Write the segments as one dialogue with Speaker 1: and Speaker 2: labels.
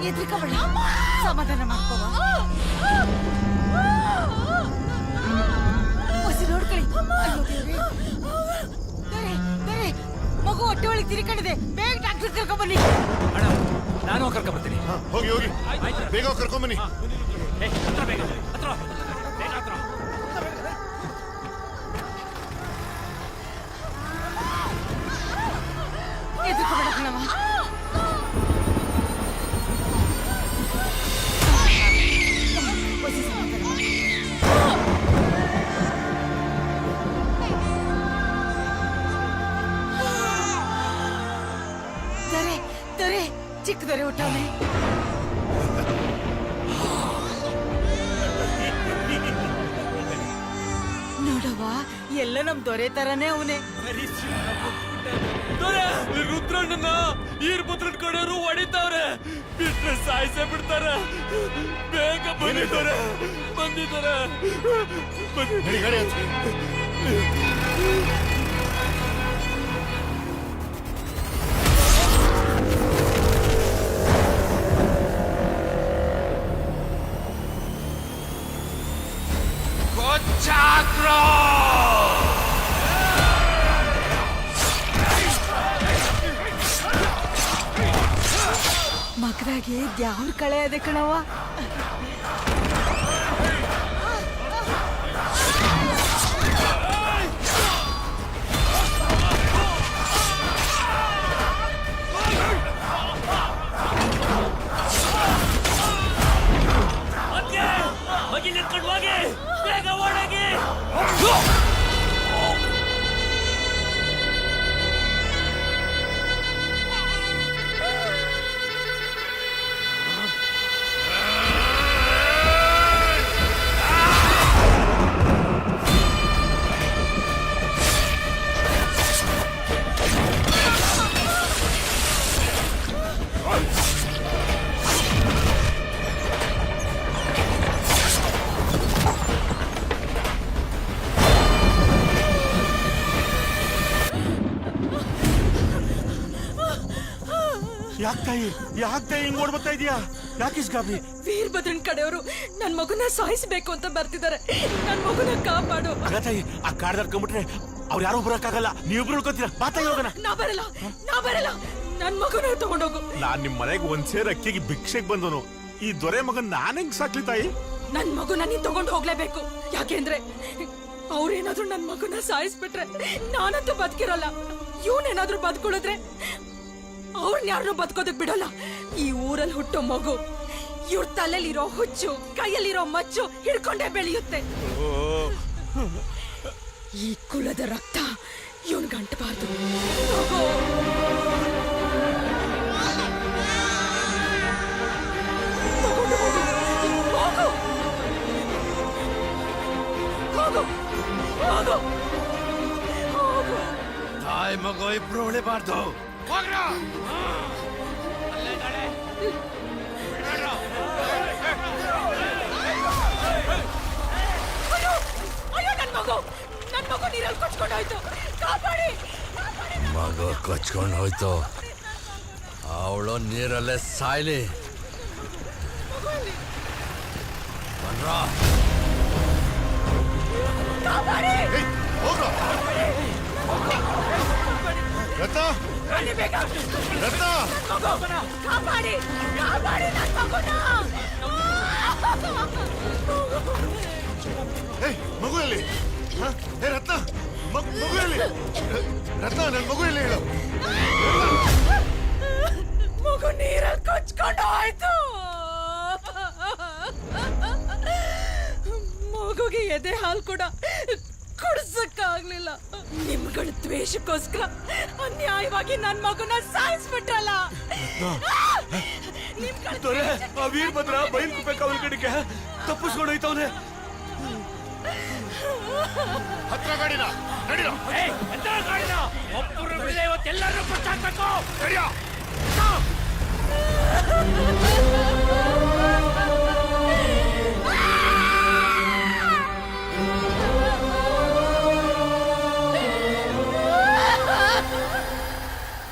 Speaker 1: ಎದ್ರಿಕಬೇಡ, ಸಮಾಧಾನ ಮಾಡ್ಕೋವ. ಹೊಸಿ ನೋಡ್ಕೊಳ್ಳಿ. ಮಗು ಹೊಟ್ಟೆ ಒಳಗೆ ತಿರ್ಕೊಂಡಿದೆ, ಬೇಗ ಡಾಕ್ಟರ್ ಕರ್ಕೊಂಡ್ಬನ್ನಿ.
Speaker 2: ನಾನು ಕರ್ಕೊಂಡ್ಬರ್ತೀನಿ.
Speaker 3: ಹೋಗಿ ಹೋಗಿ, ಬೇಗ ಕರ್ಕೊಂಡ್ಬನ್ನಿ.
Speaker 1: ಎದ್ರಿಕಬೇಡ ಕಣವ. ಚಿಕ್ಕದರೆ ಹುಟ್ಟವನೆ. ನೋಡವ್ವ, ಎಲ್ಲ ನಮ್ ದೊರೆ ತರನೇ ಅವನೇ.
Speaker 2: ರುದ್ರಣ್ಣನ ಈರ್ಪುತ್ರನ್ ಕಡೆಯವರು ಹೊಡಿತಾವ್ರೆ, ಬಿಟ್ರೆ ಸಾಯಿಸೇ ಬಿಡ್ತಾರ. ಬೇಗ ಬಂದಿದ್ದಾರೆ, ಬಂದಿದ್ದಾರೆ.
Speaker 1: ಮಗದಾಗೆ ದ್ಯಾವ್ರ ಕಳೆ ಅದೆ ಕಣವ.
Speaker 3: ಯಾಕೆ ಹಿಂಗ್ ಓಡ್ಬರ್ತಾ ಇದೀಯಾ? ಯಾಕೆ ಗಾಬರಿ?
Speaker 4: ವೀರಭದ್ರನ್ ಕಡೆಯವರು ನನ್ ಮಗುನ ಸಾಯಿಸ್ಬೇಕು ಅಂತ ಬರ್ತಿದ್ದಾರೆ. ನನ್ ಮಗುನ ಕಾಪಾಡು.
Speaker 3: ತಾಯಿ, ಆ ಕಾಡ್ ದಾಟ್ಕೊಂಡ್ಬಿಟ್ರೆ ಅವ್ರು ಯಾರು ಬರಕ್ಕಾಗಲ್ಲ. ನೀವಿಬ್ರು ಉಳ್ಕೊತೀರ. ಬಾತಾಯಿ ಹೋಗೋಣ.
Speaker 4: ನಾ ಬರಲ್ಲ. ನನ್ ಮಗುನ ತಗೊಂಡೋಗು.
Speaker 3: ನಾನ್ ನಿಮ್ ಮನೆಗೆ ಒಂದ್ ಸೇರ್ ಅಕ್ಕಿಗೆ ಭಿಕ್ಷೆಗೆ ಬಂದನು. ಈ ದೊರೆ ಮಗನ್ ನಾನ್ ಹೆಂಗ್ ಸಾಕ್ಲಿ ತಾಯಿ?
Speaker 4: ನನ್ ಮಗುನ ನೀನ್ ತಗೊಂಡು ಹೋಗ್ಲೇಬೇಕು. ಯಾಕೆಂದ್ರೆ ಅವ್ರೇನಾದ್ರೂ ನನ್ ಮಗುನ ಸಾಯಿಸ್ಬಿಟ್ರೆ ನಾನಂತೂ ಬದುಕಿರಲ್ಲ. ಇವನೇನಾದ್ರೂ ಬದುಕೊಳ್ಳಿದ್ರೆ ಅವ್ರನ್ನ ಯಾರನ್ನೂ ಬದುಕೋದಕ್ ಬಿಡಲ್ಲ. ಈ ಊರಲ್ಲಿ ಹುಟ್ಟೋ ಮಗು ಇವ್ರ ತಲೆಯಲ್ಲಿರೋ ಹುಚ್ಚು, ಕೈಯಲ್ಲಿರೋ ಮಚ್ಚು ಹಿಡ್ಕೊಂಡೇ ಬೆಳೆಯುತ್ತೆ. ಈ ಕುಲದ ರಕ್ತ ಇವನ್ ಗಂಟಬಾರ್ದು.
Speaker 2: ತಾಯಿ ಮಗು ಇಬ್ರು ಉಳಿಬಾರ್ದು.
Speaker 4: ನನ್ ಮಗು ನೀರಲ್ಲಿ ಕೊಚ್ಕೊಂಡೋಯ್ತು. ಕಾಪಾಡಿ.
Speaker 5: ಮಗು ಕೊಚ್ಕೊಂಡು ಹೋಯ್ತು. ಅವಳು ನೀರಲ್ಲೇ ಸಾಯ್ಲಿ.
Speaker 3: ಮಗುವಲ್ಲಿ ರತ್ನ, ಮಗುವಲ್ಲಿ ರತ್ನ, ನನ್ ಮಗುವಲ್ಲಿ ಹೇಳು.
Speaker 4: ಮಗು ನೀರಲ್ಲಿ ಕೊಚ್ಕೊಂಡು ಹೋಯ್ತು. ಮಗುಗೆ ಎದೆ ಹಾಲು ಕೂಡ ಕುಡ್ಸಕ್ಕಾಗ್ಲಿಲ್ಲ. ನಿಮ್ಗಳ ದ್ವೇಷಕ್ಕೋಸ್ಕರ ಅನ್ಯಾಯವಾಗಿ ನನ್ ಮಗುನ ಸಾಯಿಸ್ಬಿಟ್ರಲ್ಲ.
Speaker 3: ಆ ವೀರಭದ್ರ ಬೈಲ್ಕುಪ್ಪೆ ಕಾವಲ್ ಕಡೆಗೆ ತಪ್ಪಿಸ್ಕೊಂಡು ಹೋಯ್ತವನೆ. ಹತ್ರ ಗಾಡಿನ ನಡಿರೋ.
Speaker 2: ಒಬ್ಬರು ಬಿಡದೆ ಇವತ್ತೆಲ್ಲರೂ ಕೊಚ್ಚಾಕ್ಬೇಕು.
Speaker 3: ನಡಿಯೋ.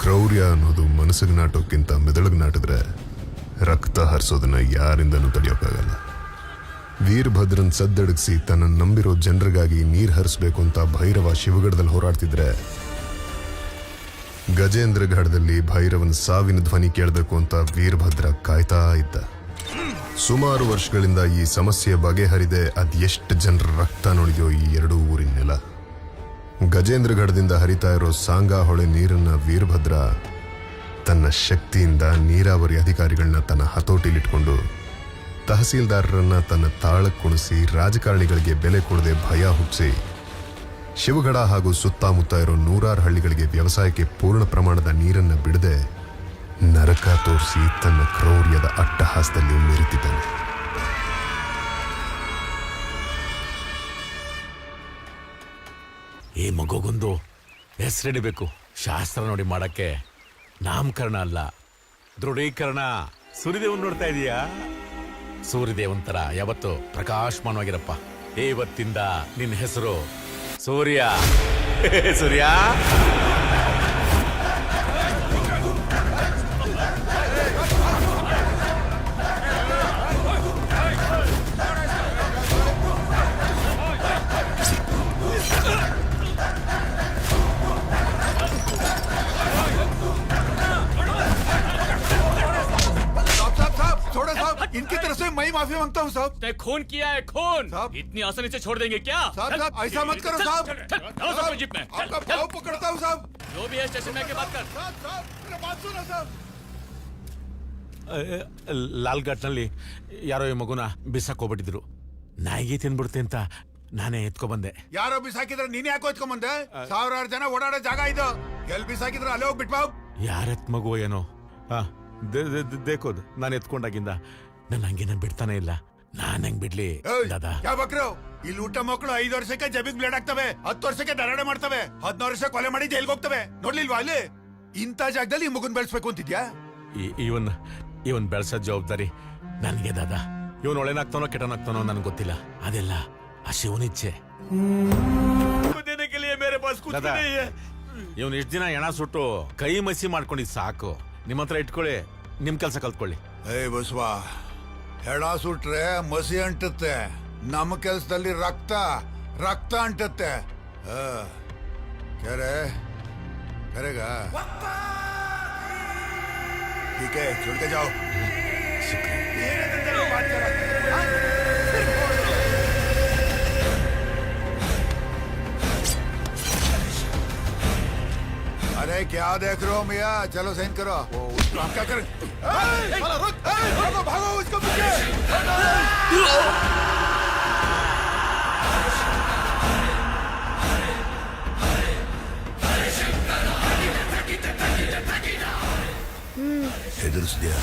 Speaker 6: ಕ್ರೌರ್ಯ ಅನ್ನೋದು ಮನಸ್ಸಿಗೆ ನಾಟೋಕ್ಕಿಂತ ಮೆದುಳಿಗೆ ನಾಟಿದ್ರೆ ರಕ್ತ ಹರಿಸೋದನ್ನ ಯಾರಿಂದನೂ ತಡೆಯೋಕ್ಕಾಗಲ್ಲ. ವೀರಭದ್ರನ್ ಸದ್ದಡಗಿಸಿ ತನ್ನ ನಂಬಿರೋ ಜನರಿಗಾಗಿ ನೀರು ಹರಿಸ್ಬೇಕು ಅಂತ ಭೈರವ ಶಿವಗಢದಲ್ಲಿ ಹೋರಾಡ್ತಿದ್ರೆ, ಗಜೇಂದ್ರಗಢದಲ್ಲಿ ಭೈರವನ ಸಾವಿನ ಧ್ವನಿ ಕೇಳಬೇಕು ಅಂತ ವೀರಭದ್ರ ಕಾಯ್ತಾ ಇದ್ದ. ಸುಮಾರು ವರ್ಷಗಳಿಂದ ಈ ಸಮಸ್ಯೆ ಬಗೆಹರಿದೆ ಅದೆಷ್ಟು ಜನರ ರಕ್ತ ನೋಡಿದೆಯೋ ಈ ಎರಡೂ ಊರಿನ ನೆಲ. ಗಜೇಂದ್ರಗಢದಿಂದ ಹರಿತಾ ಇರೋ ಸಾಂಗಾ ಹೊಳೆ ನೀರನ್ನ ವೀರಭದ್ರ ತನ್ನ ಶಕ್ತಿಯಿಂದ ನೀರಾವರಿ ಅಧಿಕಾರಿಗಳನ್ನ ತನ್ನ ಹತೋಟಿಲಿಟ್ಕೊಂಡು, ತಹಸೀಲ್ದಾರರನ್ನ ತನ್ನ ತಾಳಕ್ಕೆ ಕುಣಿಸಿ, ರಾಜಕಾರಣಿಗಳಿಗೆ ಬೆಲೆ ಕೊಡದೆ ಭಯ ಹುಟ್ಟಿಸಿ, ಶಿವಗಢ ಹಾಗೂ ಸುತ್ತಮುತ್ತ ಇರೋ 100 ಹಳ್ಳಿಗಳಿಗೆ ವ್ಯವಸಾಯಕ್ಕೆ ಪೂರ್ಣ ಪ್ರಮಾಣದ ನೀರನ್ನ ಬಿಡದೆ ನರಕ ತೋರಿಸಿ ತನ್ನ ಕ್ರೌರ್ಯದ ಅಟ್ಟಹಾಸದಲ್ಲಿ ಮೆರೆತಿದ್ದಾನೆ.
Speaker 2: ಈ ಮಗುಗೊಂದು ಹೆಸರಿಡಬೇಕು. ಶಾಸ್ತ್ರ ನೋಡಿ ಮಾಡಕ್ಕೆ ನಾಮಕರಣ ಅಲ್ಲ, ದೃಢೀಕರಣ. ಸೂರ್ಯದೇವನ್ ನೋಡ್ತಾ ಇದೀಯಾ? ಸೂರ್ಯದೇವನ್ ತರ ಯಾವತ್ತು ಪ್ರಕಾಶಮಾನವಾಗಿರಪ್ಪ. ಇವತ್ತಿಂದ ನಿನ್ನ ಹೆಸರು ಸೂರ್ಯ. ಸೂರ್ಯ.
Speaker 7: इनकी तरफ से मैं माफी मांगता हूँ साहब।
Speaker 2: तय खून किया है, खून।
Speaker 7: साहब।
Speaker 2: इतनी आसानी से छोड़ देंगे क्या?
Speaker 7: साहब ऐसा मत करो साहब।
Speaker 2: चलो सबको जीप में।
Speaker 7: आपका पाँव पकड़ता हूँ साहब।
Speaker 2: जो भी है स्टेशन में आके बात कर।
Speaker 7: साहब मेरा बात सुनो साहब।
Speaker 2: ಲಾಲ್ಘಾಟ್ನಲ್ಲಿ ಯಾರೋ ಈ ಮಗುನ ಬಿಸಾಕೋಗ್ಬಿಟ್ಟಿದ್ರು. ನಾಯಿಗೆ ತಿನ್ಬಿಡುತ್ತೆ ಅಂತ ನಾನೇ ಎತ್ಕೊ ಬಂದೆ.
Speaker 7: ಯಾರೋ ಬಿಸಾಕಿದ್ರೆ ನೀನ್ ಯಾಕೋ ಎತ್ಕೊಂಬಂದೆ? 1000 ಜನ ಓಡಾಡೋ ಜಾಗ ಇದು. ಎಲ್ ಬಿಸಾಕಿದ್ರೆ ಅಲ್ಲೇ ಹೋಗಿ ಬಿಟ್ಬಾ.
Speaker 2: ಯಾರೆತ್ ಮಗು ಏನೋ ದೇಕೋದು. ನಾನು ಎತ್ಕೊಂಡಾಗಿಂದ ನನ್ನ ಹಂಗೆ ಬಿಡ್ತಾನೆ ಇಲ್ಲ. ನಾನ್ ಹೆಂಗ್ ಬಿಡ್ಲಿ ದಾದಾ?
Speaker 7: ಯಾವ ಬಕ್ರು ಇಲ್ಲಿ ಊಟ ಮಕ್ಕಳು 5 ವರ್ಷಕ್ಕೆ ಜಬಿಗ್ ಬ್ಲೇಡ್ ಆಗ್ತವೆ, 10 ವರ್ಷಕ್ಕೆ ದರಾಡೆ ಮಾಡ್ತವೆ, 14 ವರ್ಷ ಕೊಲೆ ಮಾಡಿ ಜೈಲ್ಗೆ ಹೋಗ್ತವೆ. ನೋಡ್ಲಿಲ್ವಾ ಅಲ್ಲಿ? ಇಂಥ ಜಾಗದಲ್ಲಿ ಈ ಮಗುನ್ ಬೆಳೆಸ್ಬೇಕು ಅಂತಿದ್ಯಾ?
Speaker 2: ಇವನ್ ಬೆಳ್ಸೋ ಜವಾಬ್ದಾರಿ ನನ್ಗೆ ದಾದಾ. ಇವನ್ ಒಳ್ಳೆನಾಗ್ತಾನೋ ಕೆಟ್ಟನಾಗ್ತಾನೋ ನನ್ಗೆ ಗೊತ್ತಿಲ್ಲ. ಅದೆಲ್ಲ ಆ ಶಿವನಿಚ್ಛೆ. ಇವನ್ ಇಷ್ಟ ದಿನ ಎಣ ಸುಟ್ಟು ಕೈ ಮಸಿ ಮಾಡ್ಕೊಂಡಿದ್ ಸಾಕು. ನಿಮ್ಮ ಹತ್ರ ಇಟ್ಕೊಳ್ಳಿ, ನಿಮ್ ಕೆಲ್ಸ ಕಲ್ತ್ಕೊಳ್ಳಿ.
Speaker 7: ಏ ಬಸವಾ, ಹೆಣ ಸುಟ್ರೆ ಮಸಿ ಅಂಟುತ್ತೆ. ನಮ್ಮ ಕೆಲ್ಸದಲ್ಲಿ ರಕ್ತ ಅಂಟುತ್ತೆ. ಕರೆಗ ठीक है, छोड़ के जाओ। अरे क्या देख रहे हो मियाँ? चलो साइन करो। आप क्या करें? भागो उसको पीछे। ಹೆದರ್ಸ್ದ್ಯಾ?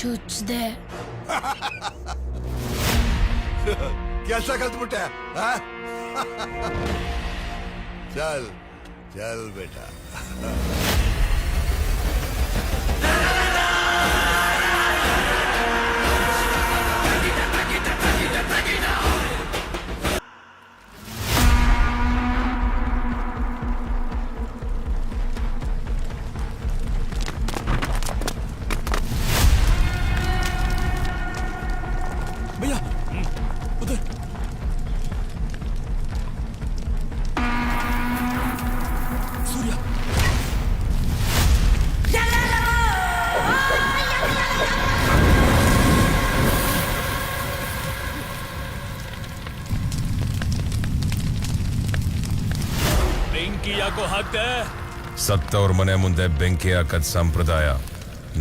Speaker 8: ಚುಚ್ದೆ.
Speaker 7: ಕೆಲಸ ಕಲ್ತ್ಬಿಟ್ಟೆ. ಚಲ್ ಚಲ್ ಬೇಟಾ.
Speaker 9: ಸತ್ತವ್ರ ಮನೆ ಮುಂದೆ ಬೆಂಕಿ ಹಾಕದ್ ಸಂಪ್ರದಾಯ.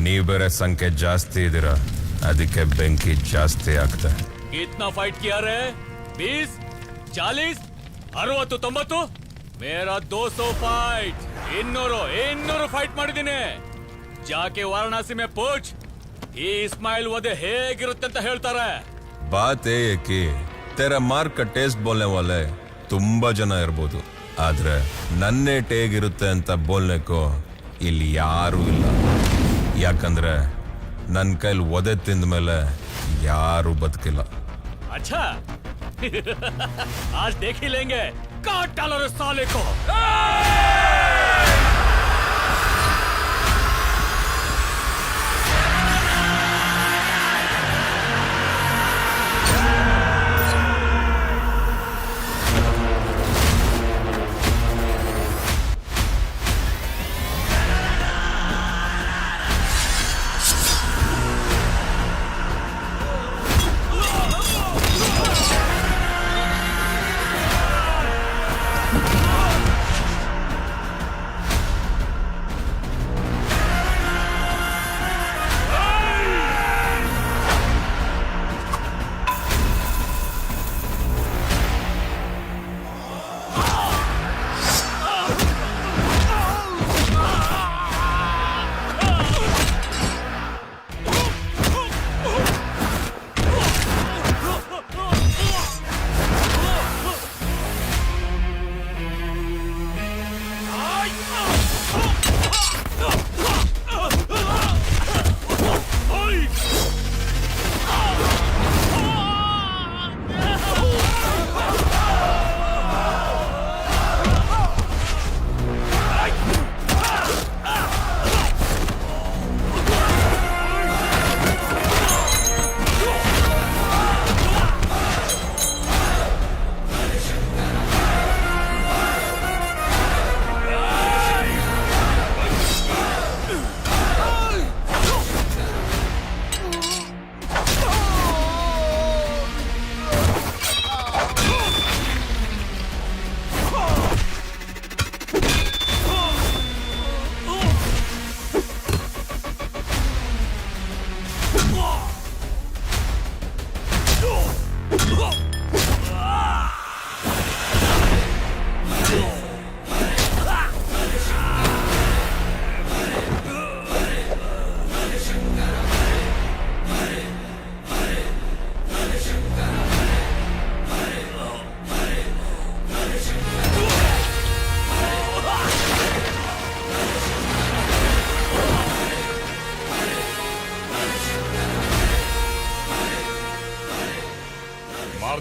Speaker 9: ನೀವ್ ಬೇರೆ ಸಂಖ್ಯೆ ಜಾಸ್ತಿ ಇದೀರ, ಅದಕ್ಕೆ ಬೆಂಕಿ ಜಾಸ್ತಿ ಆಗ್ತದೆ.
Speaker 2: कितना फाइट किया रे? 20, 40, 60, 90? मेरा 200 फाइट. 200 ಫೈಟ್ ಮಾಡಿದ್ದೀನಿ. ಜಾಕೆ ವಾರಣಾಸಿ ಮೇ ಪೂಚ್, ಈ ಇಸ್ಮಾಯಿಲ್ ವಧೆ ಹೇಗಿರುತ್ತೆ ಅಂತ ಹೇಳ್ತಾರೆ.
Speaker 9: ಬಾತ್ ಏ ಕಿ ತೆರ ಮಾರ್ ಕ ಟೇಸ್ಟ್ ಬೋಲ್ನೆ ವಾಲೆ ತುಂಬಾ ಜನ ಇರ್ಬೋದು, ಆದ್ರೆ ನನ್ನೇಟ್ ಹೇಗಿರುತ್ತೆ ಅಂತ ಬೋಲ್ನೆಕೋ ಇಲ್ಲಿ ಯಾರೂ ಇಲ್ಲ. ಯಾಕಂದ್ರೆ ನನ್ನ ಕೈಲಿ ಒದೆ ತಿಂದ ಮೇಲೆ ಯಾರು ಬದುಕಿಲ್ಲ.
Speaker 2: अच्छा आज देख ही लेंगे काट डालो रे साले को.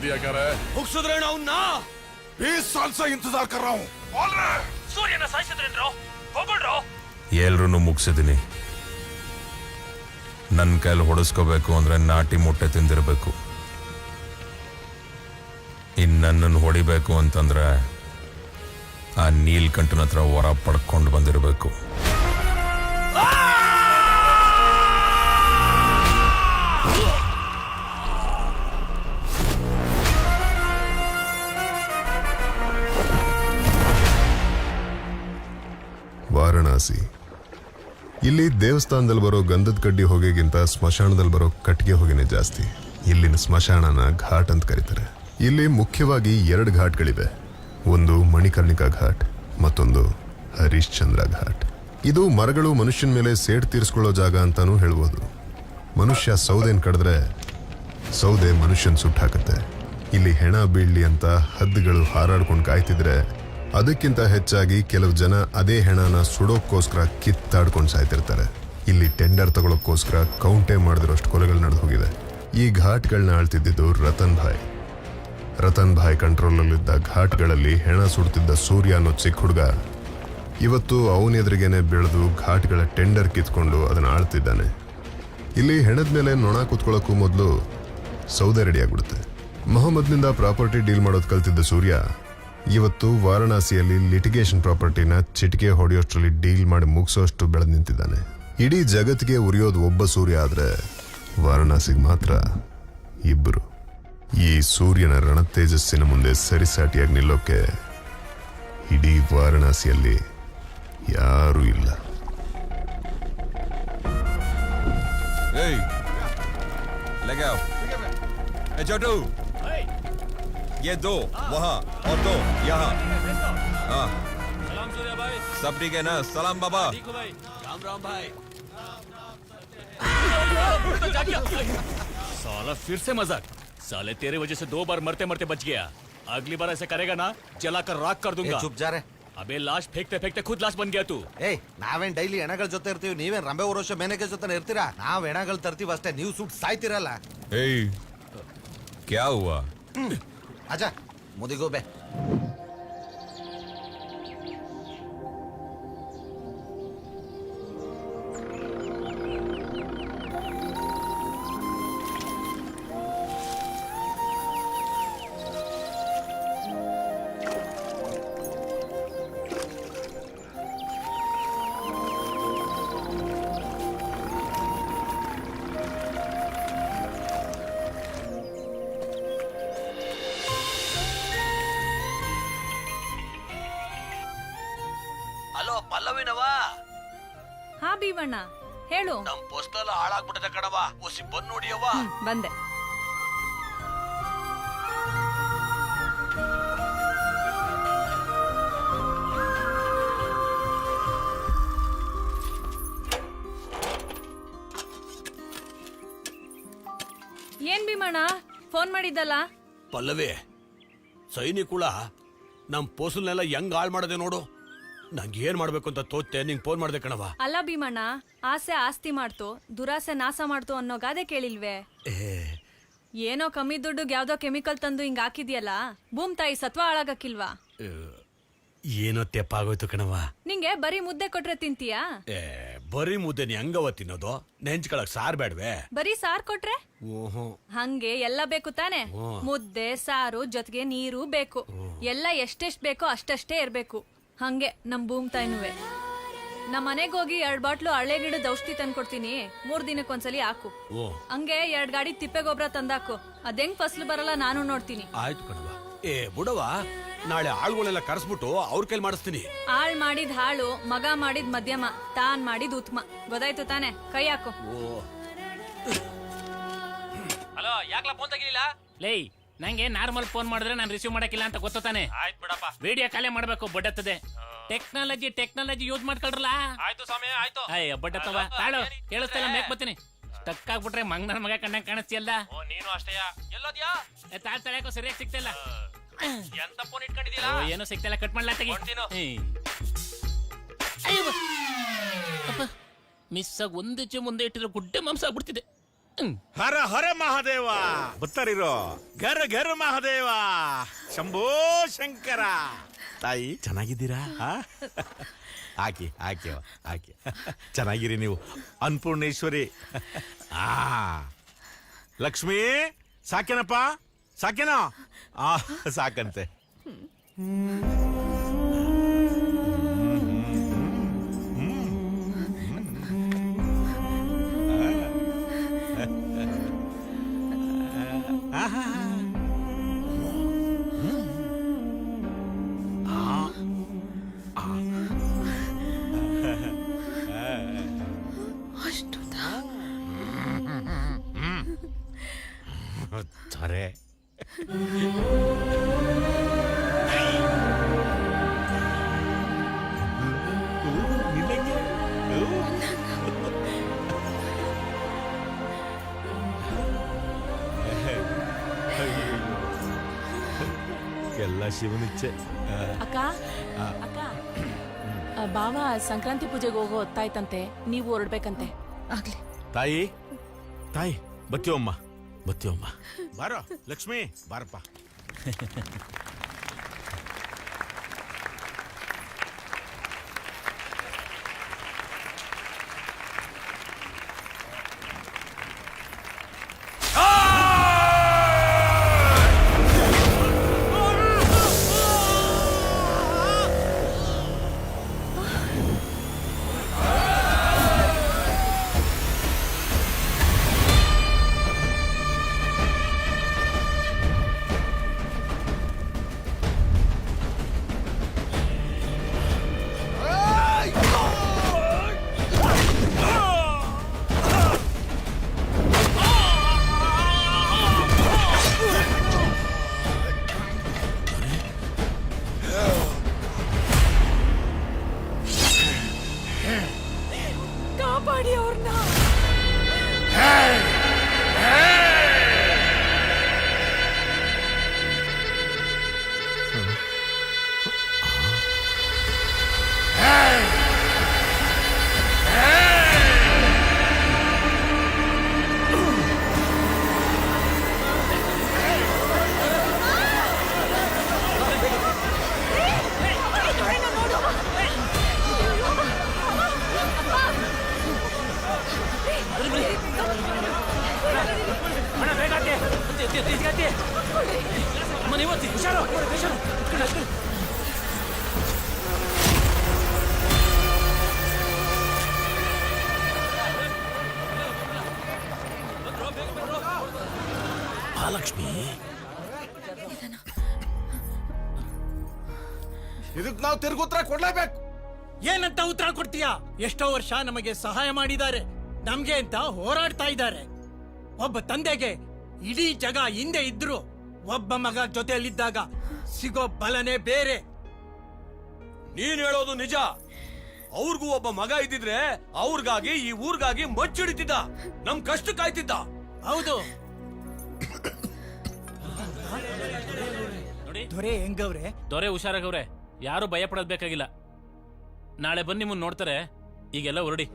Speaker 5: दिया क्या रहा है?
Speaker 2: ಮುಗ್ಸಿದ್ರೇಣ ಅವನ್ನ
Speaker 7: 20 साल से इंतजार कर रहा हूँ बोल रहे
Speaker 2: ಸೂರ್ಯನ ಸಾಯಿಸಿದ್ರೇನ್ರೋ ಹೋಗ್ಬಿಡ್ರೋ
Speaker 9: ಎಲ್ರೂ ಮುಗಿಸಿದೀನಿ. ನನ್ನ ಕೈಲಿ ಹೊಡೆಸ್ಕೋಬೇಕು ಅಂದ್ರೆ ನಾಟಿ ಮೊಟ್ಟೆ ತಿಂದಿರ್ಬೇಕು. ನನ್ನನ್ನು ಹೊಡಿಬೇಕು ಅಂತಂದ್ರೆ ಆ ನೀಲ್ಕಂಠನ ಹತ್ರ ವರ ಪಡ್ಕೊಂಡು ಬಂದಿರಬೇಕು.
Speaker 6: ವಾರಣಾಸಿ. ಇಲ್ಲಿ ದೇವಸ್ಥಾನದಲ್ಲಿ ಬರೋ ಗಂಧದ ಕಡ್ಡಿ ಹೊಗೆಗಿಂತ ಸ್ಮಶಾನದಲ್ಲಿ ಬರೋ ಕಟ್ಟಿಗೆ ಹೊಗೆನೆ ಜಾಸ್ತಿ. ಇಲ್ಲಿನ ಸ್ಮಶಾನನ ಘಾಟ್ ಅಂತ ಕರೀತಾರೆ. ಇಲ್ಲಿ ಮುಖ್ಯವಾಗಿ 2 ಘಾಟ್ಗಳಿವೆ. ಒಂದು ಮಣಿಕರ್ಣಿಕಾ ಘಾಟ್, ಮತ್ತೊಂದು ಹರಿಶ್ಚಂದ್ರ ಘಾಟ್. ಇದು ಮರಗಳು ಮನುಷ್ಯನ ಮೇಲೆ ಸೇಡ್ ತೀರಿಸ್ಕೊಳ್ಳೋ ಜಾಗ ಅಂತಾನೂ ಹೇಳ್ಬೋದು. ಮನುಷ್ಯ ಸೌದೆನ್ ಕಡಿದ್ರೆ ಸೌದೆ ಮನುಷ್ಯನ್ ಸುಟ್ಟಾಕತ್ತೆ. ಇಲ್ಲಿ ಹೆಣ ಬೀಳ್ಲಿ ಅಂತ ಹದ್ದುಗಳು ಹಾರಾಡ್ಕೊಂಡು ಕಾಯ್ತಿದ್ರೆ ಅದಕ್ಕಿಂತ ಹೆಚ್ಚಾಗಿ ಕೆಲವು ಜನ ಅದೇ ಹೆಣನ ಸುಡೋಕ್ಕೋಸ್ಕರ ಕಿತ್ತಾಡ್ಕೊಂಡು ಸಾಯ್ತಿರ್ತಾರೆ. ಇಲ್ಲಿ ಟೆಂಡರ್ ತಗೊಳಕ್ಕೋಸ್ಕರ ಕೌಂಟೇ ಮಾಡಿದಿರೋಷ್ಟು ಕೊಲೆಗಳು ನಡೆದು ಹೋಗಿದೆ. ಈ ಘಾಟ್ಗಳನ್ನ ಆಳ್ತಿದ್ದು ರತನ್ ಭಾಯ್ ಕಂಟ್ರೋಲಲ್ಲಿದ್ದ ಘಾಟ್ಗಳಲ್ಲಿ ಹೆಣ ಸುಡ್ತಿದ್ದ ಸೂರ್ಯ ಅನ್ನೋ ಚಿಕ್ಕ ಹುಡುಗ ಇವತ್ತು ಅವನ ಎದುರಿಗೇನೆ ಬೆಳೆದು ಘಾಟ್ಗಳ ಟೆಂಡರ್ ಕಿತ್ಕೊಂಡು ಅದನ್ನ ಆಳ್ತಿದ್ದಾನೆ. ಇಲ್ಲಿ ಹೆಣದ ಮೇಲೆ ನೊಣ ಕೂತ್ಕೊಳ್ಳೋಕ್ಕೂ ಮೊದಲು ಸೌದೆ ರೆಡಿ ಆಗ್ಬಿಡುತ್ತೆ. ಮೊಹಮ್ಮದ್ನಿಂದ ಪ್ರಾಪರ್ಟಿ ಡೀಲ್ ಮಾಡೋದು ಕಲ್ತಿದ್ದ ಸೂರ್ಯ ಇವತ್ತು ವಾರಣಾಸಿಯಲ್ಲಿ ಲಿಟಿಗೇಷನ್ ಪ್ರಾಪರ್ಟಿನ ಚಿಟಿಕೆ ಹೊಡೆಯೋಷ್ಟರಲ್ಲಿ ಡೀಲ್ ಮಾಡಿ ಮುಗಿಸೋಷ್ಟು ಬೆಳೆದು ನಿಂತಿದ್ದಾನೆ. ಇಡೀ ಜಗತ್ತಿಗೆ ಉರಿಯೋದು ಒಬ್ಬ ಸೂರ್ಯ ಆದ್ರೆ ವಾರಣಾಸಿಗೆ ಮಾತ್ರ ಇಬ್ಬರು. ಈ ಸೂರ್ಯನ ರಣ ತೇಜಸ್ಸಿನ ಮುಂದೆ ಸರಿಸಾಟಿಯಾಗಿ ನಿಲ್ಲೋಕೆ ಇಡೀ ವಾರಣಾಸಿಯಲ್ಲಿ ಯಾರೂ ಇಲ್ಲ.
Speaker 9: छोटू ये 2 वहाँ और 2 यहाँ. हाँ
Speaker 2: ಸಲಾಂ ಸೂರ್ಯ ಭಾಯ್.
Speaker 9: सब ठीक है ना? सलाम बाबा.
Speaker 2: ठीक हो भाई. राम राम भाई. साला फिर से मजाक. साले तेरे वजह से 2 बार मरते मरते बच गया. अगली बार ऐसे करेगा ना जलाकर राख कर दूंगा.
Speaker 10: ಚುಪ್ ಜಾರೆ.
Speaker 2: अबे लाश फेंकते फेंकते खुद लाश बन गया तू.
Speaker 10: ಏಯ್ ನಾವೇನ್ ಡೈಲಿ ಹೆಣಗಳ ಜೊತೆ ಇರ್ತೀವಿ, ನೀವೇನ್ ರಂಬೆ ಊರೋಶ ಮೇನಕೆ ಜೊತೆ ಇರ್ತೀರಾ? ನಾವ್ ಹೆಣಗಳು ತರ್ತೀವಿ ಅಷ್ಟೇ, ನೀವು ಸುಟ್ ಸಾಯ್ತಿರಲ್ಲ.
Speaker 9: ए क्या हुआ?
Speaker 10: ಅಜಾ ಮುದಿಗೋಬೆ.
Speaker 5: ಹಲೋ ಪಲ್ಲವಿನವಾ?
Speaker 4: ಹಾ ಭೀಮಣ್ಣ ಹೇಳು.
Speaker 5: ನಮ್ ಪೋಸ್ಟಲ್ ಹಾಳಾಗ್ಬಿಟ್ಟದೆ ಕಣವ. ಒಸಿ ಬಂದ್ ನೋಡಿಯವ್ವ.
Speaker 4: ಬಂದೆ. ಏನ್ ಭೀಮಣ್ಣ ಫೋನ್ ಮಾಡಿದ್ದಲ್ಲ?
Speaker 5: ಪಲ್ಲವಿ, ಸೈನಿಕುಳ ನಮ್ ಪೋಸ್ಟಲ್ನೆಲ್ಲ ಹೆಂಗ್ ಹಾಳ್ ಮಾಡದೆ ನೋಡು. ನಂಗೆ ಏನ್ ಮಾಡ್ಬೇಕು ಅಂತ ತೋತ್ತೆ ನಿಂಗ್ ಫೋನ್ ಮಾಡ್ದೆ ಕಣವ.
Speaker 4: ಅಲ್ಲ ಭೀಮಣ್ಣ, ಆಸೆ ಆಸ್ತಿ ಮಾಡ್ತು, ದುರಾಸೆ ನಾಶ ಮಾಡ್ತು ಅನ್ನೋ ಗಾದೆ ಕೇಳಿಲ್ವೇ? ಏನೋ ಕಮ್ಮಿ ದುಡ್ಡುಗ್ ಯಾವ್ದೋ ಕೆಮಿಕಲ್ ತಂದು ಹಿಂಗ್ ಹಾಕಿದ್ಯಲ್ಲ, ಭೂಮ್ ತಾಯಿ ಸತ್ವ ಹಾಳಾಗಕ್ಕಿಲ್ವಾ?
Speaker 5: ಏನೋ ತೆಪ್ಪಾಗೋಯ್ತು ಕಣವ.
Speaker 4: ನಿಂಗೆ ಬರೀ ಮುದ್ದೆ ಕೊಟ್ರೆ ತಿಂತೀಯಾ?
Speaker 5: ಬರೀ ಮುದ್ದೆ ನೀ ಹಂಗವ ತಿನ್ನೋದು? ನೆಂಚ್ಕೊಳಕ್ ಸಾರ್ ಬೇಡ್ವೆ?
Speaker 4: ಬರೀ ಸಾರ್ ಕೊಟ್ರೆ?
Speaker 5: ಓಹೋ,
Speaker 4: ಹಂಗೆ ಎಲ್ಲ ಬೇಕು ತಾನೆ? ಮುದ್ದೆ ಸಾರು ಜೊತೆಗೆ ನೀರು ಬೇಕು. ಎಲ್ಲ ಎಷ್ಟೆಷ್ಟ್ ಬೇಕೋ ಅಷ್ಟಷ್ಟೇ ಇರ್ಬೇಕು. ಹಂಗೆ ನಮ್ ಭೂಮ್ ತಾಯಿನುವೆ. ನಮ್ ಮನೆಗ್ ಹೋಗಿ 2 ಬಾಟ್ಲು ಹಳೆ ಗಿಡದ ಔಷಧಿ ತಂದ್ಕೊಡ್ತೀನಿ, 3 ದಿನಕ್ಕೊಂದ್ಸಲಿ ಹಾಕು. ಹಂಗೆ 2 ಗಾಡಿ ತಿಪ್ಪೆ ಗೊಬ್ಬರ ತಂದಾಕು. ಅದೆಂಗ್ ಫಸ್ಲು ಬರಲ್ಲ ನಾನು ನೋಡ್ತೀನಿ.
Speaker 5: ಆಯ್ತು ಕಣವ. ಬುಡವ, ನಾಳೆ ಆಳ್ಗಳೆಲ್ಲ ಕರ್ಸ್ಬಿಟ್ಟು ಅವ್ರ ಕೈಲಿ ಮಾಡಿಸ್ತೀನಿ.
Speaker 4: ಆಳ್ ಮಾಡಿದ್ ಹಾಳು, ಮಗ ಮಾಡಿದ್ ಮಧ್ಯಮ, ತಾನ್ ಮಾಡಿದ್ ಉತ್ತಮ. ಗೊತ್ತಾಯ್ತು ತಾನೆ? ಕೈ ಹಾಕು.
Speaker 2: ಹಲೋ, ಯಾಕ್ಲಾ ಫೋನ್ ತೆಗಿಲಿಲ್ಲ? ಲೇ, ನಂಗೆ ನಾರ್ಮಲ್ ಫೋನ್ ಮಾಡಿದ್ರೆ ನಾನು ರಿಸೀವ್ ಮಾಡಕ್ಕಿಲ್ಲ ಅಂತ ಗೊತ್ತು ತಾನೆ? ಆಯ್ತು ಬಿಡಪ್ಪ. ವಿಡಿಯೋ ಕಾಲೇ ಮಾಡ್ಬೇಕು, ಬಡ್ಡತ್ತದೆ. Technology use ಮಾಡ್ಕೊಳ್ರಲ್ಲ. ಆಯ್ತು ಸ್ವಾಮಿ, ಆಯ್ತು. ಅಯ್ಯ ಬಡ್ಡತ್ತವ ತಾಳು, ಕೇಳಿಸ್ತಿಲ್ಲ, ಮೇಕ್ ಬರ್ತೀನಿ. ಸ್ಟಕ್ ಆಗ್ಬಿಟ್ರೆ ಮಂಗನ ಮಗ ಕಣ್ಣಂಗ್ ಕಾಣಿಸ್ತಿಯಲ್ಲ. ನೀನು ಅಷ್ಟೇ. ಎಲ್ಲೋದ್ಯಾ? ತಾಳ್ ತಳ್ಯಾಕೋ ಸರಿಯಾಗಿ ಸಿಗ್ತಿಲ್ಲ. ಎಂತ ಫೋನ್ ಇಟ್ಕೊಂಡಿದ್ದೀರಾ? ಏನೋ ಸಿಗ್ತಿಲ್ಲ, ಕಟ್ ಮಾಡ್ಲಾ ತೆಗಿ. ಮಿಸ್ ಆಗಿ ಒಂದಿಚ್ಚೆ ಮುಂದೆ ಇಟ್ಟಿರೋ ಗುಡ್ಡೆ ಮಾಂಸ ಆಗ್ಬಿಡ್ತಿದೆ.
Speaker 3: ಹರ ಹರ ಮಹಾದೇವ ಬತ್ತಾರಿರೋ ಘರ ಘರ ಮಹಾದೇವ ಶಂಭೋ ಶಂಕರ. ತಾಯಿ ಚೆನ್ನಾಗಿದ್ದೀರಾ? ಹಾಕಿ ಹಾಕಿ ಹಾಕಿ ಚೆನ್ನಾಗಿರಿ ನೀವು. ಅನ್ನಪೂರ್ಣೇಶ್ವರಿ. ಲಕ್ಷ್ಮಿ ಸಾಕೇನಪ್ಪ? ಸಾಕೇನೋ? ಸಾಕಂತೆ. ತಾರೆ ಎಲ್ಲ ಶಿವನಿಚ್ಛೆ.
Speaker 4: ಅಕ್ಕ ಅಕ್ಕ ಬಾವ ಸಂಕ್ರಾಂತಿ ಪೂಜೆಗೆ ಹೋಗೋ ಹೊತ್ತಾಯ್ತಂತೆ, ನೀವು ಹೊರಡ್ಬೇಕಂತೆ. ಆಗ್ಲಿ
Speaker 3: ತಾಯಿ ತಾಯಿ ಬತ್ತೀವಮ್ಮ ಬತ್ತೀವಮ್ಮ. ಬಾರೋ ಲಕ್ಷ್ಮಿ ಬಾರಪ್ಪ.
Speaker 4: ಕಾಪಾಡಿ ಅವ್ರನ್ನ.
Speaker 3: ಮಹಾಲಕ್ಷ್ಮಿ ಇದಕ್ ನಾವು ತಿರುಗುತ್ತರ ಕೊಡ್ಲೇಬೇಕು.
Speaker 11: ಏನಂತ ಉತ್ತರ ಕೊಡ್ತೀಯಾ? ಎಷ್ಟೋ ವರ್ಷ ನಮಗೆ ಸಹಾಯ ಮಾಡಿದ್ದಾರೆ, ನಮ್ಗೆ ಅಂತ ಹೋರಾಡ್ತಾ ಇದ್ದಾರೆ. ಒಬ್ಬ ತಂದೆಗೆ ಇಡೀ ಜಗ ಹಿಂದೆ ಇದ್ರು ಒಬ್ಬ ಮಗ ಜೊತೆಯಲ್ಲಿದ್ದಾಗ ಸಿಗೋ ಬಲನೇ ಬೇರೆ.
Speaker 5: ನೀನ್ ಹೇಳೋದು ನಿಜ. ಅವ್ರಿಗೂ ಒಬ್ಬ ಮಗ ಇದ್ದಿದ್ರೆ ಅವ್ರಿಗಾಗಿ ಈ ಊರ್ಗಾಗಿ ಮಚ್ಚಿಡಿತಿದ್ದ, ನಮ್ ಕಷ್ಟ ಕಾಯ್ತಿದ್ದ.
Speaker 11: ಹೌದು. ದೊರೆ ಹೆಂಗವ್ರೆ?
Speaker 2: ದೊರೆ ಹುಷಾರಾಗವ್ರೆ, ಯಾರು ಭಯ ಪಡೋದ್ ಬೇಕಾಗಿಲ್ಲ. ನಾಳೆ ಬಂದು ನಿಮ್ಮನ್ನ ನೋಡ್ತಾರೆ. ಈಗೆಲ್ಲ ಹೊರಡಿ.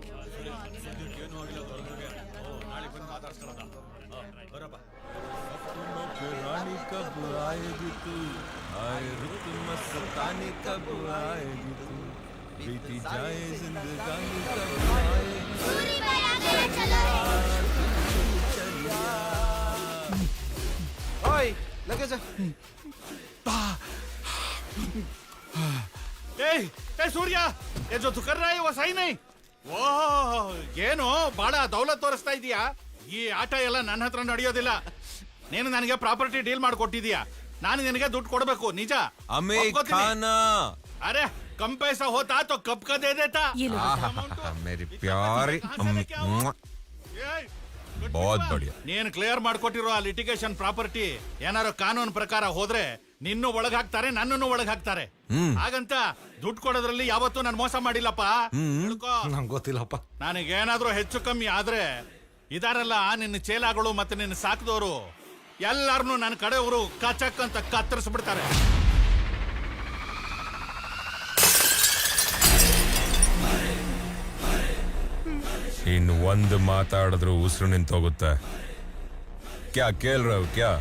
Speaker 10: ಓಯ್ ಲಗೇಜ್.
Speaker 3: ಸೂರ್ಯ जो तू कर रहा है वो सही नहीं. ಓಹ್ ಏನು ಬಹಳ ದೌಲತ್ ತೋರಿಸ್ತಾ ಇದೀಯಾ? ಈ ಆಟ ಎಲ್ಲ ನನ್ನ ಹತ್ರ ನಡೆಯೋದಿಲ್ಲ. ನೀನು ನನಗೆ ಪ್ರಾಪರ್ಟಿ ಡೀಲ್ ಮಾಡಿಕೊಟ್ಟಿದೀಯಾ, ನಾನು ನಿನಗೆ ದುಡ್ಡು ಕೊಡಬೇಕು. ನಿಜ? ಅರೆ ಕಮ್ ಪೈಸಾ ಹೋತಾ ತೋ ಕಬ್ ಕಾ ದೇ ದೇತಾ.
Speaker 9: मेरी प्यारी बहुत बढ़िया.
Speaker 3: ನೀನು ಕ್ಲಿಯರ್ ಮಾಡ್ಕೊಟ್ಟಿರೋ ಆ ಲಿಟಿಗೇಷನ್ ಪ್ರಾಪರ್ಟಿ ಏನಾರು ಕಾನೂನು ಪ್ರಕಾರ ಹೋದ್ರೆ ನಿನ್ನೂ ಒಳಗ್ ಹಾಕ್ತಾರೆ, ನನ್ನನ್ನು ಒಳಗ್ ಹಾಕ್ತಾರೆ. ಹಾಗಂತ ದುಡ್ಡು ಕೊಡೋದ್ರಲ್ಲಿ ಯಾವತ್ತೂ ನಾನು ಮೋಸ ಮಾಡಿಲ್ಲಪ್ಪ.
Speaker 10: ನಂಗೆ ಗೊತ್ತಿಲ್ಲಪ್ಪ.
Speaker 3: ನನಗೇನಾದ್ರೂ ಹೆಚ್ಚು ಕಮ್ಮಿ ಆದ್ರೆ ಇದಾರಲ್ಲ ನಿನ್ನ ಚೇಲಾಗಳು ಮತ್ತೆ ನಿನ್ನ ಸಾಕಿದವರು ಎಲ್ಲಾರನು ನನ್ನ ಕಡೆಯವರು ಕಚಕ್ ಅಂತ ಕತ್ತರಿಸ್ಬಿಡ್ತಾರೆ.
Speaker 9: ಇನ್ನು ಒಂದು ಮಾತಾಡಿದ್ರು ಉಸಿರು ನಿಂತೋಗುತ್ತೆ. क्या खेल रहे हो क्या?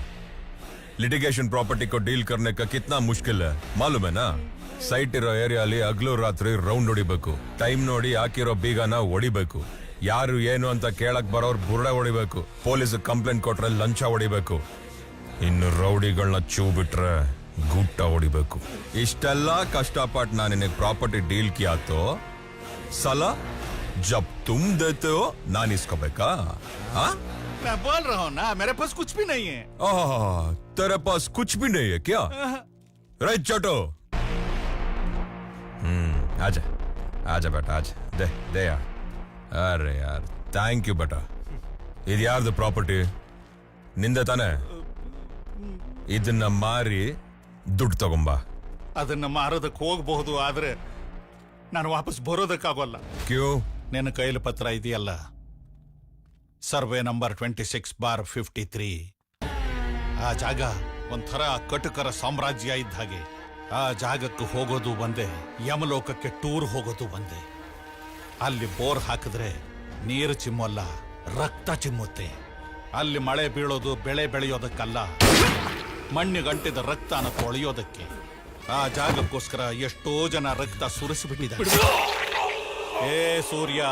Speaker 9: लिटिगेशन प्रॉपर्टी को डील करने का कितना मुश्किल है मालूम है ना? ಸೈಟ್ ಇರೋ ಏರಿಯಾಲಿ ಹಗಲು ರಾತ್ರಿ ರೌಂಡ್ ಹೊಡಿಬೇಕು. ಟೈಮ್ ನೋಡಿ ಹಾಕಿರೋ ಬೀಗನ ಹೊಡಿಬೇಕು. ಯಾರು ಏನು ಅಂತ ಕೇಳಕ್ ಬರೋರ್ ಬುರ್ಡೆ ಹೊಡಿಬೇಕು. ಪೊಲೀಸ್ ಕಂಪ್ಲೇಂಟ್ ಕೊಟ್ರೆ ಲಂಚ ಹೊಡಿಬೇಕು. ಇನ್ನು ರೌಡಿಗಳನ್ನ ಚೂ ಬಿಟ್ರೆ ಗುಟ್ಟ ಹೊಡಿಬೇಕು. ಇಷ್ಟೆಲ್ಲ ಕಷ್ಟಪಟ್ಟು ನಾನು ನಿನಗೆ ಪ್ರಾಪರ್ಟಿ ಡೀಲ್ ಕಿಯಾ ತೋ ಸಲ ಜಬ್ ತುಮ್ ದೇತೆ ಹೋ ನಾನು ಇಸ್ಕೋಬೇಕಾ?
Speaker 3: मैं बोल रहा हूँ ना, मेरे पास कुछ भी नहीं है.
Speaker 9: तेरे पास कुछ भी नहीं है क्या? राइट चटो. आजा आजा बेटा आजा. दे यार. अरे यार थैंक यू बेटा. ಇದು ಯಾರ್ದು ಪ್ರಾಪರ್ಟಿ? ನಿಂದೆ ತಾನೆ? ಇದನ್ನ ಮಾರಿ ದುಡ್ಡು ತಗೊಂಬಾ.
Speaker 3: ಅದನ್ನ ಮಾರೋದಕ್ಕೆ ಹೋಗಬಹುದು, ಆದ್ರೆ ನಾನು ವಾಪಸ್ ಬರೋದಕ್ಕಾಗೋಲ್ಲ.
Speaker 9: ಕ್ಯೂ?
Speaker 3: ನಿನ್ನ ಕೈಲಿ ಪತ್ರ ಇದೆಯಲ್ಲ, ಸರ್ವೆ ನಂಬರ್ 26/53. ಆ ಜಾಗ ಒಂಥರ ಕಟುಕರ ಸಾಮ್ರಾಜ್ಯ ಇದ್ದ ಹಾಗೆ. ಆ ಜಾಗಕ್ಕೆ ಹೋಗೋದು ಒಂದೇ, ಯಮಲೋಕಕ್ಕೆ ಟೂರ್ ಹೋಗೋದು ಒಂದೇ. ಅಲ್ಲಿ ಬೋರ್ ಹಾಕಿದ್ರೆ ನೀರು ಚಿಮ್ಮಲ್ಲ, ರಕ್ತ ಚಿಮ್ಮುತ್ತೆ. ಅಲ್ಲಿ ಮಳೆ ಬೀಳೋದು ಬೆಳೆ ಬೆಳೆಯೋದಕ್ಕಲ್ಲ, ಮಣ್ಣಿಗಂಟಿದ ರಕ್ತನ ತೊಳೆಯೋದಕ್ಕೆ. ಆ ಜಾಗಕ್ಕೋಸ್ಕರ ಎಷ್ಟೋ ಜನ ರಕ್ತ ಸುರಿಸಿಬಿಟ್ಟಿದ್ದಾರೆ. ಏ ಸೂರ್ಯ,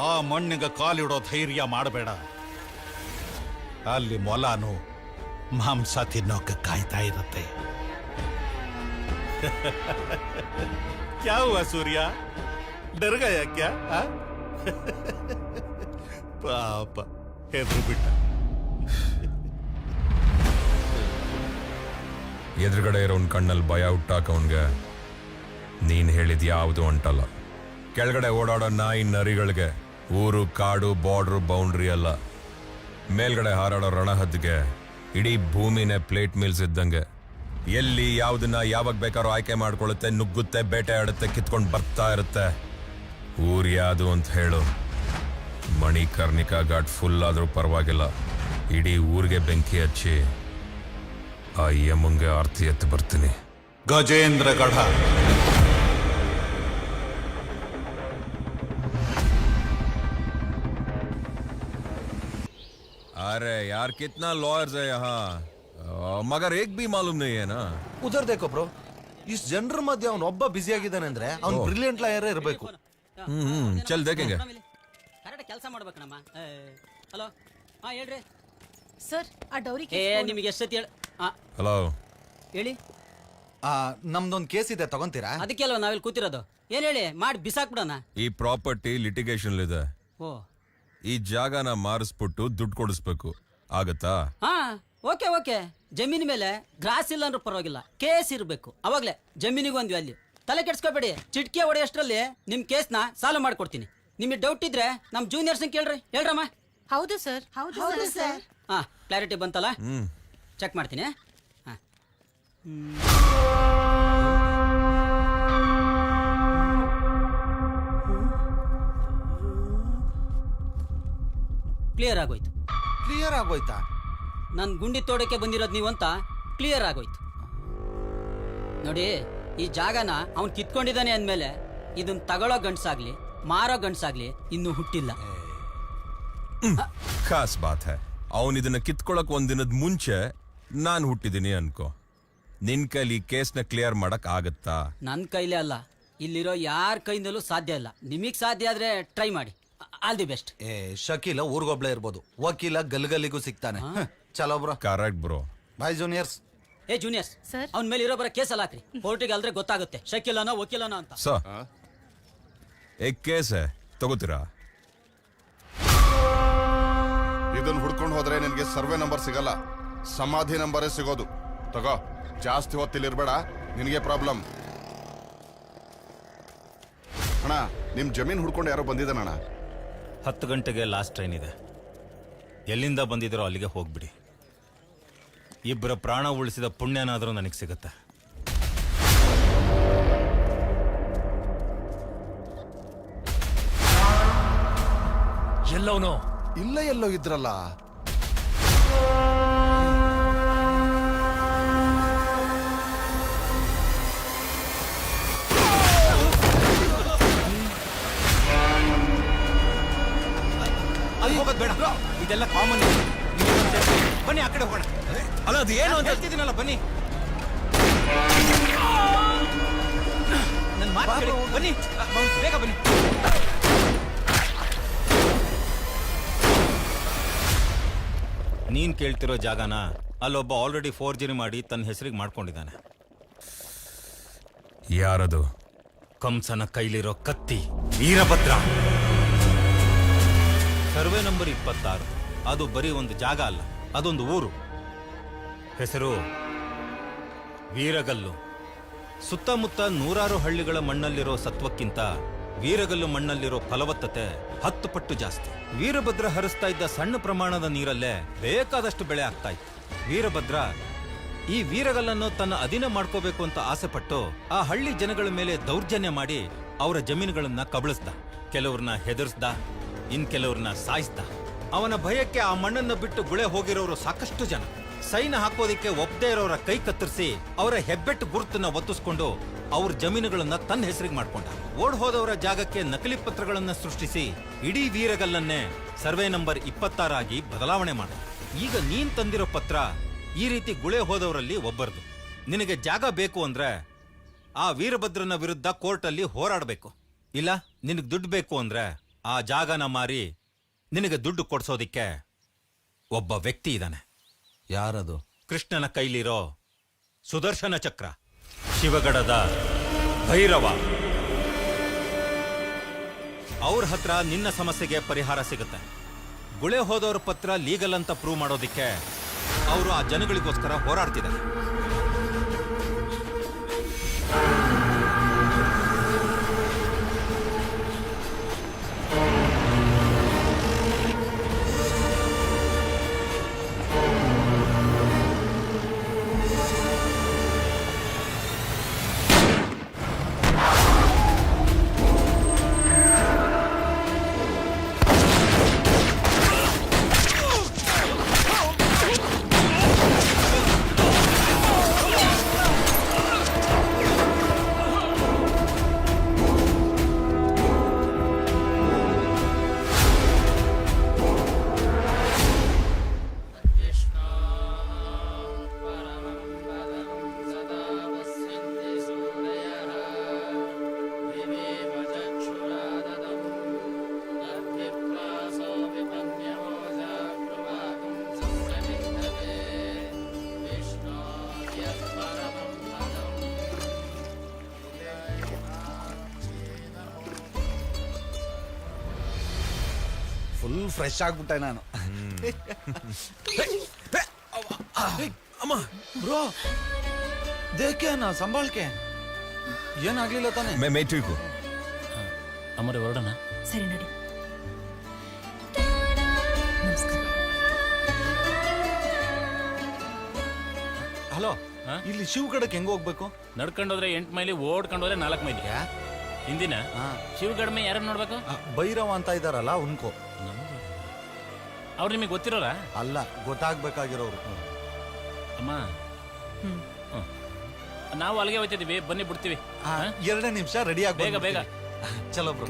Speaker 3: ಆ ಮಣ್ಣಿಗೆ ಕಾಲಿಡೋ ಧೈರ್ಯ ಮಾಡಬೇಡ. ಅಲ್ಲಿ ಮೊಲಾನು ಮಾಂಸ ತಿನ್ನೋಕೆ ಕಾಯ್ತಾ ಇರುತ್ತೆ. क्या हुआ सूर्या, डर गया क्या? पापा ಹೆದ್ರು ಬಿಟ್ಟ.
Speaker 9: ಎದುರುಗಡೆ ಇರೋನ್ ಕಣ್ಣಲ್ಲಿ ಭಯ ಹುಟ್ಟಾಕ ಅವನ್ಗೆ ನೀನ್ ಹೇಳಿದ್ ಯಾವುದು ಅಂಟಲ್ಲ. ಕೆಳಗಡೆ ಓಡಾಡೋ ನಾಯಿ ನರಿಗಳಿಗೆ ಊರು ಕಾಡು ಬಾರ್ಡ್ರು ಬೌಂಡ್ರಿ ಅಲ್ಲ. ಮೇಲ್ಗಡೆ ಹಾರಾಡೋ ರಣಹದ್ದಿಗೆ ಇಡೀ ಭೂಮಿನೇ ಪ್ಲೇಟ್ ಮೀಲ್ಸ್ ಇದ್ದಂಗೆ. ಎಲ್ಲಿ ಯಾವ್ದನ್ನ ಯಾವಾಗ ಬೇಕಾದ್ರೂ ಆಯ್ಕೆ ಮಾಡ್ಕೊಳ್ಳುತ್ತೆ, ನುಗ್ಗುತ್ತೆ, ಬೇಟೆ ಆಡುತ್ತೆ, ಕಿತ್ಕೊಂಡು ಬರ್ತಾ ಇರುತ್ತೆ. ಊರ್ ಯಾವುದು ಅಂತ ಹೇಳು. ಮಣಿಕರ್ಣಿಕಾ ಘಾಟ್ ಫುಲ್ ಆದ್ರೂ ಪರವಾಗಿಲ್ಲ, ಇಡೀ ಊರಿಗೆ ಬೆಂಕಿ ಹಚ್ಚಿ ಆ ಯಮಂಗೆ ಆರ್ತಿ ಎತ್ತು ಬರ್ತೀನಿ.
Speaker 3: ಗಜೇಂದ್ರಗಢ.
Speaker 9: अरे यार कितना लॉयर्स है यहाँ, मगर एक भी मालूम नहीं है ना.
Speaker 10: ಉದರ್ ದೇಕೋ ಬ್ರೋ, ಇಷ್ಟು ಜನರ ಮಧ್ಯೆ ಅವ್ನು ಒಬ್ಬ ಬ್ಯುಸಿ ಆಗಿದ್ದಾನೆ ಅಂದ್ರೆ ಅವ್ನು ಬ್ರಿಲಿಯಂಟ್ ಲಾಯರ್ ಇರಬೇಕು.
Speaker 9: ಚಲ್ ದೇखेंगे.
Speaker 1: ಕರೆಕ್ಟ್ ಕೆಲಸ ಮಾಡ್ಬೇಕಣಮ್ಮ. ಹಲೋ, ಹಾ ಹೇಳ್ರಿ
Speaker 8: ಸರ್ ಆ ಡೌರಿ
Speaker 1: ನಿಮಗೆ ಎಷ್ಟೊತ್ತಿ
Speaker 9: ಹಲೋ
Speaker 1: ಹೇಳಿ.
Speaker 10: ನಮ್ದೊಂದು ಕೇಸ್ ಇದೆ, ತಗೊಂತೀರಾ?
Speaker 1: ಅದಕ್ಕೆ ಅಲ್ವಾ ನಾವಿಲ್ಲಿ ಕೂತಿರೋದು. ಏನ್ ಹೇಳಿ, ಮಾಡಿ ಬಿಸಾಕ್ಬಿಡೋಣ.
Speaker 9: ಈ ಪ್ರಾಪರ್ಟಿ ಲಿಟಿಗೇಷನ್ ಇದೆ.
Speaker 1: ಓ,
Speaker 9: ಈ ಜಾಗನ ಮಾರಿಸ್ಬಿಟ್ಟು ದುಡ್ಡು ಕೊಡಿಸ್ಬೇಕು, ಆಗತ್ತಾ?
Speaker 1: ಹಾ ಓಕೆ ಓಕೆ. ಜಮೀನ್ ಮೇಲೆ ಗ್ರಾಸ್ ಇಲ್ಲ ಅಂದ್ರೂ ಪರವಾಗಿಲ್ಲ, ಕೇಸ್ ಇರಬೇಕು. ಅವಾಗ್ಲೇ ಜಮೀನಿಗೆ ಒಂದು ವ್ಯಾಲ್ಯೂ. ತಲೆ ಕೆಡ್ಸ್ಕೋಬೇಡಿ, ಚಿಟ್ಕಿ ಹೊಡೆಯಷ್ಟರಲ್ಲಿ ನಿಮ್ ಕೇಸ್ನ ಸಾಲ್ವ್ ಮಾಡ್ಕೊಡ್ತೀನಿ. ನಿಮಗೆ ಡೌಟ್ ಇದ್ರೆ ನಮ್ ಜೂನಿಯರ್ಸ್ ಕೇಳ್ರಿ. ಹೇಳ್ರಮ್ಮ.
Speaker 8: ಹೌದು ಸರ್, ಹೌದು ಸರ್.
Speaker 1: ಹಾ, ಕ್ಲಾರಿಟಿ ಬಂತಲ್ಲ? ಚೆಕ್ ಮಾಡ್ತೀನಿ. ಹಾ, ಕ್ಲಿಯರ್ ಆಗೋಯ್ತು.
Speaker 10: ಕ್ಲಿಯರ್ ಆಗೋಯ್ತಾ?
Speaker 1: ನನ್ ಗುಂಡಿ ತೋಡಕ್ಕೆ ಬಂದಿರೋದು ನೀವು ಅಂತ ಕ್ಲಿಯರ್ ಆಗೋಯ್ತು. ನೋಡಿ, ಈ ಜಾಗನ ಅವ್ನು ಕಿತ್ಕೊಂಡಿದ್ದಾನೆ ಅಂದ್ಮೇಲೆ ಇದನ್ ತಗೊಳ್ಳೋ ಗಂಡ್ಸಾಗ್ಲಿ ಮಾರೋ ಗಂಡ್ಸಾಗ್ಲಿ ಇನ್ನೂ ಹುಟ್ಟಿಲ್ಲ.
Speaker 9: ಖಾಸ್ ಬಾತ್ ಹೈ. ಅವನ್ ಇದನ್ನ ಕಿತ್ಕೊಳಕ್ ಒಂದಿನದ ಮುಂಚೆ ನಾನ್ ಹುಟ್ಟಿದೀನಿ ಅನ್ಕೋ. ನಿನ್ ಕೈಲಿ ಕೇಸ್ನ ಕ್ಲಿಯರ್ ಮಾಡಕ್ ಆಗತ್ತಾ?
Speaker 1: ನನ್ ಕೈಲೇ ಅಲ್ಲ, ಇಲ್ಲಿರೋ ಯಾರ ಕೈಯಿಂದಲೂ ಸಾಧ್ಯ ಇಲ್ಲ. ನಿಮಗ್ ಸಾಧ್ಯ ಆದ್ರೆ ಟ್ರೈ ಮಾಡಿ. All the best.
Speaker 10: ಶಕೀಲ ಊರ್ಗೊಬ್ಳೆ ಇರ್ಬೋದು, ವಕೀಲ ಗಲ್ಗಲ್ಲಿಗೂ ಸಿಗ್ತಾನೆ. ಚಲೋ bro.
Speaker 9: Correct bro.
Speaker 10: Bye juniors.
Speaker 1: ಏ ಜೂನಿಯರ್ಸ್, ಅವ್ನ ಮೇಲೆ ಇರೋ ಬರೋ ಕೇಸ್ ಅಲ್ಲ ಹಾಕ್ರಿ. ಕೋರ್ಟಿಗೆ ಅಲ್ದ್ರೆ ಗೊತ್ತಾಗುತ್ತೆ ಶಕೀಲನೋ ವಕೀಲನೋ ಅಂತ.
Speaker 9: ಸ ಏಕ್ ಕೇಸ್ ಹೈ, ತಗೋತೀರಾ?
Speaker 12: ಇದನ್ನ ಹುಡ್ಕೊಂಡು ಹೋದ್ರೆ ನಿನ್ಗೆ ಸರ್ವೆ ನಂಬರ್ ಸಿಗಲ್ಲ, ಸಮಾಧಿ ನಂಬರೇ ಸಿಗೋದು. ತಗೋ, ಜಾಸ್ತಿ ಹೊತ್ತಿಲಿರ್ಬೇಡ, ನಿನಗೆ ಪ್ರಾಬ್ಲಮ್. ಅಣ್ಣ, ನಿಮ್ ಜಮೀನ್ ಹುಡ್ಕೊಂಡು ಯಾರೋ ಬಂದಿದ್ದಾನಣ್ಣ.
Speaker 13: 10 ಗಂಟೆಗೆ ಲಾಸ್ಟ್ ಟ್ರೈನ್ ಇದೆ. ಎಲ್ಲಿಂದ ಬಂದಿದ್ರೋ ಅಲ್ಲಿಗೆ ಹೋಗ್ಬಿಡಿ. ಇಬ್ಬರ ಪ್ರಾಣ ಉಳಿಸಿದ ಪುಣ್ಯನಾದರೂ ನನಗೆ ಸಿಗುತ್ತೆ.
Speaker 5: ಎಲ್ಲವನು
Speaker 12: ಇಲ್ಲ ಎಲ್ಲೋ ಇದ್ರಲ್ಲ.
Speaker 13: ಹೋಗೋದ್ ಬೇಡ ಇದೆಲ್ಲ ಕಾಮನ್. ಬನ್ನಿ ಆ ಕಡೆ ಹೋಗೋಣ. ಅಲ್ಲ ಅದು ಏನು ಅಂತ ಹೇಳ್ತಿದ್ದೀನಲ್ಲ, ಬನ್ನಿ. ನನ್ನ ಮಾತು ಕೇಳಿ. ಬನ್ನಿ ಬೇಗ ಬನ್ನಿ. ನೀನ್ ಕೇಳ್ತಿರೋ ಜಾಗನ ಅಲ್ಲೊಬ್ಬ ಆಲ್ರೆಡಿ ಫೋರ್ಜರಿ ಮಾಡಿ ತನ್ನ ಹೆಸರಿಗೆ ಮಾಡ್ಕೊಂಡಿದ್ದಾನೆ. ಯಾರದು? ಕಂಸನ ಕೈಲಿರೋ ಕತ್ತಿ ವೀರಭದ್ರ. Survey number 26. ಅದು ಬರೀ ಒಂದು ಜಾಗ ಅಲ್ಲ, ಅದೊಂದು ಊರು. ಹೆಸರು ವೀರಗಲ್ಲು. ಸುತ್ತಮುತ್ತ 100 ಹಳ್ಳಿಗಳ ಮಣ್ಣಲ್ಲಿರೋ ಸತ್ವಕ್ಕಿಂತ ವೀರಗಲ್ಲು ಮಣ್ಣಲ್ಲಿರೋ ಫಲವತ್ತತೆ 10 ಪಟ್ಟು ಜಾಸ್ತಿ. ವೀರಭದ್ರ ಹರಿಸ್ತಾ ಇದ್ದ ಸಣ್ಣ ಪ್ರಮಾಣದ ನೀರಲ್ಲೇ ಬೇಕಾದಷ್ಟು ಬೆಳೆ ಆಗ್ತಾ ಇತ್ತು. ವೀರಭದ್ರ ಈ ವೀರಗಲ್ಲನ್ನು ತನ್ನ ಅಧೀನ ಮಾಡ್ಕೋಬೇಕು ಅಂತ ಆಸೆ ಪಟ್ಟು ಆ ಹಳ್ಳಿ ಜನಗಳ ಮೇಲೆ ದೌರ್ಜನ್ಯ ಮಾಡಿ ಅವರ ಜಮೀನುಗಳನ್ನ ಕಬಳಿಸ್ದ. ಕೆಲವ್ರನ್ನ ಹೆದರ್ಸ್ದ, ಇನ್ ಕೆಲವ್ರನ್ನ ಸಾಯಿಸ್ದ. ಅವನ ಭಯಕ್ಕೆ ಆ ಮಣ್ಣನ್ನು ಬಿಟ್ಟು ಗುಳೆ ಹೋಗಿರೋರು ಸಾಕಷ್ಟು ಜನ. ಸೈನ್ ಹಾಕೋದಿಕ್ಕೆ ಒಪ್ಪದೇ ಇರೋರ ಕೈ ಕತ್ತರಿಸಿ ಅವರ ಹೆಬ್ಬೆಟ್ಟು ಗುರುತನ್ನ ಒತ್ತಿಸ್ಕೊಂಡು ಅವ್ರ ಜಮೀನುಗಳನ್ನ ತನ್ನ ಹೆಸರಿಗೆ ಮಾಡ್ಕೊಂಡ. ಓಡ್ ಹೋದವರ ಜಾಗಕ್ಕೆ ನಕಲಿ ಪತ್ರಗಳನ್ನ ಸೃಷ್ಟಿಸಿ ಇಡೀ ವೀರಗಲ್ಲನ್ನೇ ಸರ್ವೆ ನಂಬರ್ 26 ಆಗಿ ಬದಲಾವಣೆ ಮಾಡ. ಈಗ ನೀನ್ ತಂದಿರೋ ಪತ್ರ ಈ ರೀತಿ ಗುಳೆ ಹೋದವರಲ್ಲಿ ಒಬ್ಬರದು. ನಿನಗೆ ಜಾಗ ಬೇಕು ಅಂದ್ರೆ ಆ ವೀರಭದ್ರನ ವಿರುದ್ಧ ಕೋರ್ಟಲ್ಲಿ ಹೋರಾಡಬೇಕು. ಇಲ್ಲ ನಿನಗೆ ದುಡ್ಡು ಬೇಕು ಅಂದ್ರೆ ಆ ಜಾಗನ ಮಾರಿ ನಿನಗೆ ದುಡ್ಡು ಕೊಡ್ಸೋದಿಕ್ಕೆ ಒಬ್ಬ ವ್ಯಕ್ತಿ ಇದ್ದಾನೆ.
Speaker 10: ಯಾರದು?
Speaker 13: ಕೃಷ್ಣನ ಕೈಲಿರೋ ಸುದರ್ಶನ ಚಕ್ರ, ಶಿವಗಡದ ಭೈರವ. ಅವ್ರ ಹತ್ರ ನಿನ್ನ ಸಮಸ್ಯೆಗೆ ಪರಿಹಾರ ಸಿಗುತ್ತೆ. ಗುಳೆ ಹೋದವ್ರ ಪತ್ರ ಲೀಗಲ್ ಅಂತ ಪ್ರೂವ್ ಮಾಡೋದಿಕ್ಕೆ ಅವರು ಆ ಜನಗಳಿಗೋಸ್ಕರ ಹೋರಾಡ್ತಿದ್ದಾರೆ.
Speaker 10: ಫುಲ್ ಫ್ರೆಶ್ ಆಗ್ಬಿಟ್ಟೆ ನಾನು. ಅಮ್ಮ ಬ್ರೋ ದೇಖೆ ನಾ ಸಂಭಾಳ್ಕೆ ಏನಾಗ್ಲಿಲ್ಲ ತಾನೆ.
Speaker 2: ಅಮರೆ ಹೊರಡೋಣ.
Speaker 8: ಸರಿ ನಡಿ. ನಮಸ್ಕಾರ.
Speaker 10: ಹಲೋ, ಇಲ್ಲಿ ಶಿವಗಡಕ್ಕೆ ಹೆಂಗ್ ಹೋಗ್ಬೇಕು?
Speaker 2: ನಡ್ಕೊಂಡೋದ್ರೆ 8 ಮೈಲಿ, ಓಡ್ಕೊಂಡೋದ್ರೆ 4 ಮೈಲಿ. ಹಿಂದಿನ ಶಿವಗಡ್ಮೆ ಯಾರನ್ನ ನೋಡ್ಬೇಕು?
Speaker 10: ಭೈರವ ಅಂತ ಇದಾರಲ್ಲ ಉನ್ಕೋ.
Speaker 2: ಅವ್ರು ನಿಮಗೆ ಗೊತ್ತಿರೋರ?
Speaker 10: ಅಲ್ಲ, ಗೊತ್ತಾಗ್ಬೇಕಾಗಿರೋರು.
Speaker 2: ಅಮ್ಮ ನಾವು ಅಲ್ಲಿಗೆ ಹೋಗ್ತಿದೀವಿ, ಬನ್ನಿ ಬಿಡ್ತೀವಿ.
Speaker 10: 2 ನಿಮಿಷ ರೆಡಿ ಆಗಿ
Speaker 2: ಬೇಗ ಬೇಗ.
Speaker 10: ಚಲೋ ಬ್ರೋ.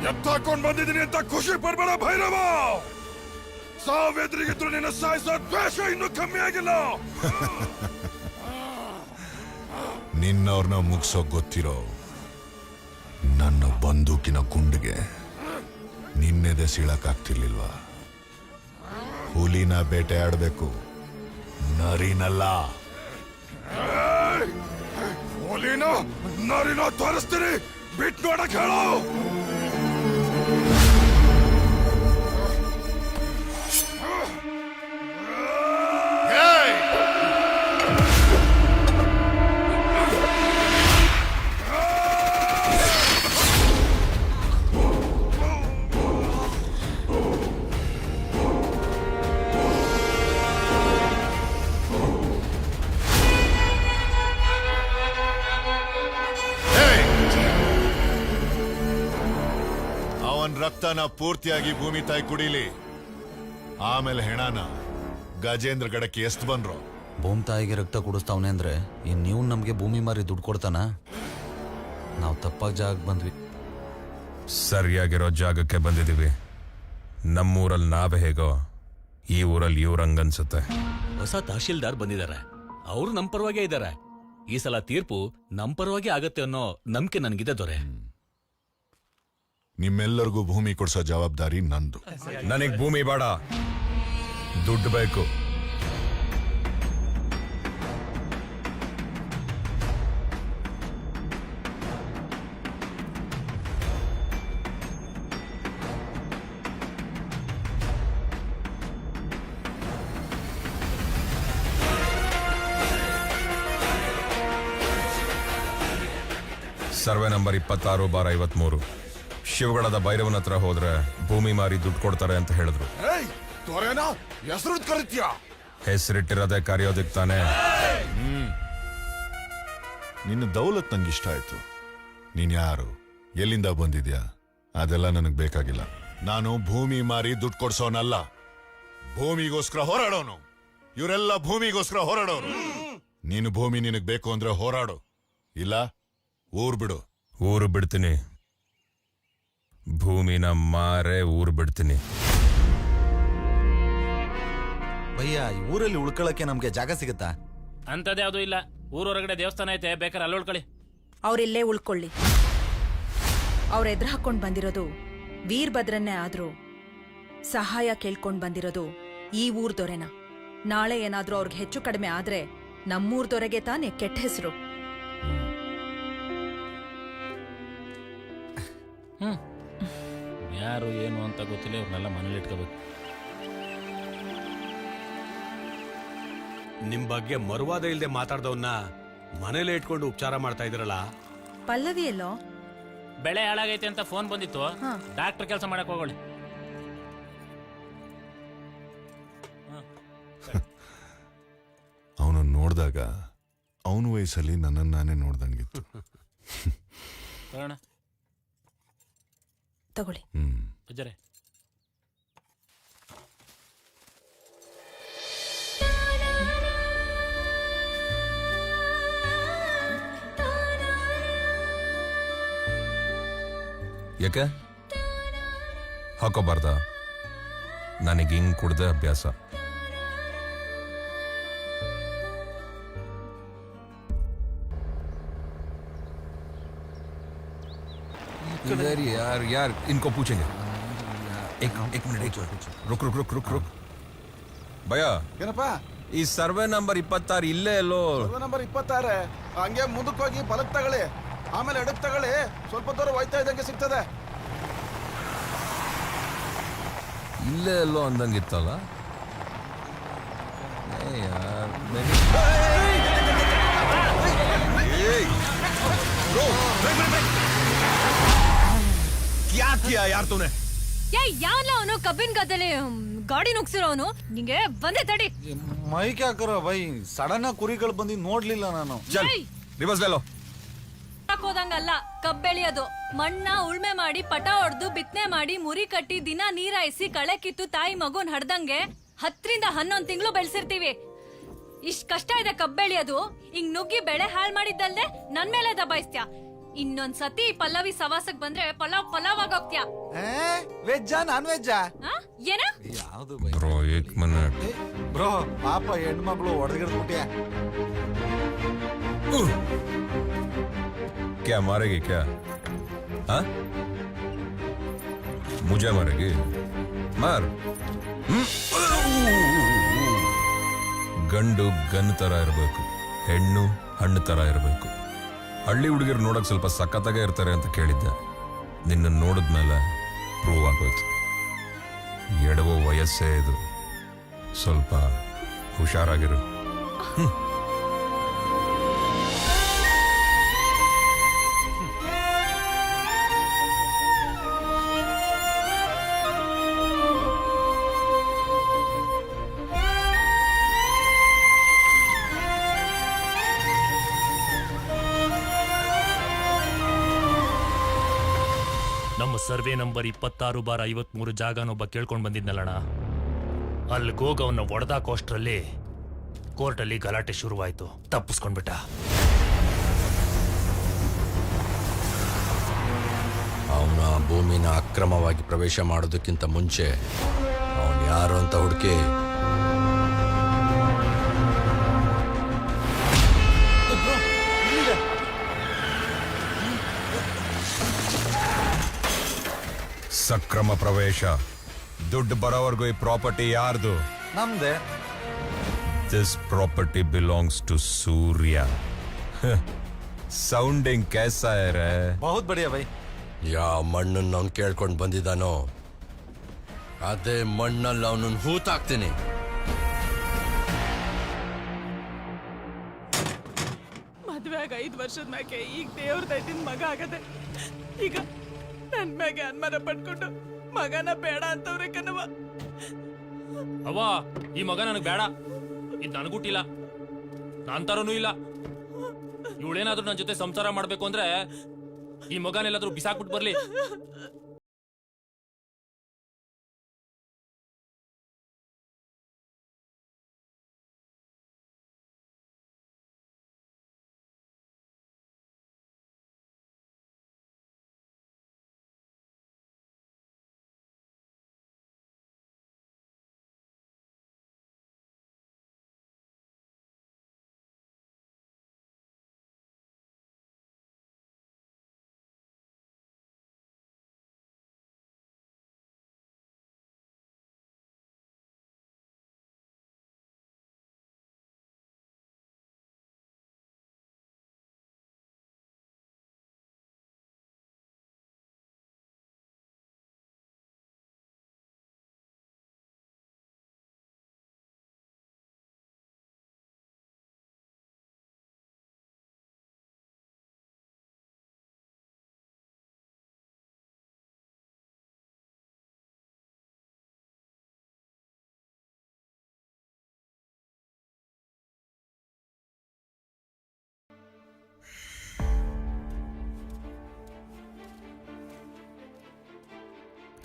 Speaker 12: ಎತ್ತಾಕೊಂಡ್ ಬಂದಿದ್ದೀನಿ ಅಂತ ಖುಷಿ ಪಡ್ಬೇಡ ಭೈರವ. ಸಾವೆದ್ರಿಗಿದ್ರು ನಿನ್ನ ಸಾಯಿಸೋ ದ್ವೇಷ ಇನ್ನೂ ಕಮ್ಮಿ ಆಗಿಲ್ಲ.
Speaker 6: ನಿನ್ನವ್ರನ್ನ ಮುಗಿಸೋ ಗೊತ್ತಿರೋ ನನ್ನ ಬಂದೂಕಿನ ಗುಂಡಿಗೆ ನಿನ್ನೆದೆ ಸೀಳಕ್ಕಾಗ್ತಿರ್ಲಿಲ್ವಾ? ಹುಲಿನ ಬೇಟೆ ಆಡ್ಬೇಕು, ನರಿನಲ್ಲ.
Speaker 12: ಹುಲಿನ ನರಿನ ತೋರಿಸ್ತೀನಿ, ಬಿಟ್ ನೋಡಕ್ ಹೇಳು.
Speaker 7: ರಕ್ತನ ಪೂರ್ತಿಯಾಗಿ ಭೂಮಿ ತಾಯಿ ಕುಡೀಲಿ, ಆಮೇಲೆ ಹೆಣನ ಗಜೇಂದ್ರ ಗಡಕ್ಕೆ ಎಷ್ಟು ಬಂದ್ರು.
Speaker 10: ಭೂಮಿ ತಾಯಿಗೆ ರಕ್ತ ಕುಡಿಸ್ತಾವನೆ ಅಂದ್ರೆ ಇನ್ ನೀವು ನಮ್ಗೆ ಭೂಮಿ ಮಾರಿ ದುಡ್ಡು ಕೊಡ್ತಾನ? ನಾವು ತಪ್ಪಾಗ ಜಾಗಕ್ಕೆ ಬಂದ್ವಿ.
Speaker 9: ಸರಿಯಾಗಿರೋ ಜಾಗಕ್ಕೆ ಬಂದಿದ್ದೀವಿ. ನಮ್ಮೂರಲ್ಲಿ ನಾವೇ ಹೇಗೋ ಈ ಊರಲ್ಲಿ ಇವ್ರಂಗನ್ಸುತ್ತೆ.
Speaker 2: ಹೊಸ ತಹಶೀಲ್ದಾರ್ ಬಂದಿದ್ದಾರೆ, ಅವರು ನಮ್ ಪರವಾಗೇ ಇದ್ದಾರೆ. ಈ ಸಲ ತೀರ್ಪು ನಮ್ ಪರವಾಗಿ ಆಗತ್ತೆ ಅನ್ನೋ ನಂಬಿಕೆ ನನಗಿದೆ ದೊರೆ.
Speaker 7: ನಿಮ್ಮೆಲ್ಲರಿಗೂ ಭೂಮಿ ಕೊಡ್ಸೋ ಜವಾಬ್ದಾರಿ ನಂದು.
Speaker 9: ನನಗ್ ಭೂಮಿ ಬೇಡ, ದುಡ್ಡು ಬೇಕು. Survey number 26/53. ಶಿವಗಡದ ಭೈರವನ ಹತ್ರ ಹೋದ್ರೆ ಭೂಮಿ ಮಾರಿ ದುಡ್ಡು ಕೊಡ್ತಾರೆ ಅಂತ ಹೇಳಿದ್ರು.
Speaker 12: ಹೆಸರು ಕರಿತ್ಯಾ?
Speaker 9: ಹೆಸರಿಟ್ಟಿರೋದೇ ಕರೆಯೋದಿಕ್ ತಾನೆ.
Speaker 7: ನಿನ್ನ ದೌಲತ್ ನಂಗೆ ಇಷ್ಟ ಆಯ್ತು. ನೀನ್ ಯಾರು, ಎಲ್ಲಿಂದ ಬಂದಿದ್ಯಾ ಅದೆಲ್ಲ ನನಗ್ ಬೇಕಾಗಿಲ್ಲ. ನಾನು ಭೂಮಿ ಮಾರಿ ದುಡ್ಡು ಕೊಡ್ಸೋನಲ್ಲ, ಭೂಮಿಗೋಸ್ಕರ ಹೋರಾಡೋನು. ಇವರೆಲ್ಲ ಭೂಮಿಗೋಸ್ಕರ ಹೋರಾಡೋರು. ನೀನು ಭೂಮಿ ನಿನಗ್ ಬೇಕು ಅಂದ್ರೆ ಹೋರಾಡು, ಇಲ್ಲ ಊರ್ ಬಿಡು.
Speaker 9: ಊರು ಬಿಡ್ತೀನಿ, ಭೂಮಿನ ಮಾರೇ ಊರು ಬಿಡ್ತೀನಿ.
Speaker 10: ಭಯ್ಯ, ಈ ಊರಲ್ಲಿ ಉಳ್ಕೊಳಕ್ಕೆ ನಮ್ಗೆ ಜಾಗ ಸಿಗುತ್ತಾ?
Speaker 2: ಅಂತದೇ ಅದು ಇಲ್ಲ. ಊರೊಳಗಡೆ ದೇವಸ್ಥಾನ ಐತೆ, ಬೇಕಾದ್ರೆ ಅಲ್ಲಿ ಉಳ್ಕೊಳ್ಳಿ.
Speaker 8: ಅವ್ರಿಲ್ಲೇ ಉಳ್ಕೊಳ್ಳಿ. ಅವ್ರ ಎದುರು ಹಾಕೊಂಡ್ ಬಂದಿರೋದು ವೀರಭದ್ರನ್ನೇ ಆದ್ರೂ ಸಹಾಯ ಕೇಳ್ಕೊಂಡ್ ಬಂದಿರೋದು ಈ ಊರ್ ದೊರೆನ. ನಾಳೆ ಏನಾದ್ರೂ ಅವ್ರಿಗೆ ಹೆಚ್ಚು ಕಡಿಮೆ ಆದ್ರೆ ನಮ್ಮೂರ್ ದೊರೆಗೆ ತಾನೇ ಕೆಟ್ಟ ಹೆಸರು.
Speaker 2: ಯಾರು ಏನು ಅಂತ ಗೊತ್ತಿಲ್ಲ, ಇವ್ರನ್ನೆಲ್ಲ ಮನೇಲಿ ಇಟ್ಕೋಬೇಕು.
Speaker 5: ನಿಮ್ ಬಗ್ಗೆ ಮರುವಾದ ಇಲ್ದೆ ಮಾತಾಡ್ದವನ್ನ ಮನೇಲೆ ಇಟ್ಕೊಂಡು ಉಪಚಾರ ಮಾಡ್ತಾ ಇದ್ರಲ್ಲ.
Speaker 8: ಪಲ್ಲವಿ ಎಲ್ಲೋ?
Speaker 2: ಬೆಳೆ ಹಾಳಾಗೈತೆ ಅಂತ ಫೋನ್ ಬಂದಿತ್ತು, ಡಾಕ್ಟರ್ ಕೆಲಸ ಮಾಡಕ್ ಹೋಗೋಳಿ.
Speaker 7: ಅವನು ನೋಡಿದಾಗ ಅವನ ವಯಸ್ಸಲ್ಲಿ ನನ್ನನ್ನು ನಾನೇ ನೋಡ್ದಂಗಿತ್ತು.
Speaker 8: ತಗೊಳ್ಳಿ.
Speaker 2: ಅಜ್ಜರೇ,
Speaker 9: ಯಾಕೆ ಹಾಕೋಬಾರ್ದ? ನನಗೆ ಹಿಂಗ್ ಕುಡ್ದೆ ಅಭ್ಯಾಸ. यार यार इनको पूछेंगे. एक मिनट, रुक रुक रुक रुक रुक. ಭಯ,
Speaker 12: ಏನಪ್ಪ?
Speaker 9: ಈ ಸರ್ವೆ ನಂಬರ್ 26 ಇಲ್ಲೇ ಎಲ್ಲೋ.
Speaker 12: ಸರ್ವೆ ನಂಬರ್ 26 ಹಂಗೆ ಮುಂದಕ್ಕೆ ಹೋಗಿ ಬಲಕ್ ತಗೊಳ್ಳಿ, ಆಮೇಲೆ ಎಡಕ್ ತಗೊಳ್ಳಿ. ಸ್ವಲ್ಪ ದೂರ ಹೋಯ್ತಾ ಇದ್ದಂಗೆ ಸಿಗ್ತದೆ.
Speaker 9: ಇಲ್ಲೇ ಎಲ್ಲೋ ಅಂದಂಗಿತ್ತಲ್ಲ.
Speaker 10: क्या किया यार तूने?
Speaker 4: ಯಾವಲ್ಲ ಅವನು ಕಬ್ಬಿನ ಗದ್ದೆಲಿ ಗಾಡಿ ನುಗ್ಸಿರೋನು. ನಿಂಗೆ ಬಂದೆ ತಡಿ.
Speaker 10: ಮೈಕ್ ಹಾಕರೋ ಬೈ, ಸಡನ್ ಆಗಿ ಕುರಿಗಳು ಬಂದು ನೋಡ್ಲಿಲ್ಲ ನಾನು.
Speaker 9: ಚಲ್ ರಿವರ್ಸ್ ಲೇಲೋ.
Speaker 4: ಹೋದಂಗಲ್ಲ ಕಬ್ ಬೆಳೆಯೋದು. ಮಣ್ಣ ಉಳ್ಮೆ ಮಾಡಿ, ಪಟ ಹೊಡೆದು, ಬಿತ್ತನೆ ಮಾಡಿ, ಮುರಿ ಕಟ್ಟಿ, ದಿನ ನೀರಾಯಿಸಿ, ಕಳೆ ಕಿತ್ತು, ತಾಯಿ ಮಗುನ್ ಹಡ್ದಂಗೆ 10 ರಿಂದ 11 ತಿಂಗಳು ಬೆಳೆಸಿರ್ತೀವಿ. ಇಷ್ಟ್ ಕಷ್ಟ ಇದೆ ಕಬ್ ಬೆಳೆಯೋದು. ಹಿಂಗ್ ನುಗ್ಗಿ ಬೆಳೆ ಹಾಳ್ ಮಾಡಿದ್ದಲ್ದೆ ನನ್ ಮೇಲೆ ದಬಾಯಿಸ್ತ್ಯಾ. ಇನ್ನೊಂದ್ಸತಿ ಪಲ್ಲವಿ ಸವಾಸಕ್ ಬಂದ್ರೆ ಪಲಾವ್ ಆಗೋಗ್ತ್ಯಾ.
Speaker 10: ವೆಜ್ಜಾ ನಾನ್ ವೆಜ್ಜಾ?
Speaker 4: ಏನ?
Speaker 10: ಯಾವ್ದು
Speaker 9: ಬ್ರೋ, ಏಕ್ ಮಿನಿಟ್
Speaker 10: ಬ್ರೋ, ಪಾಪ ಹೆಣ್ಮಕ್ಳು ಹೊಡೆದ್ಗಿಡ್ಬಿಟ್ಯಾ.
Speaker 9: क्या मारेगी क्या? हाँ, मुझे मारेगी? मार. ಗಂಡು ಗನ್ ತರ ಇರಬೇಕು, ಹೆಣ್ಣು ಹಣ್ಣು ತರ ಇರಬೇಕು. ಹಳ್ಳಿ ಹುಡುಗಿರು ನೋಡಕ್ ಸ್ವಲ್ಪ ಸಖತ್ತಾಗೆ ಇರ್ತಾರೆ ಅಂತ ಕೇಳಿದ್ದೆ. ನಿನ್ನ ನೋಡಿದ್ಮೇಲೆ ಪ್ರೂವ್ ಆಗೋಯ್ತು. ಎಡವೋ ವಯಸ್ಸೇ ಇದು, ಸ್ವಲ್ಪ ಹುಷಾರಾಗಿರು.
Speaker 2: ಸರ್ವೆ ನಂಬರ್ 26/53 ಜಾಗನೊಬ್ಬ ಕೇಳ್ಕೊಂಡು ಬಂದಿದ್ನಲ್ಲಣ್ಣ, ಅಲ್ಲಿಗೋಗ ಅವನ್ನ ಒಡೆದಾಕೋಷ್ಟ್ರಲ್ಲಿ ಕೋರ್ಟಲ್ಲಿ ಗಲಾಟೆ ಶುರುವಾಯ್ತು. ತಪ್ಪಿಸ್ಕೊಂಡ್ಬಿಟ್ಟ.
Speaker 5: ಅವನ ಭೂಮಿನ ಅಕ್ರಮವಾಗಿ ಪ್ರವೇಶ ಮಾಡೋದಕ್ಕಿಂತ ಮುಂಚೆ ಅವನು ಯಾರು ಅಂತ ಹುಡುಕಿ
Speaker 9: ಸಕ್ರಮ ಪ್ರವೇಶ. ದುಡ್ಡು ಬರೋವರೆಗೂ ಈ ಪ್ರಾಪರ್ಟಿ ಯಾರ್ದು?
Speaker 10: ನಮ್ದೆ.
Speaker 9: This property belongs to Surya. Sounding कैसा है रे?
Speaker 10: ಬಹುತ್ ಬಡಿಯಾ ಬೈ.
Speaker 5: ಯಾವ ಮಣ್ಣನ್ನು ಅವ್ನು ಕೇಳ್ಕೊಂಡು ಬಂದಿದ್ದಾನೋ ಅದೇ ಮಣ್ಣಲ್ಲಿ ಅವನನ್ನು ಹೂತಾಕ್ತೀನಿ.
Speaker 4: ಮದ್ವೆ ಆಗ 5 ವರ್ಷದ ಮ್ಯಾಗೆ ಈಗ ದೇವ್ರ ದಯದಿಂದ ಮಗ ಆಗದೆ. ಈಗ ನನ್ ಮ್ಯಾಗೆ ಅನುಮಾನ ಪಡ್ಕೊಂಡು ಮಗನ ಬೇಡ ಅಂತವ್ರೆ ಕಣವ.
Speaker 2: ಅವ್ವ, ಈ ಮಗ ನನಗ್ ಬೇಡ. ಇದ್ ನನಗುಟ್ಟಿಲ್ಲ, ನಾನ್ ತರನೂ ಇಲ್ಲ. ಇವಳೇನಾದ್ರೂ ನನ್ನ ಜೊತೆ ಸಂಸಾರ ಮಾಡ್ಬೇಕು ಅಂದ್ರೆ ಈ ಮಗನೆಲ್ಲಾದ್ರೂ ಬಿಸಾಕ್ಬಿಟ್ಟು ಬರ್ಲಿ.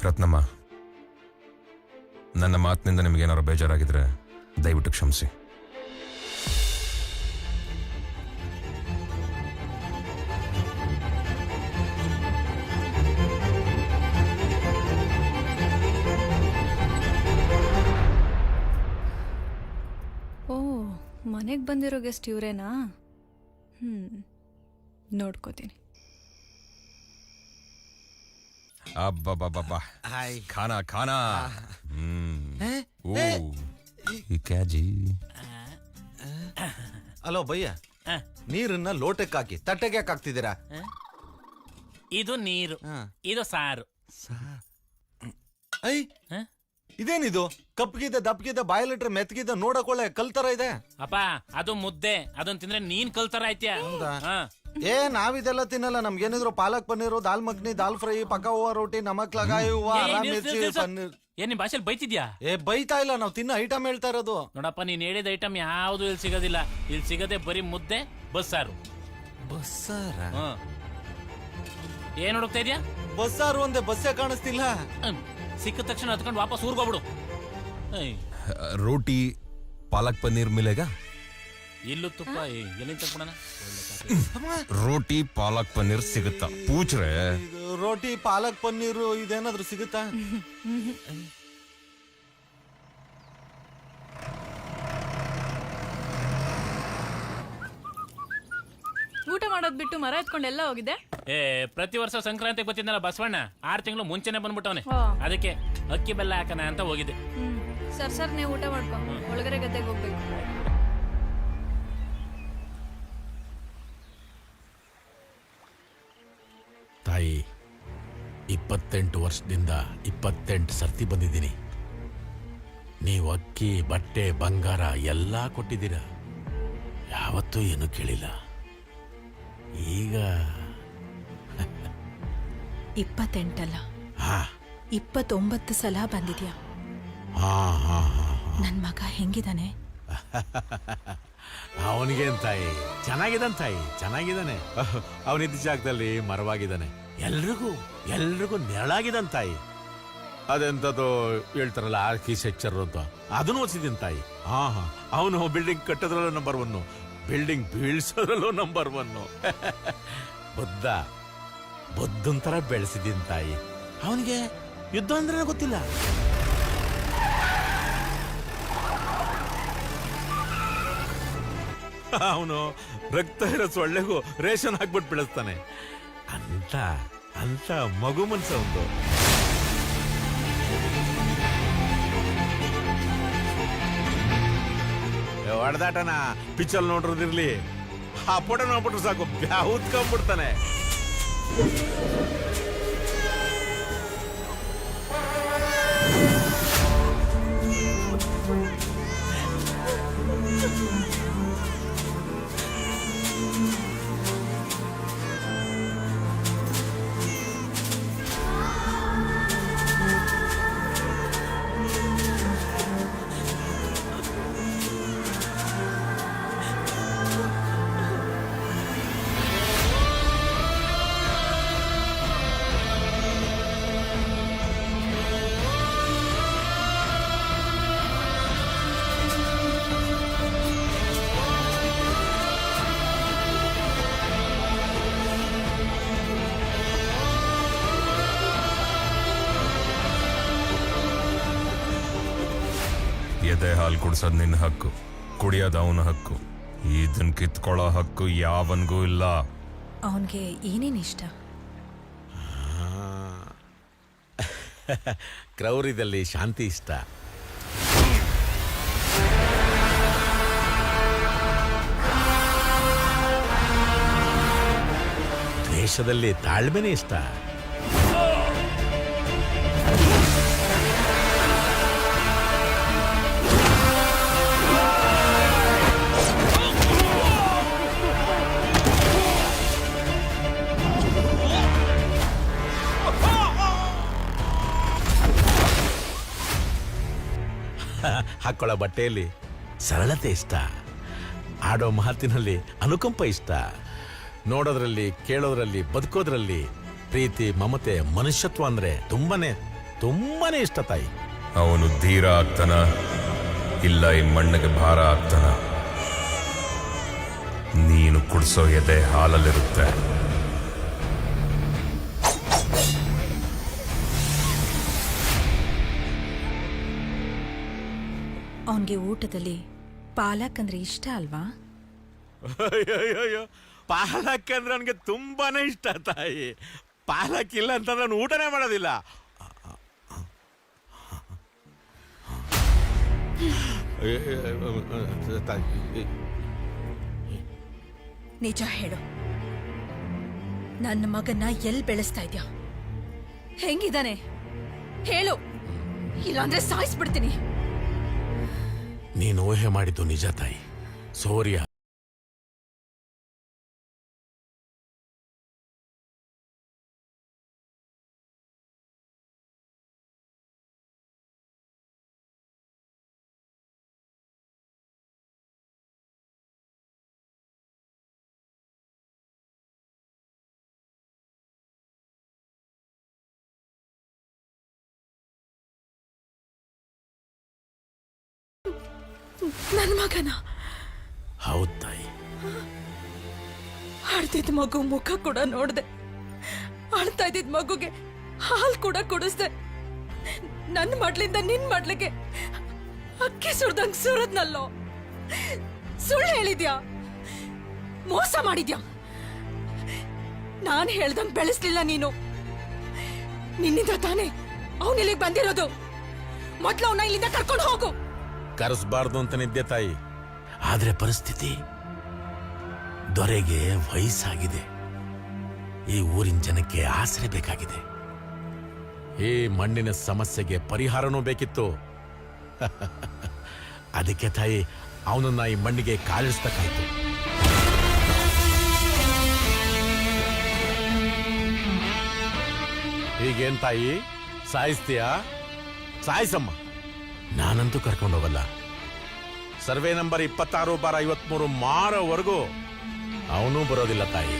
Speaker 9: ರತ್ನಮ್ಮ, ನನ್ನ ಮಾತಿನಿಂದ ನಿಮಗೇನಾದ್ರು ಬೇಜಾರಾಗಿದ್ರೆ ದಯವಿಟ್ಟು ಕ್ಷಮಿಸಿ.
Speaker 8: ಓ, ಮನೆಗೆ ಬಂದಿರೋ ಗೆಸ್ಟ್ ಇವರೇನಾ? ನೋಡ್ಕೋತೀನಿ.
Speaker 9: ಅಬ್ಬಬ್ಬಬ್ಬಾ, ಖಾನಾ ಖಾನಾ. ಕ್ಯಾ ಜಿ?
Speaker 10: ಅಲೋ ಭಯ್ಯ, ನೀರನ್ನ ಲೋಟಕ್ಕೆ ಹಾಕಿ ತಟ್ಟೆಗೆ ಯಾಕೆ ಹಾಕ್ತಿದ್ದೀರಾ?
Speaker 2: ಇದು ನೀರು, ಇದು ಸಾರು.
Speaker 10: ಐ, ಇದೇನಿದು? ಕಪ್ಪಗಿದ್ದ ದಪ್ಪಗಿದ್ದ ಬಾಯಲಿಟ್ರೆ ಮೆತ್ತಗಿದ್ದ ನೋಡಕೊಳ್ಳೆ ಕಲ್ತರ ಇದೆ.
Speaker 2: ಅಪ್ಪ, ಅದು ಮುದ್ದೆ. ಅದನ್ನ ತಿಂದ್ರೆ ನೀನ್ ಕಲ್ತರ ಆಯ್ತ್ಯಾ?
Speaker 10: ಏ, ನಾವಿದೆಲ್ಲ ತಿನ್ನಲ್ಲ. ನಮ್ಗೇನಿದ್ರು ಪಾಲಕ್ ಪನ್ನೀರು, ದಾಲ್ ಮಖನಿ, ದಾಲ್ ಫ್ರೈ, ಪಕ್ಕ ಹೂವ ರೋಟಿ, ನಮಕ್ ಲಗಾಯಿ ಹೂವ, ಮಿರ್ಚಿ, ಪನ್ನೀರ್.
Speaker 2: ಏನ್ ನಿಮ್ ಭಾಷೆಲಿ ಬೈತಿದ್ಯಾ?
Speaker 10: ಬೈತಾ ಇಲ್ಲ, ನಾವು ತಿನ್ನೋ ಐಟಮ್ ಹೇಳ್ತಾ ಇರೋದು.
Speaker 2: ನೋಡಪ್ಪ, ನೀನ್ ಹೇಳಿದ ಐಟಮ್ ಯಾವ್ದು ಇಲ್ಲಿ ಸಿಗೋದಿಲ್ಲ. ಇಲ್ಲಿ ಸಿಗದೆ ಬರೀ ಮುದ್ದೆ, ಬಸ್ಸಾರು.
Speaker 10: ಬಸ್ಸಾರ?
Speaker 2: ಏನ್ ಹುಡುಕ್ತಾ ಇದ್ಯಾ?
Speaker 10: ಬಸ್ಸಾರು ಒಂದೇ, ಬಸ್ಸೇ ಕಾಣಿಸ್ತಿಲ್ಲ.
Speaker 2: ಸಿಕ್ಕಿದ ತಕ್ಷಣ ಹತ್ಕೊಂಡು ವಾಪಸ್ ಊರ್ಗೋಗ್ಬಿಡು.
Speaker 9: ರೋಟಿ ಪಾಲಕ್ ಪನ್ನೀರ್ ಮಿಲೆಗಾ?
Speaker 2: ಇಲ್ಲೂ ತುಪ್ಪ ಎಲ್ಲಿಂದ ತಗೊಂಡ?
Speaker 9: ರೋಟಿ ಪಾಲಕ್ ಪನ್ನೀರ್ ಸಿಗುತ್ತಾ? ಪೂಚ್ರೆ.
Speaker 10: ರೋಟಿ ಪಾಲಕ್ ಪನ್ನೀರು ಇದೇನಾದ್ರೂ ಸಿಗುತ್ತಾ?
Speaker 4: ಊಟ ಮಾಡೋದ್ ಬಿಟ್ಟು ಮರ ಎತ್ಕೊಂಡು ಎಲ್ಲ ಹೋಗಿದೆ.
Speaker 2: ಪ್ರತಿ ವರ್ಷ ಸಂಕ್ರಾಂತಿಗೆ ಗೊತ್ತಿದ್ದಲ್ಲ ಬಸವಣ್ಣ, 6 ತಿಂಗಳು ಮುಂಚೆನೆ ಬಂದ್ಬಿಟ್ಟವನೆ. ಅದಕ್ಕೆ ಅಕ್ಕಿ ಬೆಲ್ಲ ಹಾಕನ ಅಂತ ಹೋಗಿದ್ದೆ.
Speaker 4: ಸರ್ ನೀವು ಊಟ ಮಾಡ್ಕೊ, ಒಳಗಡೆ ಗದ್ದೆಗೆ ಹೋಗ್ಬೇಕು.
Speaker 5: ತಾಯಿ, 28 ವರ್ಷದಿಂದ 28 ಸರ್ತಿ ಬಂದಿದ್ದೀನಿ. ನೀವು ಅಕ್ಕಿ, ಬಟ್ಟೆ, ಬಂಗಾರ ಎಲ್ಲ ಕೊಟ್ಟಿದ್ದೀರ. ಯಾವತ್ತೂ ಏನು ಕೇಳಿಲ್ಲ. ಈಗ
Speaker 8: 28 ಅಲ್ಲ, 29 ಸಲ ಬಂದಿದ್ಯಾ. ನನ್ ಮಗ ಹೆಂಗಿದಾನೆ?
Speaker 5: ಅವನಿಗೇನ್ ತಾಯಿ, ಚೆನ್ನಾಗಿದ್ದಾನೆ ತಾಯಿ, ಚೆನ್ನಾಗಿದ್ದಾನೆ. ಅವನಿದ್ದ ಜಾಗದಲ್ಲಿ ಮರವಾಗಿದ್ದಾನೆ. ಎಲ್ರಿಗೂ ನೆರಳಾಗಿದನ್ ತಾಯಿ. ಅದೆಂತದ್ದು ಹೇಳ್ತಾರಲ್ಲ ಆರ್ಕಿ ಸೆಕ್ಚರ್ ಅಂತ, ಅದನ್ನು ಓದಿಸಿದೀನಿ ತಾಯಿ. ಅವನು ಬಿಲ್ಡಿಂಗ್ ಕಟ್ಟೋದ್ರಲ್ಲೂ ನಂಬರ್ 1, ಬಿಲ್ಡಿಂಗ್ ಬೀಳ್ಸೋದ್ರಲ್ಲೂ ನಂಬರ್ 1. ಬುದ್ಧನ್ ತರ ಬೆಳೆಸಿದೀನಿ ತಾಯಿ. ಅವನಿಗೆ ಯುದ್ಧ ಅಂದ್ರೆ ಗೊತ್ತಿಲ್ಲ. ಅವನು ರಕ್ತ ಇರೋ ಸೊಳ್ಳೆಗೂ ರೇಷನ್ ಹಾಕ್ಬಿಟ್ಟು ಬೆಳೆಸ್ತಾನೆ. ಅಂತ ಮಗು ಮನ್ಸ ಒಂದು. ಹೊಡೆದಾಟನ ಪಿಚ್ಚಲ್ ನೋಡ್ರದಿರ್ಲಿ, ಆ ಫೋಟೋ ನೋಡ್ಬಿಟ್ರು ಸಾಕು ಬ್ಯಾವುತ್ಕೊಂಡ್ಬಿಡ್ತಾನೆ.
Speaker 9: ಎದೆ ಹಾಲು ಕುಡ್ಸೋದ್ ನಿನ್ನ ಹಕ್ಕು, ಕುಡಿಯೋದು ಅವನ ಹಕ್ಕು. ಇದನ್ ಕಿತ್ಕೊಳ್ಳೋ ಹಕ್ಕು ಯಾವನ್ಗೂ ಇಲ್ಲ.
Speaker 8: ಅವನ್ಗೆ ಏನೇನ್ ಇಷ್ಟ?
Speaker 5: ಕ್ರೌರ್ಯದಲ್ಲಿ ಶಾಂತಿ ಇಷ್ಟ, ದ್ವೇಷದಲ್ಲಿ ತಾಳ್ಮೆನೇ ಇಷ್ಟ, ಹಾಕೊಳ್ಳೋ ಬಟ್ಟೆಯಲ್ಲಿ ಸರಳತೆ ಇಷ್ಟ, ಆಡೋ ಮಾತಿನಲ್ಲಿ ಅನುಕಂಪ ಇಷ್ಟ, ನೋಡೋದ್ರಲ್ಲಿ ಕೇಳೋದ್ರಲ್ಲಿ ಬದುಕೋದ್ರಲ್ಲಿ ಪ್ರೀತಿ ಮಮತೆ ಮನುಷ್ಯತ್ವ ಅಂದ್ರೆ ತುಂಬಾನೇ ಇಷ್ಟ ತಾಯಿ.
Speaker 9: ಅವನು ಧೀರ ಆಗ್ತಾನ, ಇಲ್ಲ ಈ ಮಣ್ಣಿಗೆ ಭಾರ ಆಗ್ತಾನ. ನೀನು ಕುಡ್ಸೋ ಎದೆ ಹಾಲಲ್ಲಿರುತ್ತೆ.
Speaker 8: ಅವನ್ಗೆ ಊಟದಲ್ಲಿ ಪಾಲಕ್ ಅಂದ್ರೆ ಇಷ್ಟ ಅಲ್ವಾ?
Speaker 5: ಪಾಲಕ್ ಅಂದ್ರೆ ನನಗೆ ತುಂಬಾನೇ ಇಷ್ಟ ತಾಯಿ. ಪಾಲಕ್ ಇಲ್ಲ ಅಂತ ನಾನು ಊಟನೇ ಮಾಡೋದಿಲ್ಲ.
Speaker 8: ನಿಜ ಹೇಳು, ನನ್ನ ಮಗನ್ನ ಎಲ್ಲಿ ಬೆಳೆಸ್ತಾ ಇದ್ಯಾ? ಹೆಂಗಿದಾನೆ ಹೇಳು, ಇಲ್ಲಾಂದ್ರೆ ಸಾಯಿಸ್ಬಿಡ್ತೀನಿ.
Speaker 5: ನೀನು ಊಹೆ ಮಾಡಿದ್ದು ನಿಜ ತಾಯಿ. ಸೂರ್ಯ
Speaker 4: ನನ್ನ ಮಗನ?
Speaker 5: ಹೌದ್ ತಾಯಿ.
Speaker 4: ಅಳ್ತಿದ್ ಮಗು ಮುಖ ಕೂಡ ನೋಡ್ದೆ, ಅಳ್ತಾ ಇದ್ದಿದ್ ಮಗುಗೆ ಹಾಲ್ ಕೂಡ ಕುಡಿಸ್ದೆ. ನನ್ನ ಮಡ್ಲಿಂದ ನಿನ್ ಮಡ್ಲಿಗೆ ಅಕ್ಕಿ ಸುಡ್ದಂಗ್ ಸುರದ್ನಲ್ಲೋ. ಸುಳ್ಳು ಹೇಳಿದ್ಯಾ, ಮೋಸ ಮಾಡಿದ್ಯಾ. ನಾನ್ ಹೇಳ್ದಂಗ್ ಬೆಳೆಸ್ಲಿಲ್ಲ ನೀನು. ನಿನ್ನಿಂದ ತಾನೇ ಅವನಿಲ್ಲಿಗೆ ಬಂದಿರೋದು. ಮೊದ್ಲು ಅವನ ಇಲ್ಲಿಂದ ಕರ್ಕೊಂಡು ಹೋಗು.
Speaker 5: ಕರೆಸಬಾರ್ದು ಅಂತ ನಿದ್ದೆ ತಾಯಿ, ಆದ್ರೆ ಪರಿಸ್ಥಿತಿ. ದೊರೆಗೆ ವಯಸ್ಸಾಗಿದೆ, ಈ ಊರಿನ ಜನಕ್ಕೆ ಆಸರೆ ಬೇಕಾಗಿದೆ, ಈ ಮಣ್ಣಿನ ಸಮಸ್ಯೆಗೆ ಪರಿಹಾರನೂ ಬೇಕಿತ್ತು. ಅದಕ್ಕೆ ತಾಯಿ ಅವನನ್ನ ಈ ಮಣ್ಣಿಗೆ ಕಾಲಿಡಿಸ್ಬೇಕಾಯ್ತು. ಈಗೇನ್ ತಾಯಿ, ಸಾಯಿಸ್ತೀಯಾ? ಸಾಯಿಸಮ್ಮ, ನಾನಂತೂ ಕರ್ಕೊಂಡೋಗಲ್ಲ. ಸರ್ವೆ ನಂಬರ್ 26/53 ಮಾರೋವರೆಗೂ ಅವನೂ ಬರೋದಿಲ್ಲ ತಾಯಿ.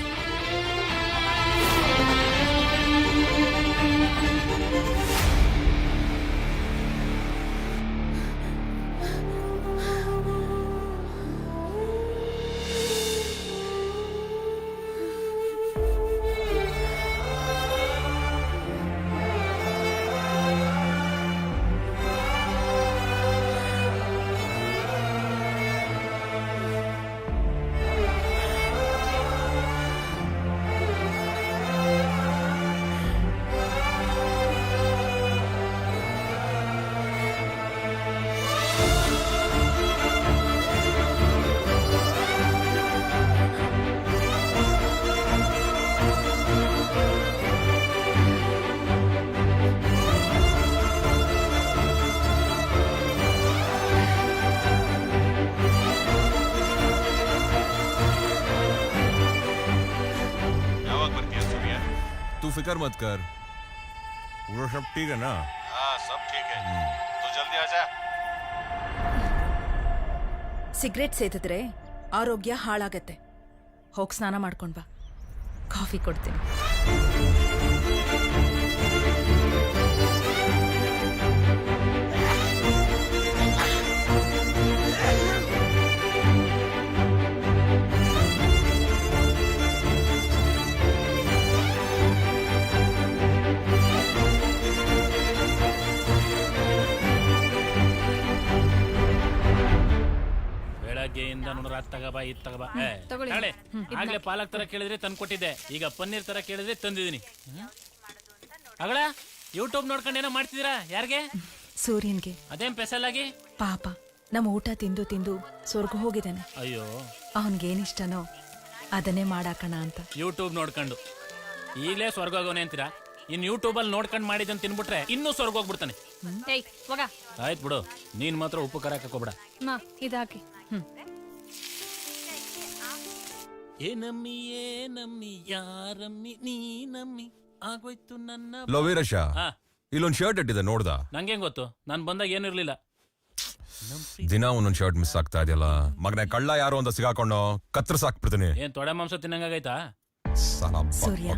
Speaker 9: फिक्र मत कर, वो सब ठीक है ना?
Speaker 10: हाँ सब ठीक है, तो जल्दी आ जा।
Speaker 8: ಸಿಗರೇಟ್ ಸೇದಿದ್ರೆ ಆರೋಗ್ಯ ಹಾಳಾಗತ್ತೆ. ಹೋಗ್ ಸ್ನಾನ ಮಾಡ್ಕೊಂಡ್ ಬಾ, ಕಾಫಿ ಕೊಡ್ತೀನಿ.
Speaker 2: ಬೆಳಗ್ಗೆಯಿಂದ ನೋಡ್ರ ತಗಬಾ ಇದ್ ತಗಬಾ ತಗೊಳ್ಳಿ. ಆಗ್ಲೇ ಪಾಲಕ್ ತರ ಕೇಳಿದ್ರೆ ತಂದು ಕೊಟ್ಟಿದ್ದೆ, ಈಗ ಪನ್ನೀರ್ ತರ ಕೇಳಿದ್ರೆ ತಂದಿದ್ದೀನಿ. ಅಗಳ ಯೂಟ್ಯೂಬ್ ನೋಡ್ಕೊಂಡು ಏನೋ ಮಾಡ್ತಿದ್ದೀರಾ? ಯಾರಿಗೆ?
Speaker 8: ಸೂರ್ಯನ್ಗೆ.
Speaker 2: ಅದೇನ್ ಸ್ಪೆಷಲ್ ಆಗಿ?
Speaker 8: ಪಾಪ ನಮ್ಮ ಊಟ ತಿಂದು ತಿಂದು ಸ್ವರ್ಗ ಹೋಗಿದ್ದಾನೆ.
Speaker 2: ಅಯ್ಯೋ,
Speaker 8: ಅವನ್ಗೇನಿಷ್ಟನೋ ಅದನ್ನೇ ಮಾಡಾಕಣ ಅಂತ.
Speaker 2: ಯೂಟ್ಯೂಬ್ ನೋಡ್ಕೊಂಡು ಈಗಲೇ ಸ್ವರ್ಗ ಹೋಗೋನೆ ಅಂತೀರಾ? ಇನ್ ಯೂಟ್ಯೂಬ್ ಅಲ್ಲಿ ನೋಡ್ಕೊಂಡು ಮಾಡಿದಂತ ತಿನ್ಬಿಟ್ರೆ ಇನ್ನೂ ಸ್ವರ್ಗ ಹೋಗ್ಬಿಡ್ತಾನೆ. ಆಯ್ತು ಬಿಡು, ನೀನ್ ಮಾತ್ರ ಉಪ್ಪು ಖಾರ ಹಾಕೋಬೇಡ.
Speaker 4: ಇದಾಕಿ.
Speaker 2: ಏನಮ್ಮಿ ಏನಮ್ಮಿ ಯಾರಮ್ಮಿ ನೀನಮ್ಮಿ ಆಗೋಯ್ತು ನನ್ನ.
Speaker 9: ಲೋ ವೀರಶ, ಇಲ್ಲೊಂದ್ ಶರ್ಟ್ ಇಟ್ಟಿದೆ ನೋಡ್ದ?
Speaker 2: ನಂಗೆ ಗೊತ್ತು, ನಾನ್ ಬಂದಾಗ ಏನಿರ್ಲಿಲ್ಲ.
Speaker 9: ದಿನ ಒಂದೊಂದ್ ಶರ್ಟ್ ಮಿಸ್ ಆಗ್ತಾ ಇದೆಯಲ್ಲ ಮಗನೇ. ಕಳ್ಳ ಯಾರು ಅಂತ ಸಿಗಾಕೊಂಡು ಕತ್ತರಿಸಾಕ್ಬಿಡ್ತೀನಿ.
Speaker 2: ಏನ್ ತೊಡೆ ಮಾಂಸ ತಿನ್ನಂಗಾಗೈತಾ?
Speaker 8: ಸೂರ್ಯ,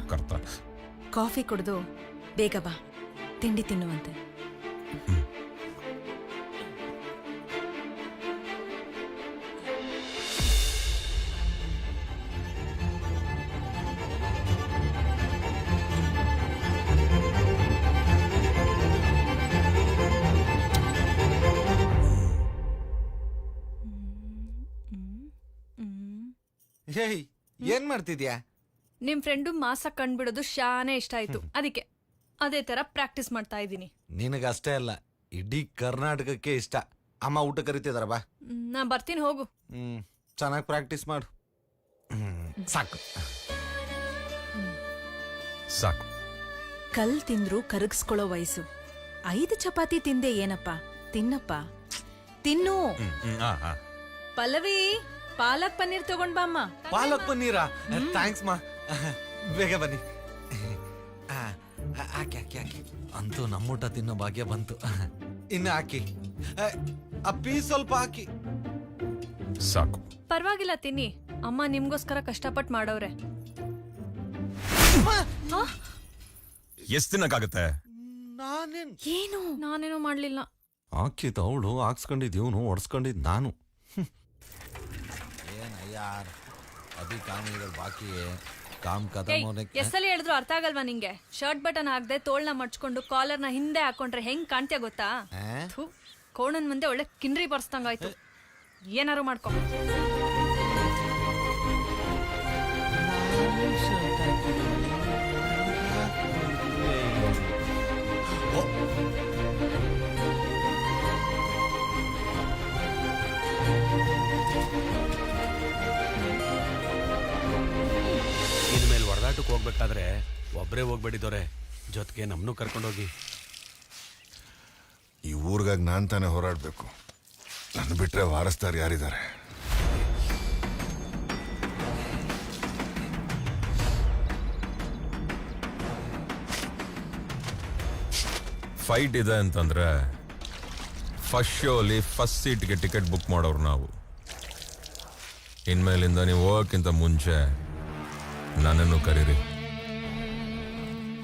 Speaker 8: ಕಾಫಿ ಕುಡ್ದು ಬೇಗ ಬಾ, ತಿಂಡಿ ತಿನ್ನುವಂತೆ.
Speaker 10: ಹೇಯ್, ಏನ್ ಮಾಡ್ತಿದ್ಯಾ?
Speaker 4: ನಿಮ್ ಫ್ರೆಂಡು ಮಾಸ ಕಂಡ್ಬಿಡೋದು ಶಾನೆ ಇಷ್ಟ ಆಯ್ತು, ಅದಕ್ಕೆ ಅದೇ ತರ ಪ್ರಾಕ್ಟೀಸ್ ಮಾಡ್ತಾ ಇದ್ದೀನಿ.
Speaker 10: ನಿನಗಷ್ಟೇ ಅಲ್ಲ, ಇಡೀ ಕರ್ನಾಟಕಕ್ಕೆ ಇಷ್ಟ. ಅಮ್ಮ ಊಟ ಕರಿತಿದಾರ, ಬಾ.
Speaker 4: ನಾ ಬರ್ತೀನಿ, ಹೋಗು.
Speaker 10: ಚೆನ್ನಾಗಿ ಪ್ರಾಕ್ಟೀಸ್ ಮಾಡು. ಸಾಕು
Speaker 9: ಸಾಕು.
Speaker 8: ಕಲ್ ತಿಂದ್ರು ಕರಗಿಸ್ಕೊಳ್ಳೋ ವಯಸ್ಸು. 5 ಚಪಾತಿ ತಿಂದೆ ಏನಪ್ಪ, ತಿನ್ನಪ್ಪ, ತಿನ್ನು. ಪಲ್ಲವಿ, ಪಾಲಕ್ ಪನ್ನೀರ್ ತಗೊಂಡ್ ಬಾ ಅಮ್ಮ.
Speaker 10: ಪಾಲಕ್ ಪನ್ನೀರಾ? ಥ್ಯಾಂಕ್ಸ್ ಮಾ. ಬೇಗ ಬನ್ನಿ. ಹಾಕಿ ಹಾಕಿ ಹಾಕಿ, ಅಂತೂ ನಮ್ಮೂಟ ತಿನ್ನೋ ಭಾಗ್ಯ ಬಂತು. ಇನ್ನು ಹಾಕಿ, ಅಪ್ಪಿ ಸ್ವಲ್ಪ ಹಾಕಿ.
Speaker 9: ಸಾಕು.
Speaker 4: ಪರವಾಗಿಲ್ಲ, ತಿನ್ನಿ. ಅಮ್ಮ ನಿಮ್ಗೋಸ್ಕರ ಕಷ್ಟಪಟ್ಟು ಮಾಡವ್ರೆ.
Speaker 9: ಎಷ್ಟ್ ದಿನಕ್ಕಾಗತ್ತೆ?
Speaker 4: ಏನು? ನಾನೇನೋ ಮಾಡ್ಲಿಲ್ಲ.
Speaker 10: ಹಾಕಿದ್ ಅವಳು, ಹಾಕ್ಸ್ಕೊಂಡಿದ್ದೀವನು, ಹೊಡ್ಸ್ಕೊಂಡಿದ್ ನಾನು. ಯಾರ್ ಅಭಿ ಕಾಮ್ ಇರೋ ಬಾಕಿ ಕಾಮ್ ಕದಮ್.
Speaker 4: ಎಷ್ಟಲ್ಲಿ ಹೇಳಿದ್ರು ಅರ್ಥ ಆಗಲ್ವಾ ನಿಂಗೆ? ಶರ್ಟ್ ಬಟನ್ ಹಾಕ್ದೆ ತೋಳ್ನ ಮಡ್ಚ್ಕೊಂಡು ಕಾಲರ್ನ ಹಿಂದೆ ಹಾಕೊಂಡ್ರೆ ಹೆಂಗ್ ಕಾಣ್ತೀಯ ಗೊತ್ತಾ? ಕೋಣನ್ ಮುಂದೆ ಒಳ್ಳೆ ಕಿನ್ರಿ ಬರ್ಸ್ದಂಗಾಯ್ತು. ಏನಾರು ಮಾಡ್ಕೊ.
Speaker 14: ಇನ್ಮೇಲೆ ಹೊಡೆದಾಟಕ್ಕೆ ಹೋಗ್ಬೇಕಾದ್ರೆ ಒಬ್ಬರೇ ಹೋಗ್ಬೇಡಿದವ್ರೆ, ಜೊತೆಗೆ ನಮ್ಮನ್ನು ಕರ್ಕೊಂಡೋಗಿ.
Speaker 7: ಈ ಊರ್ಗಾಗಿ ನಾನ್ ತಾನೇ ಹೋರಾಡ್ಬೇಕು. ನನ್ನ ಬಿಟ್ರೆ ವಾರಸ್ದಾರ್ ಯಾರಿದ್ದಾರೆ?
Speaker 9: ಫೈಟ್ ಇದೆ ಅಂತಂದ್ರೆ ಫಸ್ಟ್ ಶೋಲಿ ಫಸ್ಟ್ ಸೀಟ್ಗೆ ಟಿಕೆಟ್ ಬುಕ್ ಮಾಡೋರು ನಾವು. ಇನ್ಮೇಲಿಂದ ನೀವು ಹೋಗೋಕ್ಕಿಂತ ಮುಂಚೆ ನನ್ನನ್ನು ಕರೀರಿ.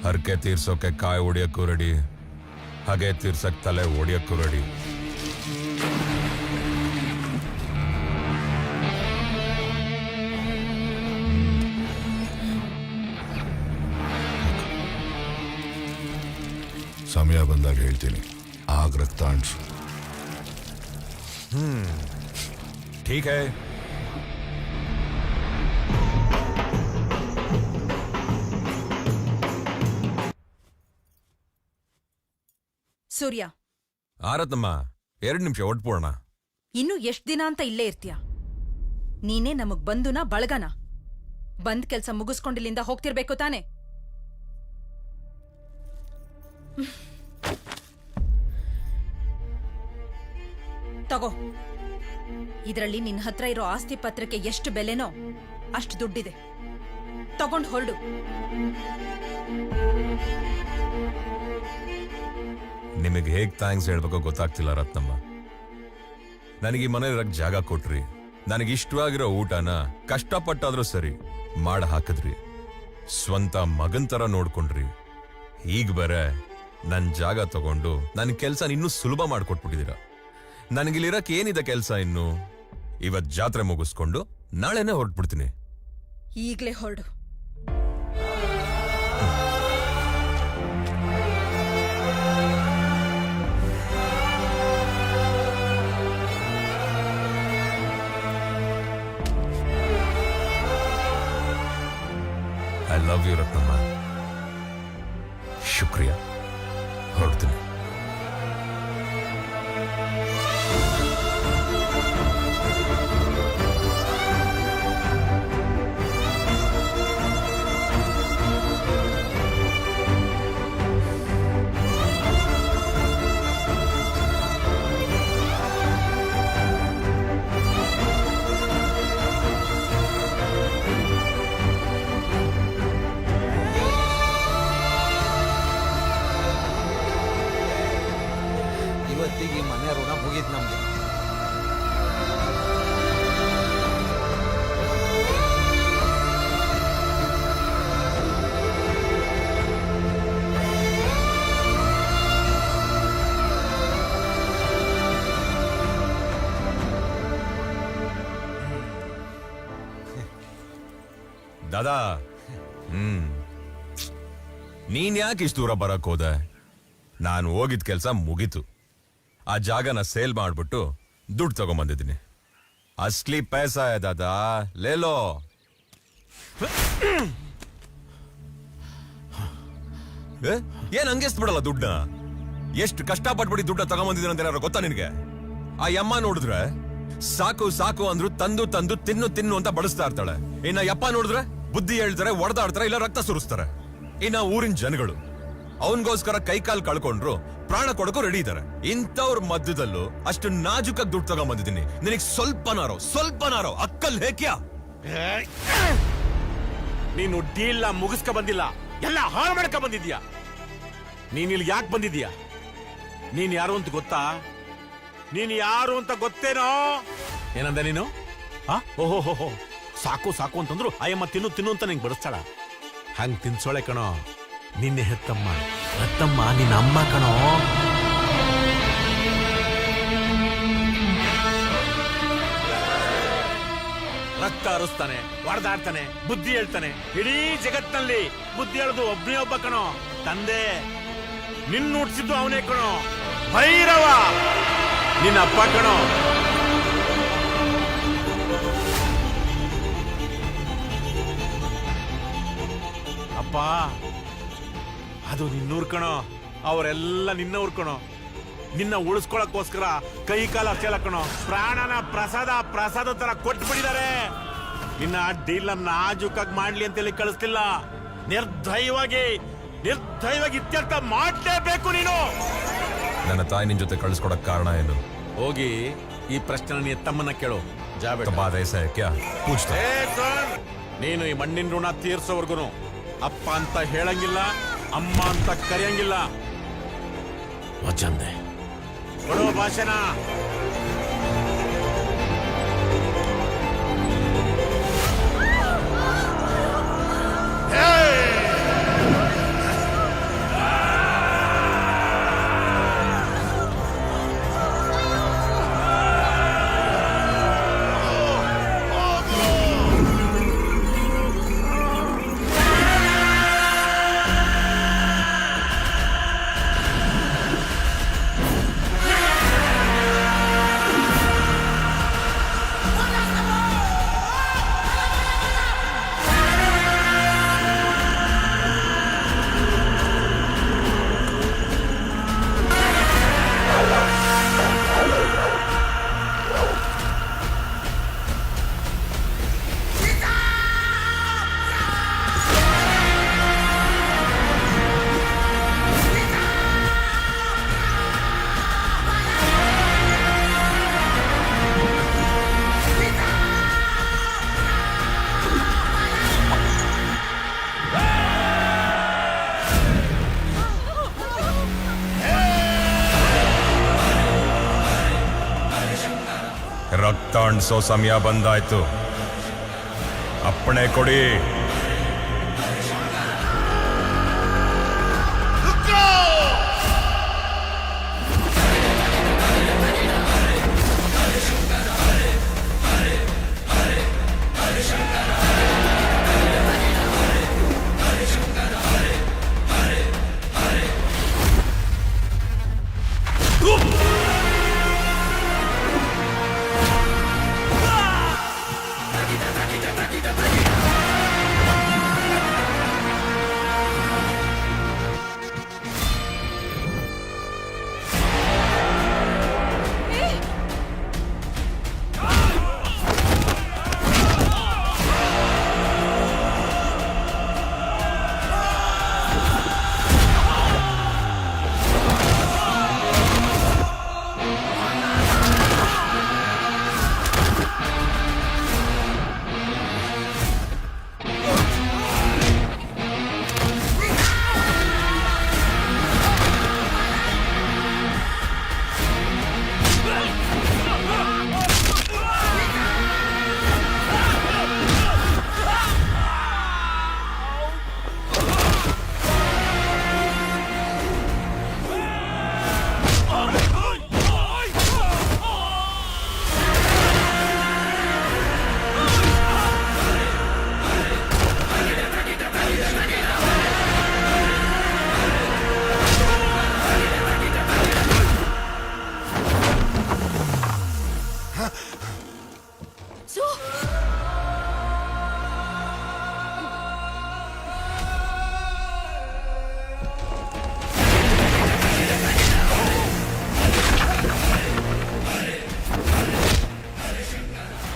Speaker 9: ಹರಕೆ ತೀರ್ಸೋಕೆ ಕಾಯಿ ಹೊಡಿಯಕ್ಕೂ ರೆಡಿ, ಹಾಗೆ ತೀರ್ಸಕ್ ತಲೆ ಹೊಡಿಯಕ್ಕೂ ರೆಡಿ.
Speaker 7: ಸಮಯ ಬಂದಾಗ ಹೇಳ್ತೀನಿ, ಆಗ ರಕ್ತ ಅಂಟು.
Speaker 9: ठीक है.
Speaker 8: ಸೂರ್ಯ,
Speaker 9: ಆರತಮ್ಮ, 2 ನಿಮಿಷ ಒಟ್ಪೋಣ.
Speaker 8: ಇನ್ನು ಎಷ್ಟ್ ದಿನ ಅಂತ ಇಲ್ಲೇ ಇರ್ತೀಯ? ನೀನೇ ನಮಗ್ ಬಂದುನ ಬಳಗನ? ಬಂದ್ ಕೆಲ್ಸ ಮುಗಿಸ್ಕೊಂಡಿಲ್ಲಿಂದ ಹೋಗ್ತಿರ್ಬೇಕು ತಾನೆ? ತಗೋ, ಇದರಲ್ಲಿ ನಿನ್ ಹತ್ರ ಇರೋ ಆಸ್ತಿ ಪತ್ರಕ್ಕೆ ಎಷ್ಟು ಬೆಲೆನೋ ಅಷ್ಟು ದುಡ್ಡಿದೆ. ತಗೊಂಡ್ ಹೊರಡು.
Speaker 9: ನಿಮಗೆ ಹೇಗ್ ಥ್ಯಾಂಕ್ಸ್ ಹೇಳ್ಬೇಕೋ ಗೊತ್ತಾಗ್ತಿಲ್ಲ ರತ್ನಮ್ಮ. ನನಗೆ ಈ ಮನೆ ಇರಕ್ ಜಾಗ ಕೊಟ್ರಿ, ನನಗೆ ಇಷ್ಟವಾಗಿರೋ ಊಟನ ಕಷ್ಟಪಟ್ಟಾದ್ರೂ ಸರಿ ಮಾಡ ಹಾಕಿದ್ರಿ, ಸ್ವಂತ ಮಗನ್ ತರ ನೋಡ್ಕೊಂಡ್ರಿ. ಈಗ ಬೇರೆ ನನ್ ಜಾಗ ತಗೊಂಡು ನನ್ ಕೆಲ್ಸ ಇನ್ನೂ ಸುಲಭ ಮಾಡ್ಕೊಟ್ಬಿಟ್ಟಿದೀರ. ನನಗಿಲ್ಲಿರಕ್ ಏನಿದೆ ಕೆಲ್ಸ? ಇನ್ನು ಇವತ್ ಜಾತ್ರೆ ಮುಗಿಸ್ಕೊಂಡು ನಾಳೆನೆ ಹೊರಟ್ಬಿಡ್ತೀನಿ.
Speaker 8: ಈಗ್ಲೇ ಹೊರಡು.
Speaker 9: I love you Ratnamma. ಶುಕ್ರಿಯಾ. ಹೊರಡ್ತೀನಿ.
Speaker 10: ಇವತ್ತಿಗೆ ಈ ಮನೆ ಋಣ ಮುಗೀತು ನಮ್ಗೆ.
Speaker 9: ದಾದಾ, ನೀನ್ ಯಾಕೆ ಇಷ್ಟು ದೂರ ಬರಕ್ ಹೋದೆ? ನಾನು ಹೋಗಿದ್ ಕೆಲ್ಸ ಮುಗೀತು. ಆ ಜಾಗನ ಸೇಲ್ ಮಾಡ್ಬಿಟ್ಟು ದುಡ್ಡು ತಗೊಂಬಂದಿದ್ದೀನಿ. ಅಸ್ಲಿ ಪೈಸಾ ದಾದಾ, ಲೇಲೋ. ಏನ್ ಹಂಗೆಸ್ಬಿಡಲ್ಲ ದುಡ್ಡ? ಎಷ್ಟು ಕಷ್ಟಪಟ್ಬಿಟ್ಟು ದುಡ್ಡ ತಗೊಂಬಂದಿದ್ದೀನಿ ಅಂತ ಏನಾರು ಗೊತ್ತಾ ನಿನಗೆ? ಆ ಯಮ್ಮ ನೋಡಿದ್ರೆ ಸಾಕು ಸಾಕು ಅಂದ್ರು ತಂದು ತಂದು ತಿನ್ನು ತಿನ್ನು ಅಂತ ಬಡಿಸ್ತಾ ಇರ್ತಾಳೆ. ಇನ್ನ ಯಪ್ಪ ನೋಡಿದ್ರೆ ಬುದ್ಧಿ ಹೇಳ್ತಾರೆ, ಒಡೆದಾಡ್ತಾರೆ, ಇಲ್ಲ ರಕ್ತ ಸುರಿಸ್ತಾರೆ. ಇನ್ನ ಊರಿನ ಜನಗಳು ಅವನ್ಗೋಸ್ಕರ ಕೈಕಾಲ್ ಕಳ್ಕೊಂಡ್ರು ಪ್ರಾಣ ಕೊಡಕ್ಕೂ ರೆಡಿ ಇದ್ದಾರೆ. ಇಂಥವ್ರ ಮಧ್ಯದಲ್ಲೂ ಅಷ್ಟು ನಾಜುಕಾಗಿ ದುಡ್ಡು ತಗೊಂಬಂದಿದ್ದೀನಿ. ನಿನಗೆ ಸ್ವಲ್ಪನಾರೋ ಅಕ್ಕಲ್ ಹೇಕ್ಯಾ?
Speaker 5: ನೀನು ಡೀಲ್ ಮುಗಿಸ್ಕ ಬಂದಿಲ್ಲ, ಎಲ್ಲ ಹಾಳು ಮಾಡ್ಕ ಬಂದಿದ್ಯಾ. ನೀನ್ ಇಲ್ಲಿ ಯಾಕೆ ಬಂದಿದ್ಯಾ? ನೀನ್ ಯಾರು ಅಂತ ಗೊತ್ತಾ? ನೀನ್ ಯಾರು ಅಂತ ಗೊತ್ತೇನೋ? ಏನಂದ ನೀನು? ಓಹೋ, ಸಾಕು ಸಾಕು ಅಂತಂದ್ರು ಅಯ್ಯಮ್ಮ ತಿನ್ನು ತಿನ್ನು ಅಂತ ನಿಂಗೆ ಬಡಿಸ್ತಾಳ. ಹಂಗ್ ತಿನ್ಸೋಳೆ ಕಣೋ ನಿನ್ನೆ ಹೆತ್ತಮ್ಮ. ರತ್ತಮ್ಮ ನಿನ್ನ ಅಮ್ಮ ಕಣೋ. ರಕ್ತ ಹರಿಸ್ತಾನೆ, ಹೊಡೆದಾಡ್ತಾನೆ, ಬುದ್ಧಿ ಹೇಳ್ತಾನೆ. ಇಡೀ ಜಗತ್ನಲ್ಲಿ ಬುದ್ಧಿ ಹೇಳೋದು ಒಬ್ಬನೇ ಒಬ್ಬ ಕಣೋ, ತಂದೆ. ನಿನ್ನ ಹುಟ್ಟಿಸಿದ್ದು ಅವನೇ ಕಣೋ, ಭೈರವ, ನಿನ್ನ ಅಪ್ಪ ಕಣೋ. ಅಪ್ಪ ಅದು ನಿನ್ನೂರ್ ಕಣೋ, ಅವರೆಲ್ಲ ನಿನ್ನವ್ರ ಕಣೋ. ನಿನ್ನ ಉಳಿಸ್ಕೊಳಕ್ಕೋಸ್ಕರ ಕೈ ಕಾಲ ಅಷ್ಟೆಲ್ಲ ಕಣೋ, ಪ್ರಾಣನ ಪ್ರಸಾದ ತರ ಕೊಟ್ಬಿಟ್ಟಿದ್ದಾರೆ. ನಿನ್ನ ಡೀಲ್ ನಾಜೂಕಾಗಿ ಮಾಡ್ಲಿ ಅಂತೇಳಿ ಕಳಿಸ್ತಿಲ್ಲ, ನಿರ್ದಯವಾಗಿ ಇತ್ಯರ್ಥ ಮಾಡಲೇಬೇಕು ನೀನು.
Speaker 9: ನನ್ನ ತಾಯಿ ನಿನ್ ಜೊತೆ ಕಳಿಸ್ಕೊಡಕ್ ಕಾರಣ ಏನು?
Speaker 5: ಹೋಗಿ ಈ ಪ್ರಶ್ನೆ ನೀ ತಮ್ಮನ್ನ ಕೇಳು. ನೀನು ಈ ಮಣ್ಣಿನ ಋಣ ತೀರ್ಸೋವರ್ಗುನು ಅಪ್ಪ ಅಂತ ಹೇಳಂಗಿಲ್ಲ, ಅಮ್ಮ ಅಂತ ಕರೆಯಂಗಿಲ್ಲ. ವಚಂದೆ ಕೊಡೋ ಭಾಷಣ.
Speaker 9: ಮಂಡಿಸೋ ಸಮಯ ಬಂದಾಯ್ತು. ಅಪ್ಪಣೆ ಕೊಡಿ.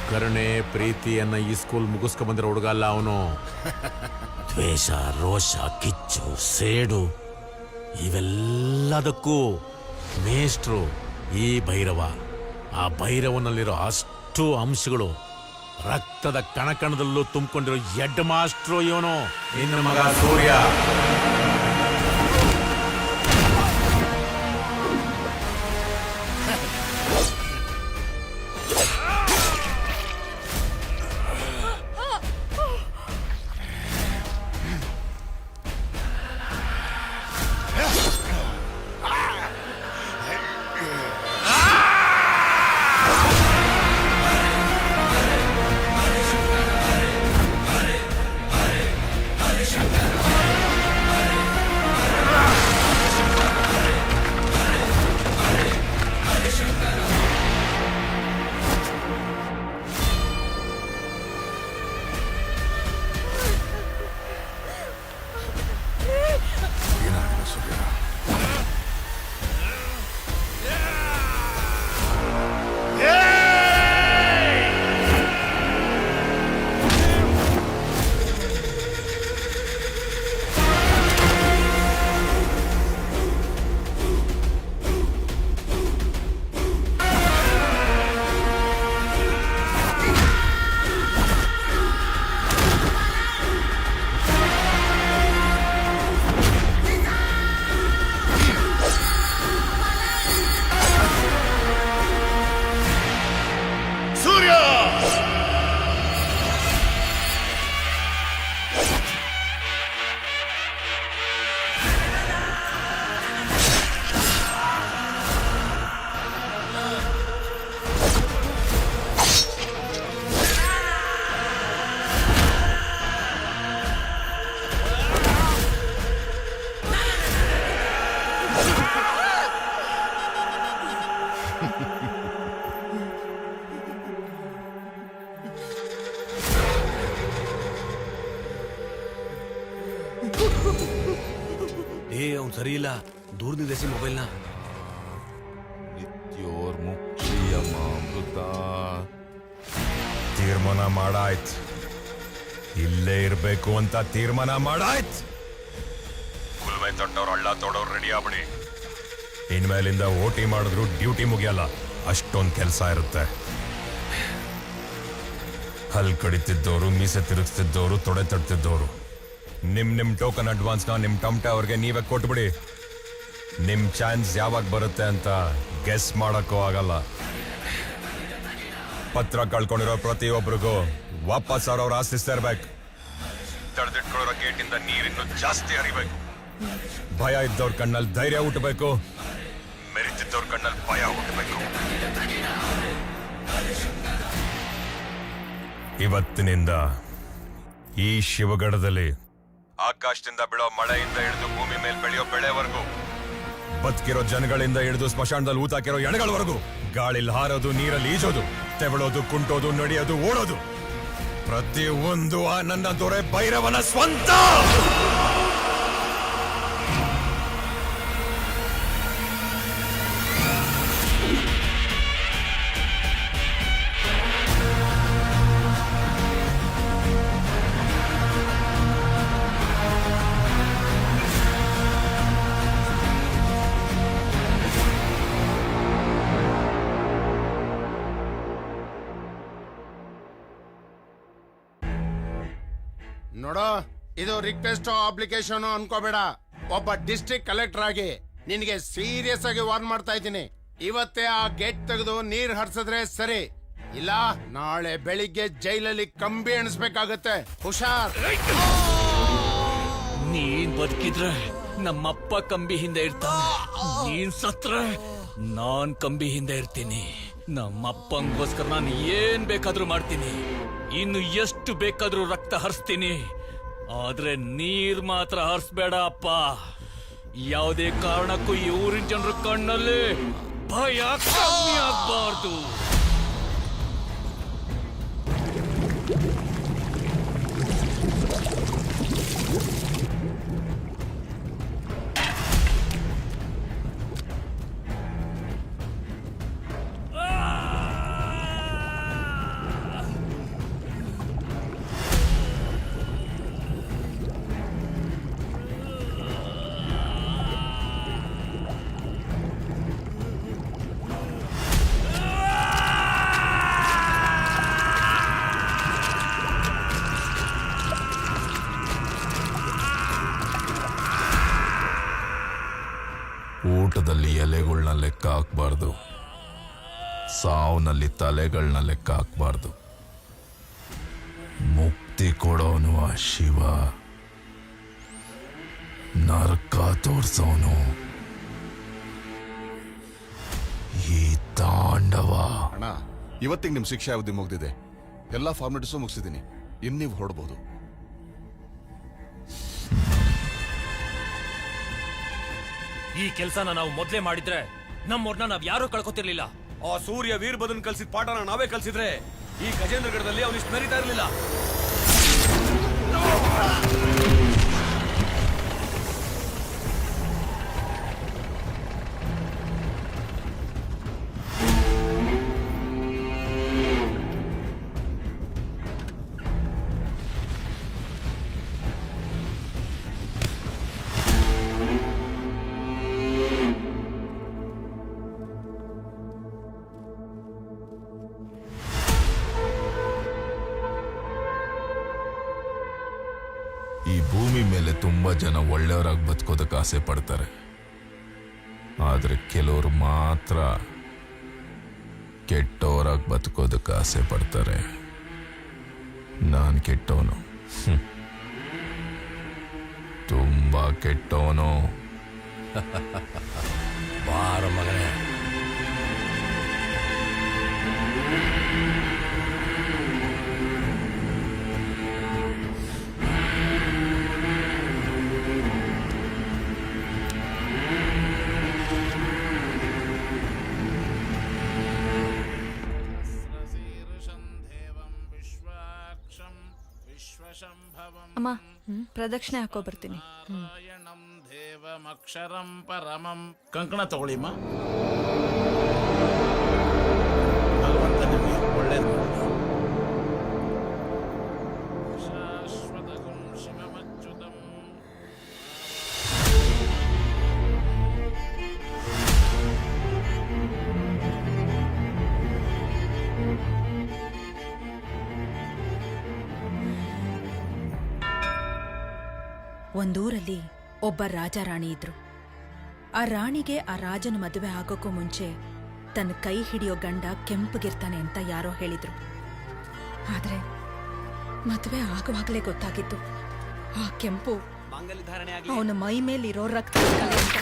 Speaker 5: ಕರುಣೆ ಪ್ರೀತಿಯನ್ನ ಈ ಸ್ಕೂಲ್ ಮುಗಿಸ್ಕೊ ಬಂದಿರೋ ಹುಡುಗ ಅಲ್ಲ ಅವನು. ದ್ವೇಷ, ರೋಷ, ಕಿಚ್ಚು, ಸೇಡು ಇವೆಲ್ಲದಕ್ಕೂ ಮೇಷ್ಟ್ರು ಈ ಭೈರವ. ಆ ಭೈರವನಲ್ಲಿರೋ ಅಷ್ಟು ಅಂಶಗಳು ರಕ್ತದ ಕಣಕಣದಲ್ಲೂ ತುಂಬಿಕೊಂಡಿರೋ ಹೆಡ್ ಮಾಸ್ಟ್ರು ಇವನು. ನಿನ್ನ ಮಗ ಸೂರ್ಯ.
Speaker 14: ಅವ್ನು ಸರಿ ಇಲ್ಲ, ದೂರದಿಂದ ಎಸಿ ಮೊಬೈಲ್ನ.
Speaker 9: ತೀರ್ಮಾನ ಮಾಡಾಯ್ತು, ಇಲ್ಲೇ ಇರ್ಬೇಕು ಅಂತ ತೀರ್ಮಾನ ಮಾಡಾಯ್ತು. ಕುಲ್ಮೆ ತೊಟ್ಟವ್ರು ಹಳ್ಳ ತೊಡೋರು ರೆಡಿ ಆಗ್ಬಿಡಿ. ಇನ್ಮೇಲಿಂದ ಓಟಿ ಮಾಡಿದ್ರು ಡ್ಯೂಟಿ ಮುಗಿಯಲ್ಲ, ಅಷ್ಟೊಂದು ಕೆಲಸ ಇರುತ್ತೆ. ಹಲ್ ಕಡಿತಿದ್ದವರು, ಮೀಸೆ ತಿರುಗಿಸ್ತಿದ್ದವರು, ತೊಡೆ ತಡ್ತಿದ್ದವರು, ನಿಮ್ ಟೋಕನ್ ಅಡ್ವಾನ್ಸ್ನ ನಿಮ್ ಟಮಟೆ ಅವ್ರಿಗೆ ನೀವೇ ಕೊಟ್ಬಿಡಿ. ನಿಮ್ ಚಾನ್ಸ್ ಯಾವಾಗ ಬರುತ್ತೆ ಅಂತ ಗೆಸ್ ಮಾಡಕ್ಕೂ ಆಗಲ್ಲ. ಪತ್ರ ಕಳ್ಕೊಂಡಿರೋ ಪ್ರತಿಯೊಬ್ಬರಿಗೂ ವಾಪಸ್ ಅವ್ರವ್ರ ಆಸ್ತಿ ಸೇರ್ಬೇಕು. ತಡೆದಿಟ್ಕೊಳ್ಳೋ ಗೇಟಿಂದ ನೀರಿನ್ನು ಜಾಸ್ತಿ ಹರಿಬೇಕು. ಭಯ ಇದ್ದವ್ರ ಕಣ್ಣಲ್ಲಿ ಧೈರ್ಯ ಹುಟ್ಟಬೇಕು, ಮೆರಿತಿದ್ದವ್ರ ಕಣ್ಣಲ್ಲಿ ಭಯ ಹುಟ್ಟಬೇಕು. ಇವತ್ತಿನಿಂದ ಈ ಶಿವಗಢದಲ್ಲಿ ಆಕಾಶದಿಂದ ಬೀಳೋ ಮಳೆಯಿಂದ ಹಿಡಿದು ಭೂಮಿ ಮೇಲೆ ಬೆಳೆಯೋ ಬೆಳೆವರೆಗೂ, ಬದುಕಿರೋ ಜನಗಳಿಂದ ಹಿಡಿದು ಸ್ಮಶಾನದಲ್ಲಿ ಊತಾಕಿರೋ ಎಣಗಳವರೆಗೂ, ಗಾಳಿಲಿ ಹಾರೋದು, ನೀರಲ್ಲಿ ಈಜೋದು, ತೆವಳೋದು, ಕುಂಟೋದು, ನಡೆಯೋದು, ಓಡೋದು, ಪ್ರತಿಯೊಂದು ಆ ನನ್ನ ದೊರೆ ಭೈರವನ ಸ್ವಂತ.
Speaker 12: ನೋಡೋ, ಇದು ರಿಕ್ವೆಸ್ಟ್ ಅಪ್ಲಿಕೇಶನ್ ಅನ್ಕೋಬೇಡ. ಒಬ್ಬ ಡಿಸ್ಟ್ರಿಕ್ಟ್ ಕಲೆಕ್ಟರ್ ಆಗಿ ನಿನಗೆ ಸೀರಿಯಸ್ ಆಗಿ ವಾರ್ನ್ ಮಾಡ್ತಾ ಇದ್ದೀನಿ. ಇವತ್ತೇ ಆ ಗೇಟ್ ತೆಗೆದು ನೀರ್ ಹರಿಸಿದ್ರೆ ಸರಿ, ಇಲ್ಲ ನಾಳೆ ಬೆಳಿಗ್ಗೆ ಜೈಲಲ್ಲಿ ಕಂಬಿ ಎಣಿಸ್ಬೇಕಾಗತ್ತೆ. ಹುಷಾರ್.
Speaker 2: ನೀನ್ ಬದುಕಿದ್ರೆ ನಮ್ಮಪ್ಪ ಕಂಬಿ ಹಿಂದೆ ಇರ್ತಾನೆ, ನೀನ್ ಸತ್ರೆ ನಾನ್ ಕಂಬಿ ಹಿಂದೆ ಇರ್ತೀನಿ. ನಮ್ಮಪ್ಪಂಗೋಸ್ಕರ ನಾನು ಏನ್ ಬೇಕಾದ್ರೂ ಮಾಡ್ತೀನಿ, ಇನ್ನು ಎಷ್ಟು ಬೇಕಾದ್ರೂ ರಕ್ತ ಹರಿಸ್ತೀನಿ. ಆದ್ರೆ ನೀರ್ ಮಾತ್ರ ಹರಿಸ್ಬೇಡ ಅಪ್ಪ. ಯಾವುದೇ ಕಾರಣಕ್ಕೂ ಈ ಊರಿನ ಜನರ ಕಣ್ಣಲ್ಲಿ ಭಯ ಕಮ್ಮಿ ಆಗ್ಬಾರ್ದು.
Speaker 5: ಊಟದಲ್ಲಿ ಎಲೆಗಳನ್ನ ಲೆಕ್ಕ ಹಾಕ್ಬಾರ್ದು, ಸಾವ್ನಲ್ಲಿ ತಲೆಗಳನ್ನ ಲೆಕ್ಕ ಹಾಕ್ಬಾರ್ದು. ಮುಕ್ತಿ ಕೊಡೋನು ಆ ಶಿವ, ನರಕ ತೋರ್ಸೋನು ಈ ತಾಂಡವ.
Speaker 12: ಅಣ್ಣ, ಇವತ್ತಿಗೆ ನಿಮ್ ಶಿಕ್ಷೆ ಅವಧಿ ಮುಗ್ದಿದೆ. ಎಲ್ಲಾ ಫಾರ್ಮಾಲಿಟೀಸು ಮುಗಿಸಿದ್ದೀನಿ. ಇನ್ನು ನೀವು ಹೊರಡ್ಬೋದು.
Speaker 2: ಈ ಕೆಲಸನ ನಾವು ಮೊದ್ಲೇ ಮಾಡಿದ್ರೆ ನಮ್ಮವ್ರನ್ನ ನಾವ್ ಯಾರು ಕಳ್ಕೊತಿರ್ಲಿಲ್ಲ.
Speaker 14: ಆ ಸೂರ್ಯ ವೀರಭದ್ರನ್ ಕಲ್ಸಿದ ಪಾಠನ ನಾವೇ ಕಲ್ಸಿದ್ರೆ ಈ ಗಜೇಂದ್ರಗಢದಲ್ಲಿ ಅವನಿಷ್ಟು ಮೆರಿತಾ ಇರಲಿಲ್ಲ.
Speaker 5: ಈ ಭೂಮಿ ಮೇಲೆ ತುಂಬಾ ಜನ ಒಳ್ಳೆಯವರಾಗಿ ಬದುಕೋದಕ್ಕೆ ಆಸೆ ಪಡ್ತಾರೆ. ಆದ್ರೆ ಕೆಲವರು ಮಾತ್ರ ಕೆಟ್ಟವರಾಗಿ ಬದುಕೋದಕ್ಕೆ ಆಸೆ ಪಡ್ತಾರೆ. ನಾನು ಕೆಟ್ಟವನು, ತುಂಬಾ ಕೆಟ್ಟವನು.
Speaker 14: ಬಾರ ಮಗನೇ.
Speaker 8: ಅಮ್ಮ, ಪ್ರದಕ್ಷಿಣೆ ಹಾಕೋ ಬರ್ತೀನಿ.
Speaker 3: ದೇವಮಕ್ಷರಂ ಪರಮಂ. ಕಂಕಣ ತಗೊಳ್ಳಿಮ್ಮ. ಭಗವಂತ ನಿಮಗೆ ಒಳ್ಳೇದು ಮಾಡಲಿ. ಶಾಶ್ವತಂ ಶಿವಮಚ್ಯುತಂ.
Speaker 8: ಒಂದೂರಲ್ಲಿ ಒಬ್ಬ ರಾಜ ರಾಣಿ ಇದ್ರು. ಆ ರಾಣಿಗೆ ಆ ರಾಜನ ಮದುವೆ ಆಗೋಕ್ಕೂ ಮುಂಚೆ ತನ್ನ ಕೈ ಹಿಡಿಯೋ ಗಂಡ ಕೆಂಪಗಿರ್ತಾನೆ ಅಂತ ಯಾರೋ ಹೇಳಿದ್ರು. ಆದ್ರೆ ಮದುವೆ ಆಗುವಾಗಲೇ ಗೊತ್ತಾಗಿತ್ತು ಆ ಕೆಂಪು ಅವನ ಮೈ ಮೇಲಿರೋ ರಕ್ತ ಕಲೆ ಅಂತ.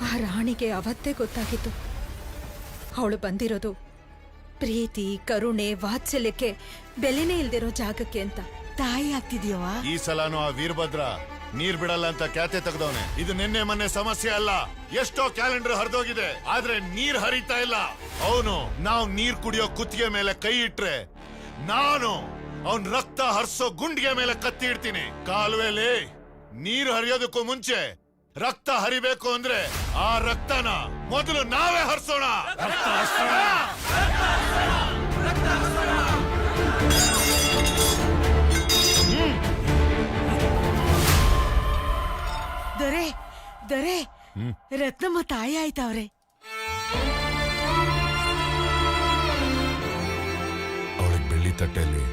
Speaker 8: ಆ ರಾಣಿಗೆ ಅವತ್ತೇ ಗೊತ್ತಾಗಿತ್ತು ಅವಳು ಬಂದಿರೋದು ಪ್ರೀತಿ, ಕರುಣೆ, ವಾತ್ಸಲ್ಯಕ್ಕೆ ಬೆಲೆನೇ ಇಲ್ದಿರೋ ಜಾಗಕ್ಕೆ ಅಂತ. ತಾಯಿ ಆಗ್ತಿದ್ಯವ.
Speaker 7: ಈ ಸಲನೂ ಆ ವೀರಭದ್ರ ನೀರ್ ಬಿಡಲ್ಲ ಅಂತ ಖ್ಯಾತೆ ತೆಗೆದವನೆ. ಇದು ನಿನ್ನೆ ಮೊನ್ನೆ ಸಮಸ್ಯೆ ಅಲ್ಲ, ಎಷ್ಟೋ ಕ್ಯಾಲೆಂಡರ್ ಹರಿದೋಗಿದೆ, ಆದ್ರೆ ನೀರ್ ಹರಿತಾ ಇಲ್ಲ. ಅವನು ನಾವು ನೀರ್ ಕುಡಿಯೋ ಕುತ್ತಿಗೆ ಮೇಲೆ ಕೈ ಇಟ್ರೆ ನಾನು ಅವನ್ ರಕ್ತ ಹರಿಸೋ ಗುಂಡಿಗೆ ಮೇಲೆ ಕತ್ತಿ ಇಡ್ತೀನಿ. ಕಾಲುವೆಲಿ ನೀರು ಹರಿಯೋದಕ್ಕೂ ಮುಂಚೆ ರಕ್ತ ಹರಿಬೇಕು ಅಂದ್ರೆ ಆ ರಕ್ತನ ಮೊದಲು ನಾವೇ ಹರಿಸೋಣ.
Speaker 4: ದೊರೆ ದೊರೆ ರತ್ನಮ್ಮ ತಾಯಿ ಆಯ್ತವ್ರೆ.
Speaker 7: ಅವಳಿಗೆ ಬೆಳ್ಳಿ ತಟ್ಟೆಯಲ್ಲಿ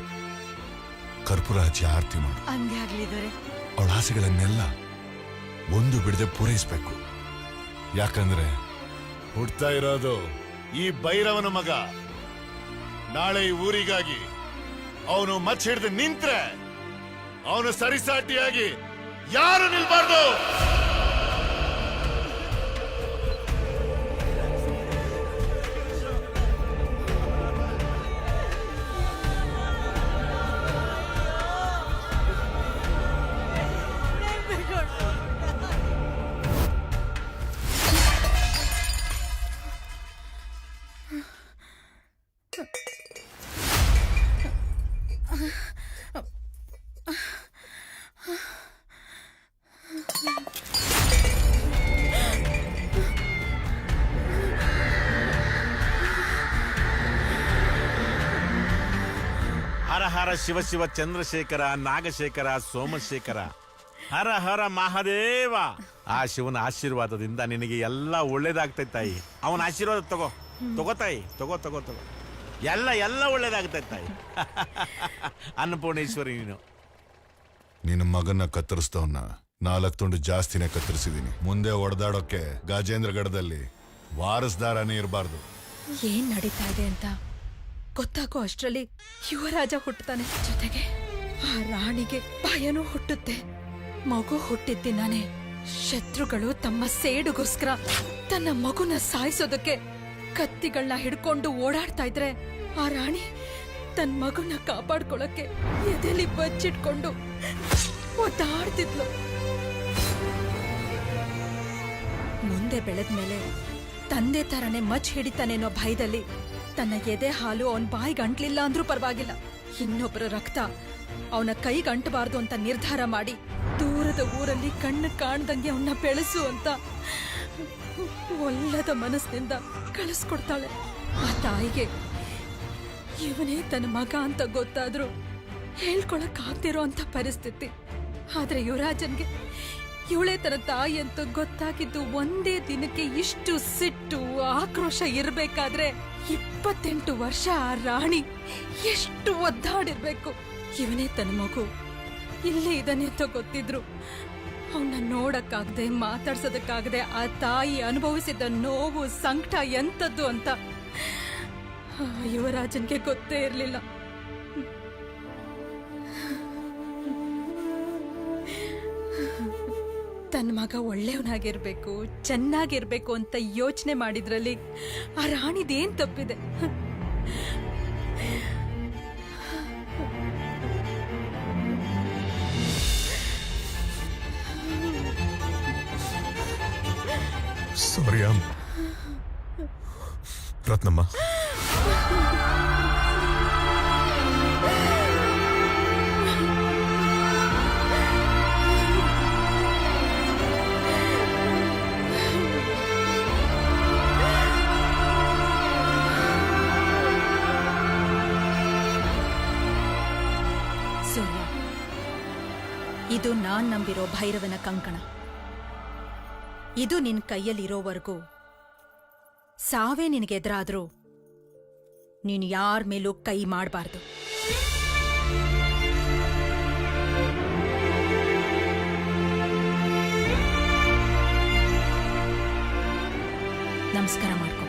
Speaker 7: ಕರ್ಪೂರ ಹಚ್ಚಿ ಆರತಿ ಮಾಡು.
Speaker 4: ಹಂಗೆ ಆಗ್ಲಿ ದೊರೆ.
Speaker 7: ಅವಳ ಆಸೆಗಳನ್ನೆಲ್ಲ ಒಂದು ಬಿಡದೆ ಪೂರೈಸ್ಬೇಕು. ಯಾಕಂದ್ರೆ ಹುಡ್ತಾ ಇರೋದು ಈ ಭೈರವನ ಮಗ. ನಾಳೆ ಈ ಊರಿಗಾಗಿ ಅವನು ಮಚ್ಚ ಹಿಡಿದು ನಿಂತ್ರೆ ಅವನು ಸರಿಸಾಟಿಯಾಗಿ ಯಾರು ನಿಲ್ಬಾರ್ದು.
Speaker 5: ಹರ ಹರ ಶಿವ ಶಿವ ಚಂದ್ರಶೇಖರ ನಾಗಶೇಖರ ಸೋಮಶೇಖರ ಹರ ಹರ ಮಹಾದೇವ. ಆ ಶಿವನ ಆಶೀರ್ವಾದದಿಂದ ನಿನಗೆ ಎಲ್ಲ ಒಳ್ಳೇದಾಗ್ತೈತೆ ತಾಯಿ. ಅವನ ಆಶೀರ್ವಾದ ತಗೋ ತಾಯಿ, ತಗೋ ಎಲ್ಲ ಒಳ್ಳೇದಾಗ್ತೈತೆ ತಾಯಿ. ಅನ್ನಪೂರ್ಣೇಶ್ವರಿ ನೀನು.
Speaker 7: ನಿನ್ನ ಮಗನ್ನ ಕತ್ತರಿಸ್ತವನ್ನ 4 ತುಂಡು ಜಾಸ್ತಿನೇ ಕತ್ತರಿಸಿದೀನಿ. ಮುಂದೆ ಒಡೆದಾಡೋಕೆ ಗಾಜೇಂದ್ರಗಢದಲ್ಲಿ ವಾರಸ್ದಾರನೇ ಇರಬಾರ್ದು.
Speaker 8: ಏನ್ ನಡೀತಾ ಇದೆ ಅಂತ ಗೊತ್ತಾಗೋ ಅಷ್ಟ್ರಲ್ಲಿ ಯುವರಾಜ ಹುಟ್ಟುತ್ತಾನೆ. ಜೊತೆಗೆ ಆ ರಾಣಿಗೆ ಭಯನೂ ಹುಟ್ಟುತ್ತೆ. ಮಗು ಹುಟ್ಟಿದ್ದಿನಾನೆ ಶತ್ರುಗಳು ತಮ್ಮ ಸೇಡುಗೋಸ್ಕರ ತನ್ನ ಮಗುನ ಸಾಯಿಸೋದಕ್ಕೆ ಕತ್ತಿಗಳನ್ನ ಹಿಡ್ಕೊಂಡು ಓಡಾಡ್ತಾ ಇದ್ರೆ ಆ ರಾಣಿ ತನ್ನ ಮಗುನ ಕಾಪಾಡ್ಕೊಳಕ್ಕೆ ಎದೆಲಿ ಬಚ್ಚಿಟ್ಕೊಂಡು ಒದ್ದಾಡ್ತಿದ್ಲು. ಮುಂದೆ ಬೆಳೆದ್ಮೇಲೆ ತಂದೆ ತರನೇ ಮಚ್ ಹಿಡಿತಾನೇನೋ ಭಯದಲ್ಲಿ ತನ್ನ ಎದೆ ಹಾಲು ಅವನ ಬಾಯಿಗೆ ಅಂಟ್ಲಿಲ್ಲ ಅಂದ್ರೂ ಪರವಾಗಿಲ್ಲ, ಇನ್ನೊಬ್ಬರ ರಕ್ತ ಅವನ ಕೈಗೆ ಅಂಟಬಾರ್ದು ಅಂತ ನಿರ್ಧಾರ ಮಾಡಿ ದೂರದ ಊರಲ್ಲಿ ಕಣ್ಣು ಕಾಣ್ದಂಗೆ ಅವನ್ನ ಬೆಳೆಸು ಅಂತ ಒಲ್ಲದ ಮನಸ್ಸಿನಿಂದ ಕಳಿಸ್ಕೊಡ್ತಾಳೆ. ಆ ತಾಯಿಗೆ ಇವನೇ ತನ್ನ ಮಗ ಅಂತ ಗೊತ್ತಾದ್ರೂ ಹೇಳ್ಕೊಳಕ್ ಆಗ್ತಿರೋ ಅಂತ ಪರಿಸ್ಥಿತಿ. ಆದ್ರೆ ಯುವರಾಜನ್ಗೆ ಇವಳೇ ತನ್ನ ತಾಯಿ ಅಂತ ಗೊತ್ತಾಗಿದ್ದು ಒಂದೇ ದಿನಕ್ಕೆ ಇಷ್ಟು ಸಿಟ್ಟು ಆಕ್ರೋಶ ಇರ್ಬೇಕಾದ್ರೆ 28 ವರ್ಷ ಆ ರಾಣಿ ಎಷ್ಟು ಒದ್ದಾಡಿರ್ಬೇಕು. ಇವನೇ ತನ್ನ ಮಗು ಇಲ್ಲೇ ಇದ್ದಾನೆ ಅಂತ ಗೊತ್ತಿದ್ರು ಅವನ್ನ ನೋಡಕ್ಕಾಗದೆ ಮಾತಾಡ್ಸೋದಕ್ಕಾಗದೆ ಆ ತಾಯಿ ಅನುಭವಿಸಿದ ನೋವು ಸಂಕಟ ಎಂತದ್ದು ಅಂತ ಯುವರಾಜನ್ಗೆ ಗೊತ್ತೇ ಇರಲಿಲ್ಲ. ತನ್ನ ಮಗ ಒಳ್ಳೆಯವನಾಗಿರ್ಬೇಕು, ಚೆನ್ನಾಗಿರ್ಬೇಕು ಅಂತ ಯೋಚನೆ ಮಾಡಿದ್ರಲ್ಲಿ ಆ ರಾಣಿದೇನ್ ತಪ್ಪಿದೆ?
Speaker 7: ಸಾರಿ ರತ್ನಮ್ಮ.
Speaker 8: ಇದು ನಾನ್ ನಂಬಿರೋ ಭೈರವನ ಕಂಕಣ. ಇದು ನಿನ್ ಕೈಯಲ್ಲಿರೋವರೆಗೂ ಸಾವೇ ನಿನಗೆದುರಾದ್ರೂ ನೀನು ಯಾರ ಮೇಲೂ ಕೈ ಮಾಡಬಾರ್ದು. ನಮಸ್ಕಾರ ಮಾಡ್ಕೊ.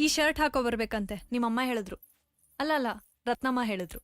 Speaker 4: ಈ ಶರ್ಟ್ ಹಾಕೋ ಬರ್ಬೇಕಂತೆ ನಿಮ್ಮಮ್ಮ ಹೇಳಿದ್ರು. ಅಲ್ಲ ರತ್ನಮ್ಮ ಹೇಳಿದ್ರು.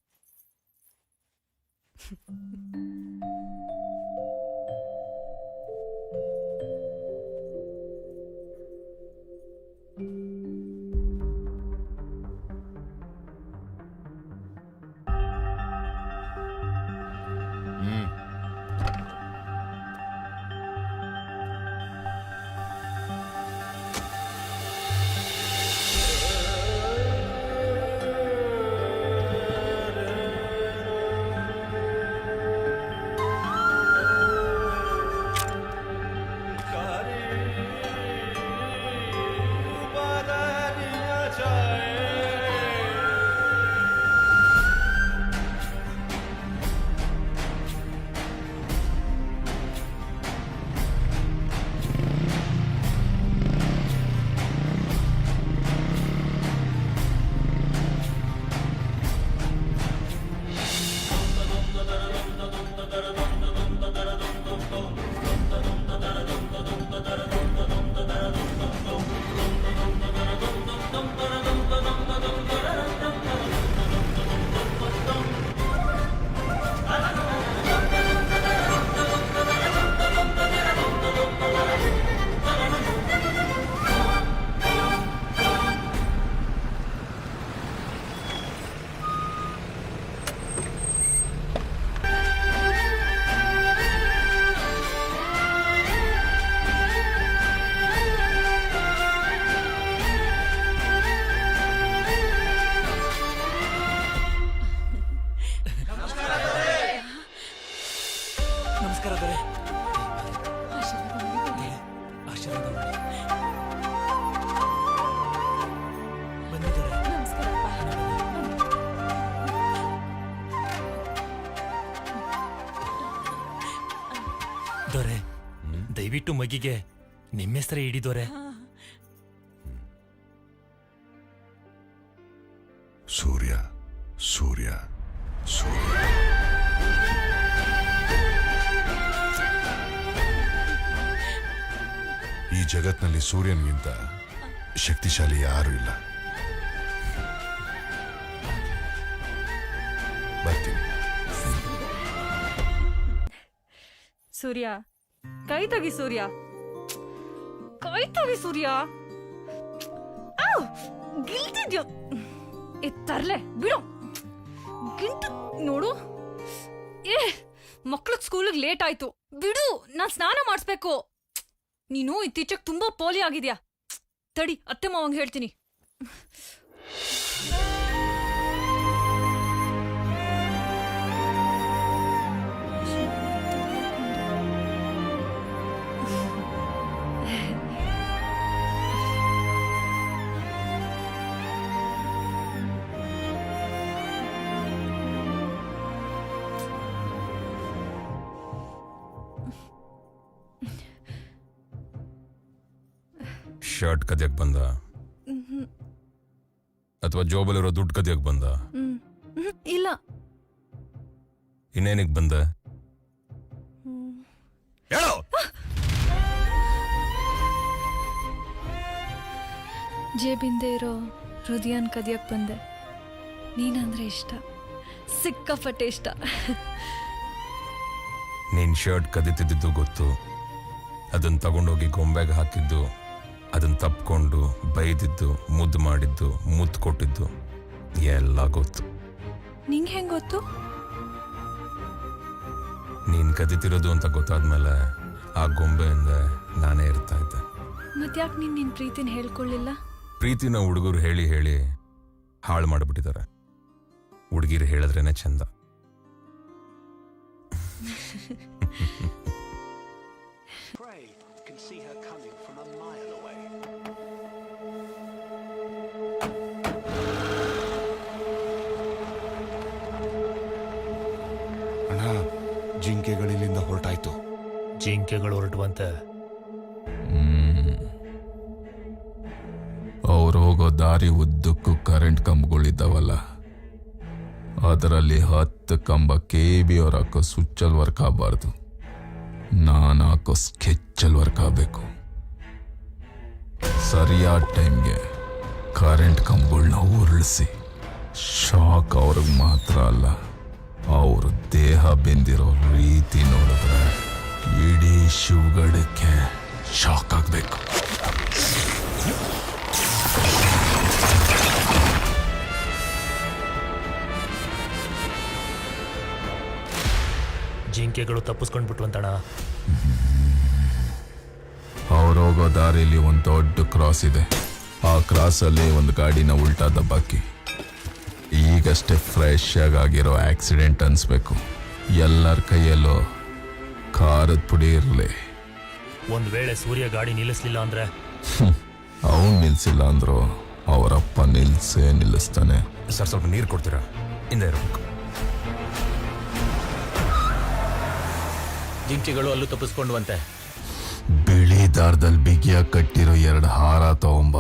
Speaker 2: ದೊರೆ, ದಯವಿಟ್ಟು ಮಗಿಗೆ ನಿಮ್ಮೆಸ್ರೆ ಹಿಡಿದೋರೆ.
Speaker 7: ಸೂರ್ಯ ಸೂರ್ಯ ಸೂರ್ಯ. ಈ ಜಗತ್ನಲ್ಲಿ ಸೂರ್ಯನಿಗಿಂತ ಶಕ್ತಿಶಾಲಿ ಯಾರೂ ಇಲ್ಲ. ಬರ್ತೀನಿ.
Speaker 4: ಸೂರ್ಯ, ಕೈ ತೆಗಿ ಸೂರ್ಯ, ಕೈ ತೆಗಿ ಸೂರ್ಯ. ಗಿಲ್ತಿದ್ಯೋ ತರ್ಲೆ ಬಿಡು. ಗಿಲ್ಟ್ ನೋಡು. ಮಕ್ಳಿಗೆ ಸ್ಕೂಲಿಗೆ ಲೇಟ್ ಆಯ್ತು, ಬಿಡು. ನಾನ್ ಸ್ನಾನ ಮಾಡಿಸ್ಬೇಕು. ನೀನು ಇತ್ತೀಚೆಗೆ ತುಂಬಾ ಪೋಲಿ ಆಗಿದ್ಯಾ. ತಡಿ, ಅತ್ತೆ ಮಾವಂಗೆ ಹೇಳ್ತೀನಿ.
Speaker 9: ಶರ್ಟ್ ಕದಿಯಕ್ ಬಂದ ಅಥವಾ ಜೋಬಲಿರೋ ದುಡ್ಡು ಕದಿಯಕ್ ಬಂದ?
Speaker 4: ಇಲ್ಲ.
Speaker 9: ಇನ್ನೇನಿಗೆ ಬಂದ? ಹೇಳು.
Speaker 4: ಜೇಬಿಂದೆ ಇರೋ ಹೃದಯನ್ ಕದಿಯಕ್ ಬಂದೆ. ನೀನಂದ್ರೆ ಇಷ್ಟ, ಸಿಕ್ಕಾಪಟ್ಟೆ ಇಷ್ಟ.
Speaker 9: ನೀನ್ ಶರ್ಟ್ ಕದೀತಿದ್ದು ಗೊತ್ತು, ಅದನ್ನ ತಗೊಂಡೋಗಿ ಗೊಂಬೆಗೆ ಹಾಕಿದ್ದು, ಅದನ್ನ ತಪ್ಕೊಂಡು ಬೈದಿದ್ದು, ಮುದ್ದು ಮಾಡಿದ್ದು, ಮುದ್ದು ಕೊಟ್ಟಿದ್ದು ಎಲ್ಲ ಗೊತ್ತು.
Speaker 4: ನಿಂಗೆ ಹೆಂಗ್ ಗೊತ್ತು?
Speaker 9: ನೀನ್ ಕದೀತಿರೋದು ಅಂತ ಗೊತ್ತಾದ್ಮೇಲೆ ಆ ಗೊಂಬೆಯಿಂದ ನಾನೇ ಇರ್ತಾ ಇದ್ದೆ.
Speaker 4: ಮತ್ಯಾಕ್ ನೀನ್ ನಿನ್ ಪ್ರೀತಿನ ಹೇಳ್ಕೊಳ್ಳಿಲ್ಲ?
Speaker 9: ಪ್ರೀತಿನ ಹುಡುಗರು ಹೇಳಿ ಹೇಳಿ ಹಾಳು ಮಾಡಿಬಿಟ್ಟಿದ್ದಾರೆ. ಹುಡುಗಿರು ಹೇಳಿದ್ರೇನೆ ಚಂದ.
Speaker 12: ಅಣ್ಣ, ಜಿಂಕೆಗಳಿಲ್ಲಿಂದ ಹೊರಟಾಯ್ತು.
Speaker 2: ಜಿಂಕೆಗಳು ಹೊರಟುವಂತೆ.
Speaker 5: ಅವ್ರು ಹೋಗೋ ದಾರಿ ಉದ್ದಕ್ಕೂ ಕರೆಂಟ್ ಕಂಬಗಳಿದ್ದಾವಲ್ಲ, ಅದರಲ್ಲಿ 10 ಕಂಬ KB ಅವ್ರು ಹಾಕೋ ಸ್ವಿಚ್ಚಲ್ಲಿ ವರ್ಕ್ ಆಗಬಾರ್ದು, ನಾನು ಹಾಕೋ ಸ್ಕೆಚ್ಚಲ್ಲಿ ವರ್ಕ್ ಆಗಬೇಕು. ಸರಿಯಾದ ಟೈಮ್ಗೆ ಕರೆಂಟ್ ಕಂಬಗಳನ್ನ ಉರುಳಿಸಿ ಶಾಕ್ ಅವ್ರಿಗೆ ಮಾತ್ರ ಅಲ್ಲ, ಅವ್ರ ದೇಹ ಬೆಂದಿರೋ ರೀತಿ ನೋಡಿದ್ರೆ ಇಡೀ ಶಿವಗಡಕ್ಕೆ ಶಾಕ್ ಆಗಬೇಕು.
Speaker 2: ಜಿಂಕೆಗಳು ತಪ್ಪಿಸ್ಕೊಂಡ್ಬಿಟ್ವಂತಣ.
Speaker 5: ಅವ್ರೋಗೋ ದಾರಿಲಿ ಒಂದು ದೊಡ್ಡ ಕ್ರಾಸ್ ಇದೆ. ಆ ಕ್ರಾಸಲ್ಲಿ ಒಂದು ಗಾಡಿನ ಉಲ್ಟಾ ದಬ್ಬಾಕಿ. ಈಗಷ್ಟೇ ಫ್ರೆಶ್ ಆಗಿರೋ ಆಕ್ಸಿಡೆಂಟ್ ಅನ್ಸ್ಬೇಕು. ಎಲ್ಲರ ಕೈಯಲ್ಲೂ ಖಾರದ ಪುಡಿ ಇರಲಿ.
Speaker 2: ಒಂದ್ ವೇಳೆ ಸೂರ್ಯ ಗಾಡಿ ನಿಲ್ಲಿಸ್ಲಿಲ್ಲ ಅಂದ್ರೆ?
Speaker 5: ಅವನು ನಿಲ್ಸಿಲ್ಲ ಅಂದ್ರು ಅವರಪ್ಪ ನಿಲ್ಸೇ ನಿಲ್ಲಿಸ್ತಾನೆ.
Speaker 9: ಸರ್, ಸ್ವಲ್ಪ ನೀರು ಕೊಡ್ತೀರಾ? ಹಿಂದೆ ಇರಬೇಕು.
Speaker 2: ಜಿಂಕೆಗಳು ಅಲ್ಲೂ ತಪ್ಪಿಸ್ಕೊಂಡ್ವಂತೆ.
Speaker 5: ಬಿಳಿ ದಾರದಲ್ಲಿ ಬಿಗಿಯಾಗಿ ಕಟ್ಟಿರೋ 2 ಹಾರ ತಗೊಂಬ,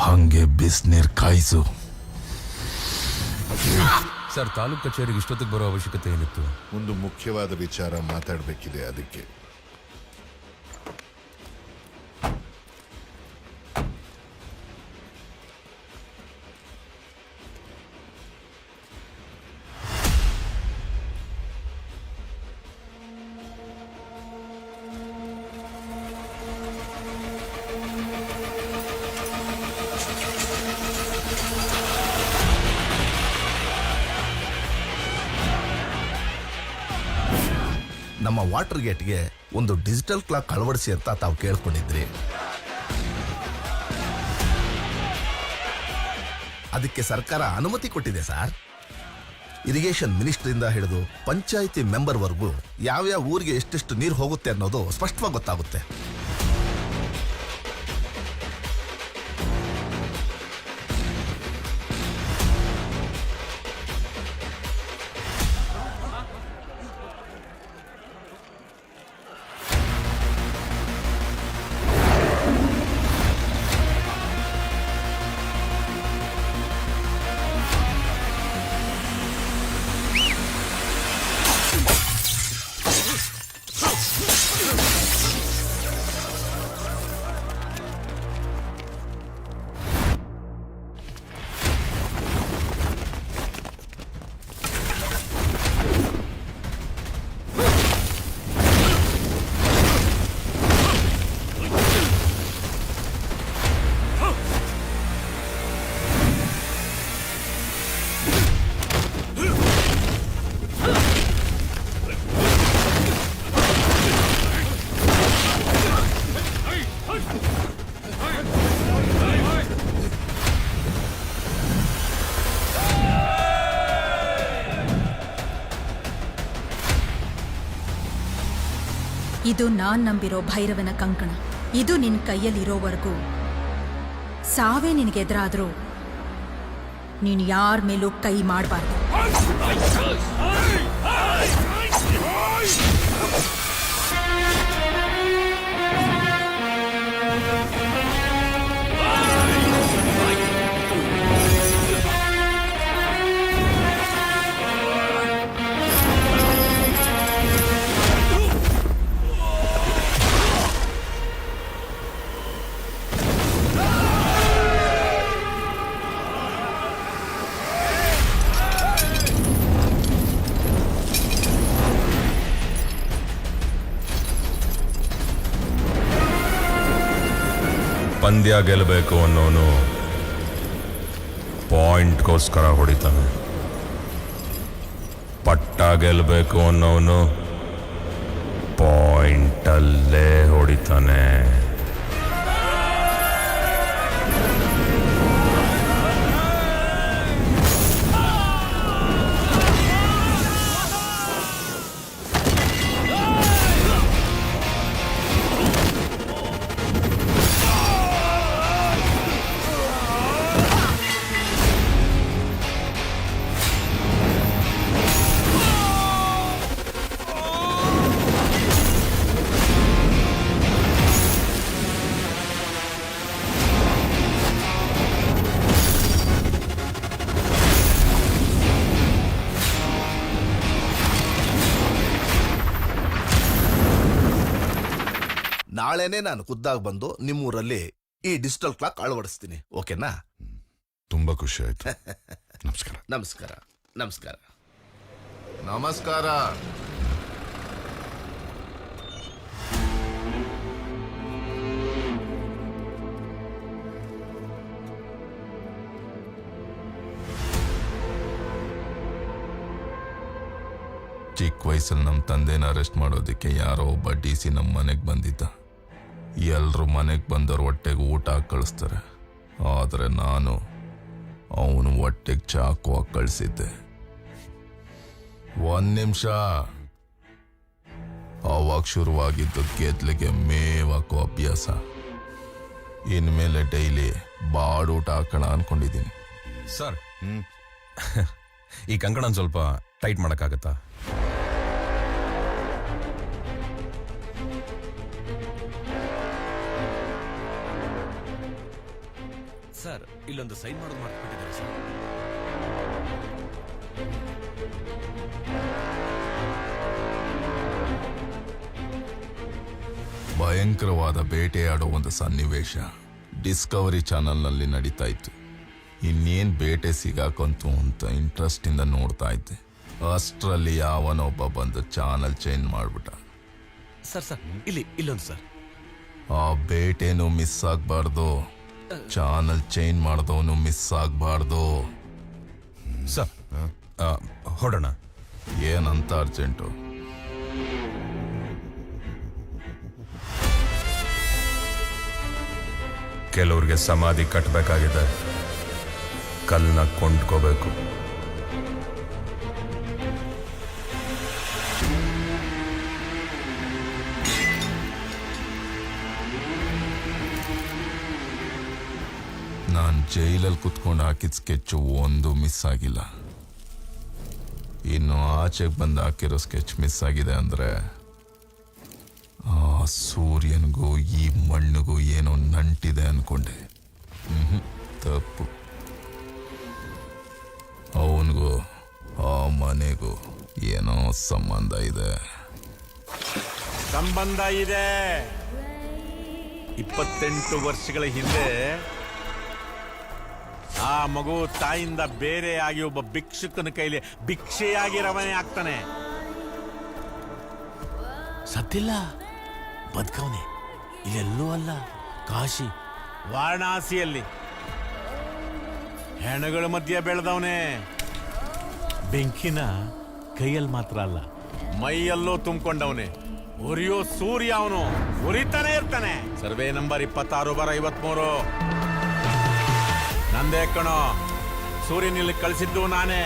Speaker 5: ಹಂಗೆ ಬಿಸಿನೀರ್ ಕಾಯಿಸು.
Speaker 9: ಸರ್, ತಾಲೂಕ್ ಕಚೇರಿಗೆ ಇಷ್ಟೊತ್ತಿಗೆ ಬರೋ ಅವಶ್ಯಕತೆ ಏನಿತ್ತು?
Speaker 6: ಒಂದು ಮುಖ್ಯವಾದ ವಿಚಾರ ಮಾತಾಡಬೇಕಿದೆ, ಅದಕ್ಕೆ.
Speaker 15: ನಮ್ಮ ವಾಟರ್ ಗೇಟ್ಗೆ ಒಂದು ಡಿಜಿಟಲ್ ಕ್ಲಾಕ್ ಅಳವಡಿಸಿ ಅಂತ ತಾವು ಕೇಳ್ಕೊಂಡಿದ್ರಿ. ಅದಕ್ಕೆ ಸರ್ಕಾರ ಅನುಮತಿ ಕೊಟ್ಟಿದೆ ಸರ್. ಇರಿಗೇಷನ್ ಮಿನಿಸ್ಟ್ರಿಂದ ಹಿಡಿದು ಪಂಚಾಯಿತಿ ಮೆಂಬರ್ವರೆಗೂ ಯಾವ್ಯಾವ ಊರಿಗೆ ಎಷ್ಟೆಷ್ಟು ನೀರು ಹೋಗುತ್ತೆ ಅನ್ನೋದು ಸ್ಪಷ್ಟವಾಗಿ ಗೊತ್ತಾಗುತ್ತೆ.
Speaker 8: ಇದು ನಾನ್ ನಂಬಿರೋ ಭೈರವನ ಕಂಕಣ. ಇದು ನಿನ್ ಕೈಯಲ್ಲಿರೋವರೆಗೂ ಸಾವೇ ನಿನಗೆದುರಾದ್ರೂ ನೀನು ಯಾರ ಮೇಲೂ ಕೈ ಮಾಡಬಾರ್ದು.
Speaker 9: ಪಂದ್ಯ ಗೆಲ್ಲಬೇಕು ಅನ್ನೋನು ಪಾಯಿಂಟ್ಗೋಸ್ಕರ ಹೊಡಿತಾನೆ, ಪಟ್ಟ ಗೆಲ್ಲಬೇಕು ಅನ್ನೋನು ಪಾಯಿಂಟಲ್ಲೇ ಹೊಡಿತಾನೆ.
Speaker 15: ನಾಳೆನೆ ನಾನು ಖುದ್ದಾಗಿ ಬಂದು ನಿಮ್ಮೂರಲ್ಲಿ ಈ ಡಿಜಿಟಲ್ ಕ್ಲಾಕ್ ಅಳವಡಿಸ್ತೀನಿ. ಓಕೆನಾ?
Speaker 7: ತುಂಬಾ ಖುಷಿ ಆಯ್ತು. ನಮಸ್ಕಾರ.
Speaker 15: ನಮಸ್ಕಾರ. ನಮಸ್ಕಾರ. ನಮಸ್ಕಾರ.
Speaker 7: ಚಿಕ್ಕ ವಯಸ್ಸಲ್ಲಿ ನಮ್ಮ ತಂದೆನ ಅರೆಸ್ಟ್ ಮಾಡೋದಕ್ಕೆ ಯಾರೋ ಒಬ್ಬ DC ನಮ್ಮ ಮನೆಗೆ ಬಂದಿದ್ದ. ಎಲ್ರು ಮನೆಗೆ ಬಂದವ್ರು ಹೊಟ್ಟೆಗೆ ಊಟ ಹಾಕಿ ಕಳಿಸ್ತಾರೆ, ಆದರೆ ನಾನು ಅವನು ಹೊಟ್ಟೆಗೆ ಚಾಕು ಹಾಕಿ ಕಳಿಸಿದ್ದೆ. 1 ನಿಮಿಷ. ಅವಾಗ ಶುರುವಾಗಿದ್ದು ಗೆದ್ಲಿಗೆ ಮೇವಾಕೋ ಅಭ್ಯಾಸ. ಇನ್ಮೇಲೆ ಡೈಲಿ ಬಾಡೂಟ ಹಾಕೋಣ ಅನ್ಕೊಂಡಿದ್ದೀನಿ.
Speaker 9: ಸರ್, ಈ ಕಂಕಣ ಸ್ವಲ್ಪ ಟೈಟ್ ಮಾಡೋಕ್ಕಾಗತ್ತಾ?
Speaker 14: ಸರ್, ಇಲ್ಲೊಂದು ಸೈನ್ ಮಾಡೋದು ಮಾಡ್ಕೊಂಡಿದ್ದಾರೆ ಸರ್.
Speaker 7: ಭಯಂಕರವಾದ ಬೇಟೆಯಾಡೋ ಒಂದು ಸನ್ನಿವೇಶ ಡಿಸ್ಕವರಿ ಚಾನಲ್ನಲ್ಲಿ ನಡೀತಾ ಇತ್ತು. ಇನ್ನೇನ್ ಬೇಟೆ ಸಿಗಾಕಂತು ಅಂತ ಇಂಟ್ರೆಸ್ಟ್ ಇಂದ ನೋಡ್ತಾ ಇದ್ದೆ. ಅಷ್ಟರಲ್ಲಿ ಯಾವನೊಬ್ಬ ಬಂದು ಚಾನಲ್ ಚೇಂಜ್ ಮಾಡ್ಬಿಟ್ಟ.
Speaker 14: ಸರ್ ಇಲ್ಲೊಂದು ಸರ್.
Speaker 7: ಆ ಬೇಟೆನೂ ಮಿಸ್ ಆಗ್ಬಾರ್ದು, ಚಾನಲ್ ಚೇಂಜ್ ಮಾಡ್ದವನು ಮಿಸ್ ಆಗ್ಬಾರ್ದು.
Speaker 9: ಸರ್, ಹೊಡೋಣ.
Speaker 7: ಏನಂತ ಅರ್ಜೆಂಟು?
Speaker 9: ಕೆಲವ್ರಿಗೆ ಸಮಾಧಿ ಕಟ್ಟಬೇಕಾಗಿದೆ, ಕಲ್ಲನ್ನ ಕೊಂಡ್ಕೋಬೇಕು.
Speaker 7: ನಾನು ಜೈಲಲ್ಲಿ ಕುತ್ಕೊಂಡು ಹಾಕಿದ ಸ್ಕೆಚ್ ಒಂದು ಮಿಸ್ ಆಗಿಲ್ಲ. ಇನ್ನು ಆಚೆಗೆ ಬಂದು ಹಾಕಿರೋ ಸ್ಕೆಚ್ ಮಿಸ್ ಆಗಿದೆ ಅಂದ್ರೆ ಆ ಸೂರ್ಯನಿಗೂ ಈ ಮಣ್ಣಿಗೂ ಏನೋ ನಂಟಿದೆ ಅನ್ಕೊಂಡೆ. ತಪ್ಪು. ಅವನಿಗೂ ಆ ಮನೆಗೂ ಏನೋ ಸಂಬಂಧ ಇದೆ.
Speaker 5: ಸಂಬಂಧ ಇದೆ. 28 ವರ್ಷಗಳ ಹಿಂದೆ ಆ ಮಗು ತಾಯಿಯಿಂದ ಬೇರೆಯಾಗಿ ಒಬ್ಬ ಭಿಕ್ಷುಕನ ಕೈಲಿ ಭಿಕ್ಷೆಯಾಗಿರವನೇ ಆಗ್ತಾನೆ. ಸತ್ತಿಲ್ಲ, ಬದುಕವನೆ. ಇಲ್ಲೆಲ್ಲೂ ಅಲ್ಲ, ಕಾಶಿ ವಾರಣಾಸಿಯಲ್ಲಿ ಹೆಣಗಳ ಮಧ್ಯೆ ಬೆಳೆದವನೇ. ಬೆಂಕಿನ ಕೈಯಲ್ಲಿ ಮಾತ್ರ ಅಲ್ಲ, ಮೈಯಲ್ಲೂ ತುಂಬಿಕೊಂಡವನೇ. ಉರಿಯೋ ಸೂರ್ಯ ಅವನು, ಉರಿತಾನೆ ಇರ್ತಾನೆ. ಸರ್ವೆ ನಂಬರ್ 26/53 ನಂದೇ ಕಣೋ. ಸೂರ್ಯನಲ್ಲಿ ಕಳಿಸಿದ್ದು ನಾನೇ.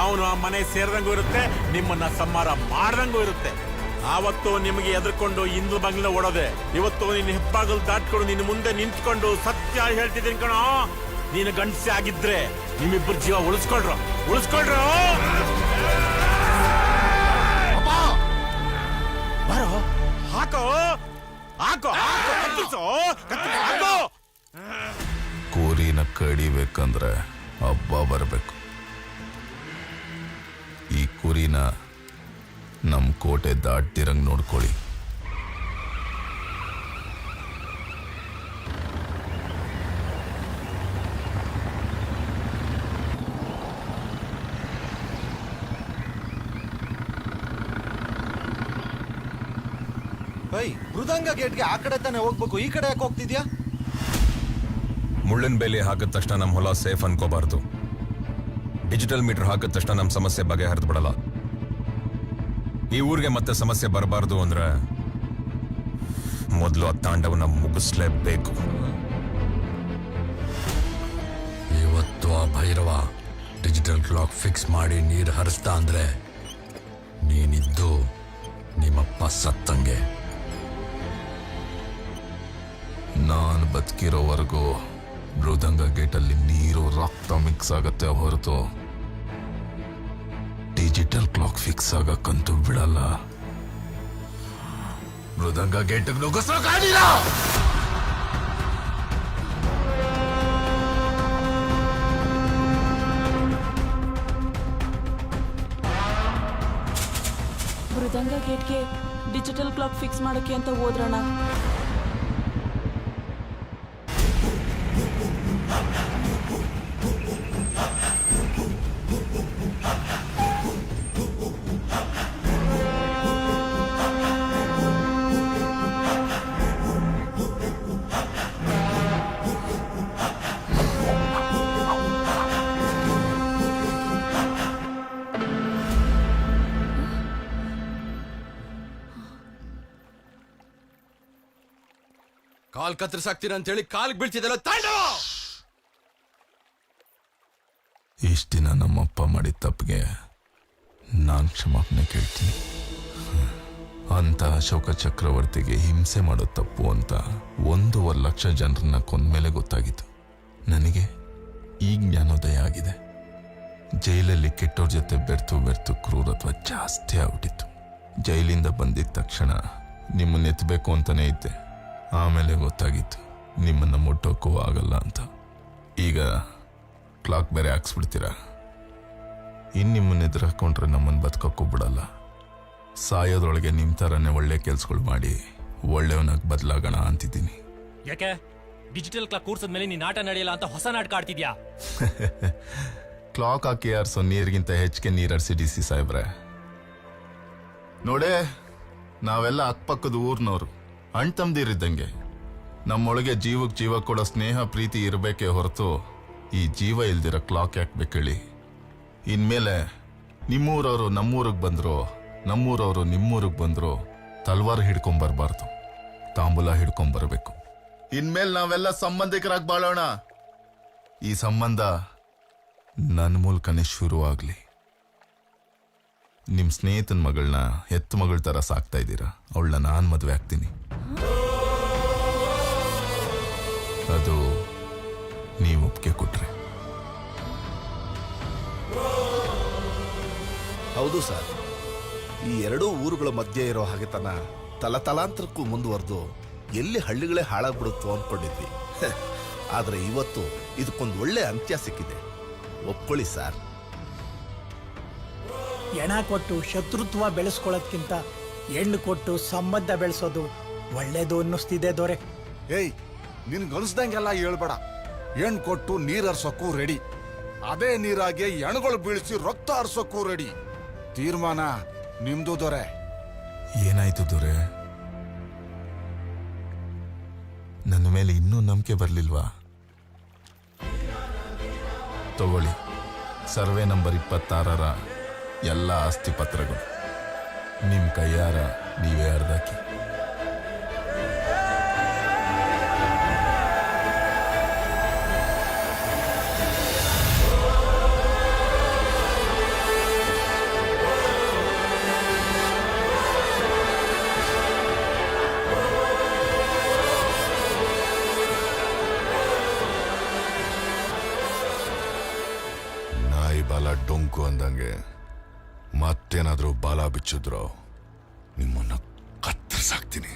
Speaker 5: ಅವನು ಆ ಮನೆ ಸೇರಿದಂಗೂ ಇರುತ್ತೆ, ನಿಮ್ಮನ್ನ ಸಂಹಾರ ಮಾಡ್ದಂಗೂ ಇರುತ್ತೆ. ಆವತ್ತು ನಿಮಗೆ ಎದುರ್ಕೊಂಡು ಇಂದು ಬಂಗ್ಲ ಓಡೋದೆ. ಇವತ್ತು ನಿನ್ನ ಹೆಬ್ಬಾಗಲ್ ದಾಟ್ಕೊಂಡು ನಿನ್ನ ಮುಂದೆ ನಿಂತ್ಕೊಂಡು ಸತ್ಯ ಹೇಳ್ತಿದ್ದೀನಿ ಕಣೋ. ನೀನು ಗಂಡಸೆ ಆಗಿದ್ರೆ ನಿಮ್ಮಿಬ್ಬರು ಜೀವ ಉಳಿಸ್ಕೊಳ್ರು. ಬಾರೋ, ಹಾಕೋ ಹಾಕೋ ಹಾಕೋ.
Speaker 7: ಕೂರಿನ ಕಡಿಬೇಕಂದ್ರೆ ಹಬ್ಬ ಬರಬೇಕು. ಈ ಕುರಿನ ನಮ್ಮ ಕೋಟೆ ದಾಟ್ತಿರಂಗ್ ನೋಡ್ಕೊಳ್ಳಿ.
Speaker 10: ಮೃದಂಗ ಗೇಟ್ಗೆ ಆ ಕಡೆ ತಾನೆ ಹೋಗ್ಬೇಕು, ಈ ಕಡೆ ಯಾಕೆ ಹೋಗ್ತಿದ್ಯಾ?
Speaker 9: ಮುಳ್ಳಿನ ಬೇಲಿ ಹಾಕಿದ ತಕ್ಷಣ ನಮ್ಮ ಹೊಲ ಸೇಫ್ ಅನ್ಕೋಬಾರ್ದು. ಡಿಜಿಟಲ್ ಮೀಟರ್ ಹಾಕಿದ ತಕ್ಷಣ ನಮ್ಮ ಸಮಸ್ಯೆ ಬಗೆಹರಿದು ಬಿಡಲ್ಲ. ಈ ಊರಿಗೆ ಮತ್ತೆ ಸಮಸ್ಯೆ ಬರಬಾರ್ದು ಅಂದ್ರೆ ಮೊದಲು ಆ ತಾಂಡವನ್ನ ಮುಗಿಸ್ಲೇಬೇಕು.
Speaker 14: ಇವತ್ತು ಆ ಭೈರವ ಡಿಜಿಟಲ್ ಕ್ಲಾಕ್ ಫಿಕ್ಸ್ ಮಾಡಿ ನೀರು ಹರಿಸ್ತಾ ಅಂದ್ರೆ ನೀನಿದ್ದು ನಿಮ್ಮಪ್ಪ ಸತ್ತಂಗೆ.
Speaker 15: ನಾನು ಬದುಕಿರೋವರೆಗೂ ಮೃದಂಗ ಗೇಟಲ್ಲಿ ನೀರು ರಕ್ತ ಮಿಕ್ಸ್ ಆಗತ್ತೆ ಹೊರತು ಡಿಜಿಟಲ್ ಕ್ಲಾಕ್ ಫಿಕ್ಸ್ ಆಗಕ್ಕಂತೂ ಬಿಡಲ್ಲ. ಮೃದಂಗ ಗೇಟಿಗೆ ನುಗ್ಗಿಸೋಕಾಗಿಲ್ಲ.
Speaker 4: ಮೃದಂಗ ಗೇಟ್ಗೆ ಡಿಜಿಟಲ್ ಕ್ಲಾಕ್ ಫಿಕ್ಸ್ ಮಾಡಕ್ಕೆ ಅಂತ ಹೋದ್ರಣ.
Speaker 14: ಕಾಲ್ ಕತ್ತರಿಸಾಕ್ತೀರ ಅಂತೇಳಿ ಕಾಲಿಗೆ ಬೀಳ್ತಿದ್ದಲ್ಲ ತಾಂಡವ.
Speaker 15: ಇಷ್ಟ ದಿನ ನಮ್ಮಪ್ಪ ಮಾಡಿದ ತಪ್ಪಿಗೆ ನಾನು ಕ್ಷಮಾಪಣೆ ಕೇಳ್ತೀನಿ. ಅಂತ ಅಶೋಕ ಚಕ್ರವರ್ತಿಗೆ ಹಿಂಸೆ ಮಾಡೋ ತಪ್ಪು ಅಂತ 1.5 ಲಕ್ಷ ಜನರನ್ನ ಕೊಂದ್ಮೇಲೆ ಗೊತ್ತಾಗಿತ್ತು. ನನಗೆ ಈಗ ಜ್ಞಾನೋದಯ ಆಗಿದೆ. ಜೈಲಲ್ಲಿ ಕೆಟ್ಟವ್ರ ಜೊತೆ ಬೆರ್ತು ಕ್ರೂರತ್ವ ಜಾಸ್ತಿ ಆಗ್ಬಿಟ್ಟಿತ್ತು. ಜೈಲಿಂದ ಬಂದಿದ್ದ ತಕ್ಷಣ ನಿಮ್ಮನ್ನ ಎತ್ತಬೇಕು ಅಂತಾನೆ ಇದ್ದೆ. ಆಮೇಲೆ ಗೊತ್ತಾಗಿತ್ತು ನಿಮ್ಮನ್ನ ಮುಟ್ಟೋಕ್ಕೂ ಆಗಲ್ಲ ಅಂತ. ಈಗ ಕ್ಲಾಕ್ ಬೇರೆ ಹಾಕ್ಸ್ಬಿಡ್ತೀರಾ. ನಿಮ್ಮನ್ನ ಎದುರು ಹಾಕೊಂಡ್ರೆ ನಮ್ಮನ್ನು ಬದುಕೋಕ್ಕೂ ಬಿಡಲ್ಲ. ಸಾಯೋದ್ರೊಳಗೆ ನಿಮ್ಮ ಥರನೇ ಒಳ್ಳೆ ಕೆಲ್ಸಗಳು ಮಾಡಿ ಒಳ್ಳೆಯವನಾಗಿ ಬದಲಾಗೋಣ ಅಂತಿದ್ದೀನಿ.
Speaker 2: ಯಾಕೆ ಡಿಜಿಟಲ್ ಕ್ಲಾಕ್ ಕೂರ್ಸದ್ಮೇಲೆ ನೀನ್ ಆಟ ನಡೆಯಲ್ಲ ಅಂತ ಹೊಸ ನಾಟಕ ಆಡ್ತಿದ್ಯಾ?
Speaker 15: ಕ್ಲಾಕ್ ಹಾಕಿ ಯಾರ್ಸೋ ನೀರಿಗಿಂತ ಹೆಚ್ಚಿಗೆ ನೀರರ್ಸಿ ಡಿ ಸಿ ಸಾಹೇಬ್ರೆ. ನೋಡೇ, ನಾವೆಲ್ಲ ಅಕ್ಕಪಕ್ಕದ ಊರ್ನವ್ರು, ಅಣ್ತಂದಿರಿದ್ದಂಗೆ. ನಮ್ಮೊಳಗೆ ಜೀವಕ್ಕೆ ಜೀವ ಕೊಡೋ ಸ್ನೇಹ ಪ್ರೀತಿ ಇರಬೇಕೇ ಹೊರತು ಈ ಜೀವ ಇಲ್ದಿರೋ ಕ್ಲಾಕ್ ಯಾಕೆ ಬೇಕೇಳಿ? ಇನ್ಮೇಲೆ ನಿಮ್ಮೂರವರು ನಮ್ಮೂರಿಗೆ ಬಂದ್ರು, ನಮ್ಮೂರವರು ನಿಮ್ಮೂರಿಗೆ ಬಂದ್ರು ತಲ್ವಾರ್ ಹಿಡ್ಕೊಂಬರ್ಬಾರ್ದು, ತಾಂಬೂಲ ಹಿಡ್ಕೊಂಬರ್ಬೇಕು. ಇನ್ಮೇಲೆ ನಾವೆಲ್ಲ ಸಂಬಂಧಿಕರಾಗಿ ಬಾಳೋಣ. ಈ ಸಂಬಂಧ ನನ್ನ ಮೂಲಕನೇ ಶುರು ಆಗ್ಲಿ. ನಿಮ್ ಸ್ನೇಹಿತನ ಮಗಳನ್ನ ಹೆತ್ತ ಮಗಳ ತರ ಸಾಕ್ತಾ ಇದ್ದೀರಾ. ಅವಳನ್ನ ನಾನ್ ಮದ್ವೆ ಆಗ್ತೀನಿ. ಅದು ನೀವು ಒಪ್ಪಿಗೆ ಕೊಟ್ರೆ.
Speaker 16: ಹೌದು ಸರ್, ಈ ಎರಡೂ ಊರುಗಳ ಮಧ್ಯೆ ಇರೋ ಹಾಗೆತನ ತಲತಲಾಂತರಕ್ಕೂ ಮುಂದುವರೆದು ಎಲ್ಲಿ ಹಳ್ಳಿಗಳೇ ಹಾಳಾಗ್ಬಿಡುತ್ತೋ ಅಂದ್ಕೊಂಡಿದ್ವಿ. ಆದ್ರೆ ಇವತ್ತು ಇದಕ್ಕೊಂದು ಒಳ್ಳೆ ಅಂತ್ಯ ಸಿಕ್ಕಿದೆ. ಒಪ್ಕೊಳ್ಳಿ ಸರ್.
Speaker 11: ಎಣ ಕೊಟ್ಟು ಶತ್ರುತ್ವ ಬೆಳೆಸ್ಕೊಳ್ಳೋದ್ಕಿಂತ ಹೆಣ್ಣು ಕೊಟ್ಟು ಸಂಬಂಧ ಬೆಳೆಸೋದು ಒಳ್ಳೇದು ಅನ್ನಿಸ್ತಿದೆ ದೊರೆ.
Speaker 10: ಏಯ್, ನಿನ್ಗನ್ಸ್ದಂಗೆಲ್ಲ ಹೇಳ್ಬೇಡ. ಹೆಣ್ ಕೊಟ್ಟು ನೀರ್ ಹರ್ಸೋಕ್ಕೂ ರೆಡಿ, ಅದೇ ನೀರಾಗಿ ಎಣ್ಗಳು ಬೀಳಿಸಿ ರಕ್ತ ಹರ್ಸೋಕ್ಕೂ ರೆಡಿ. ತೀರ್ಮಾನ ನಿಮ್ದು ದೊರೆ.
Speaker 15: ಏನಾಯ್ತು ದೊರೆ? ನನ್ನ ಮೇಲೆ ಇನ್ನೂ ನಂಬಿಕೆ ಬರ್ಲಿಲ್ವಾ? ತಗೊಳ್ಳಿ, ಸರ್ವೆ ನಂಬರ್ 26ರ ಎಲ್ಲ ಆಸ್ತಿ ಪತ್ರಗಳು. ನಿಮ್ ಕೈಯಾರ ನೀವೇ ಅರ್ಧಕ್ಕೆ.
Speaker 7: ನಾಯಿ ಬಾಲ ಡೊಂಕು ಅಂದಂಗೆ ಮತ್ತೇನಾದ್ರೂ ಬಾಲ ಬಿಚ್ಚಿದ್ರು ನಿಮ್ಮನ್ನ ಕತ್ತರಿಸಾಕ್ತೀನಿ.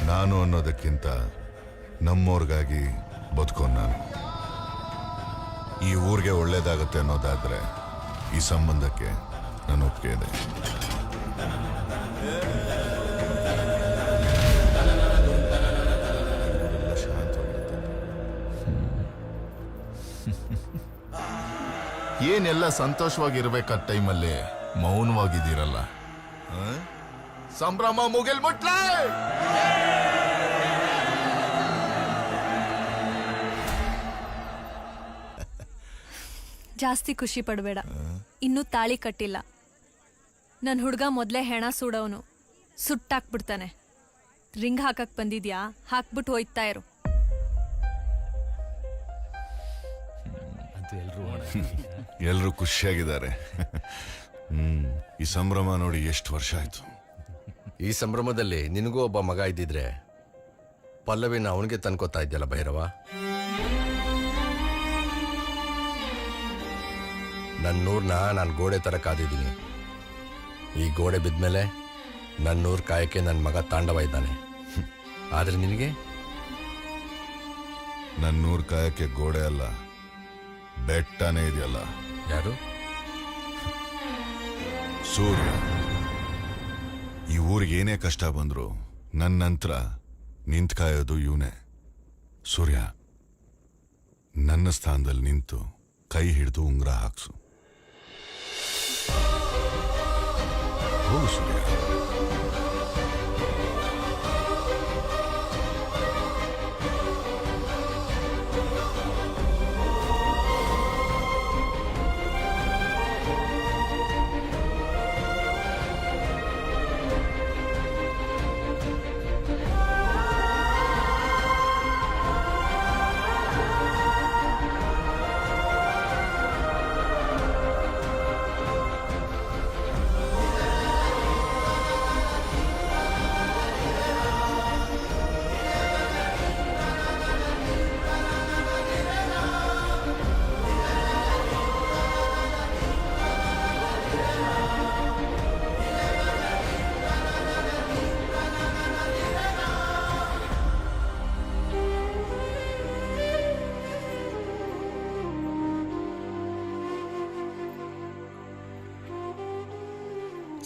Speaker 7: ನಾನು ಅನ್ನೋದಕ್ಕಿಂತ ನಮ್ಮೋರ್ಗಾಗಿ ಬದುಕೋ ನಾನು. ಈ ಊರಿಗೆ ಒಳ್ಳೇದಾಗತ್ತೆ ಅನ್ನೋದಾದ್ರೆ ಈ ಸಂಬಂಧಕ್ಕೆ ನಾನು ಒಪ್ಪಿಗೆ ಇದೆ.
Speaker 15: ಏನೆಲ್ಲ ಸಂತೋಷವಾಗಿರ್ಬೇಕಾದ ಟೈಮಲ್ಲಿ ಮೌನವಾಗಿದ್ದೀರಲ್ಲ, ಸಂಭ್ರಮ ಮುಗಿಲ್ ಮುಟ್ಲೆ.
Speaker 17: ಜಾಸ್ತಿ ಖುಷಿ ಪಡಬೇಡ, ಇನ್ನೂ ತಾಳಿ ಕಟ್ಟಿಲ್ಲ. ನನ್ನ ಹುಡುಗ ಮೊದಲೇ ಹೆಣ ಸುಡೋನು, ಸುಟ್ಟಾಕ್ಬಿಡ್ತಾನೆ. ರಿಂಗ್ ಹಾಕಕ್ ಬಂದಿದ್ಯಾ? ಹಾಕ್ಬಿಟ್ಟು ಹೋಯ್ತಾ ಇರು.
Speaker 7: ಎಲ್ರು ಖುಷಿಯಾಗಿದ್ದಾರೆ. ಈ ಸಂಭ್ರಮ ನೋಡಿ ಎಷ್ಟು ವರ್ಷ ಆಯ್ತು.
Speaker 18: ಈ ಸಂಭ್ರಮದಲ್ಲಿ ನಿನಗೂ ಒಬ್ಬ ಮಗ ಇದ್ದಿದ್ರೆ ಪಲ್ಲವಿನ ಅವನಿಗೆ ತನ್ಕೋತಾ ಇದ್ಯಲ್ಲ ಭೈರವ. ನನ್ನೂರ್ನ ನಾನು ಗೋಡೆ ತರ ಕಾದಿದ್ದೀನಿ. ಈ ಗೋಡೆ ಬಿದ್ಮೇಲೆ ನನ್ನೂರ್ ಕಾಯಕ್ಕೆ ನನ್ನ ಮಗ ತಾಂಡವ ಇದ್ದಾನೆ. ಆದ್ರೆ ನಿನಗೆ
Speaker 7: ನನ್ನೂರ್ ಕಾಯಕ್ಕೆ ಗೋಡೆ ಅಲ್ಲ, ಬೆಟ್ಟನೇ ಇದೆಯಲ್ಲ.
Speaker 18: ಯಾರು?
Speaker 7: ಸೂರ್ಯ. ಈ ಊರಿಗೆ ಏನೇ ಕಷ್ಟ ಬಂದ್ರು ನನ್ನ ನಂತರ ನಿಂತ್ ಕಾಯೋದು ಇವನೇ. ಸೂರ್ಯ, ನನ್ನ ಸ್ಥಾನದಲ್ಲಿ ನಿಂತು ಕೈ ಹಿಡಿದು ಉಂಗ್ರ ಹಾಕ್ಸು. ಹೋಗು ಸೂರ್ಯ.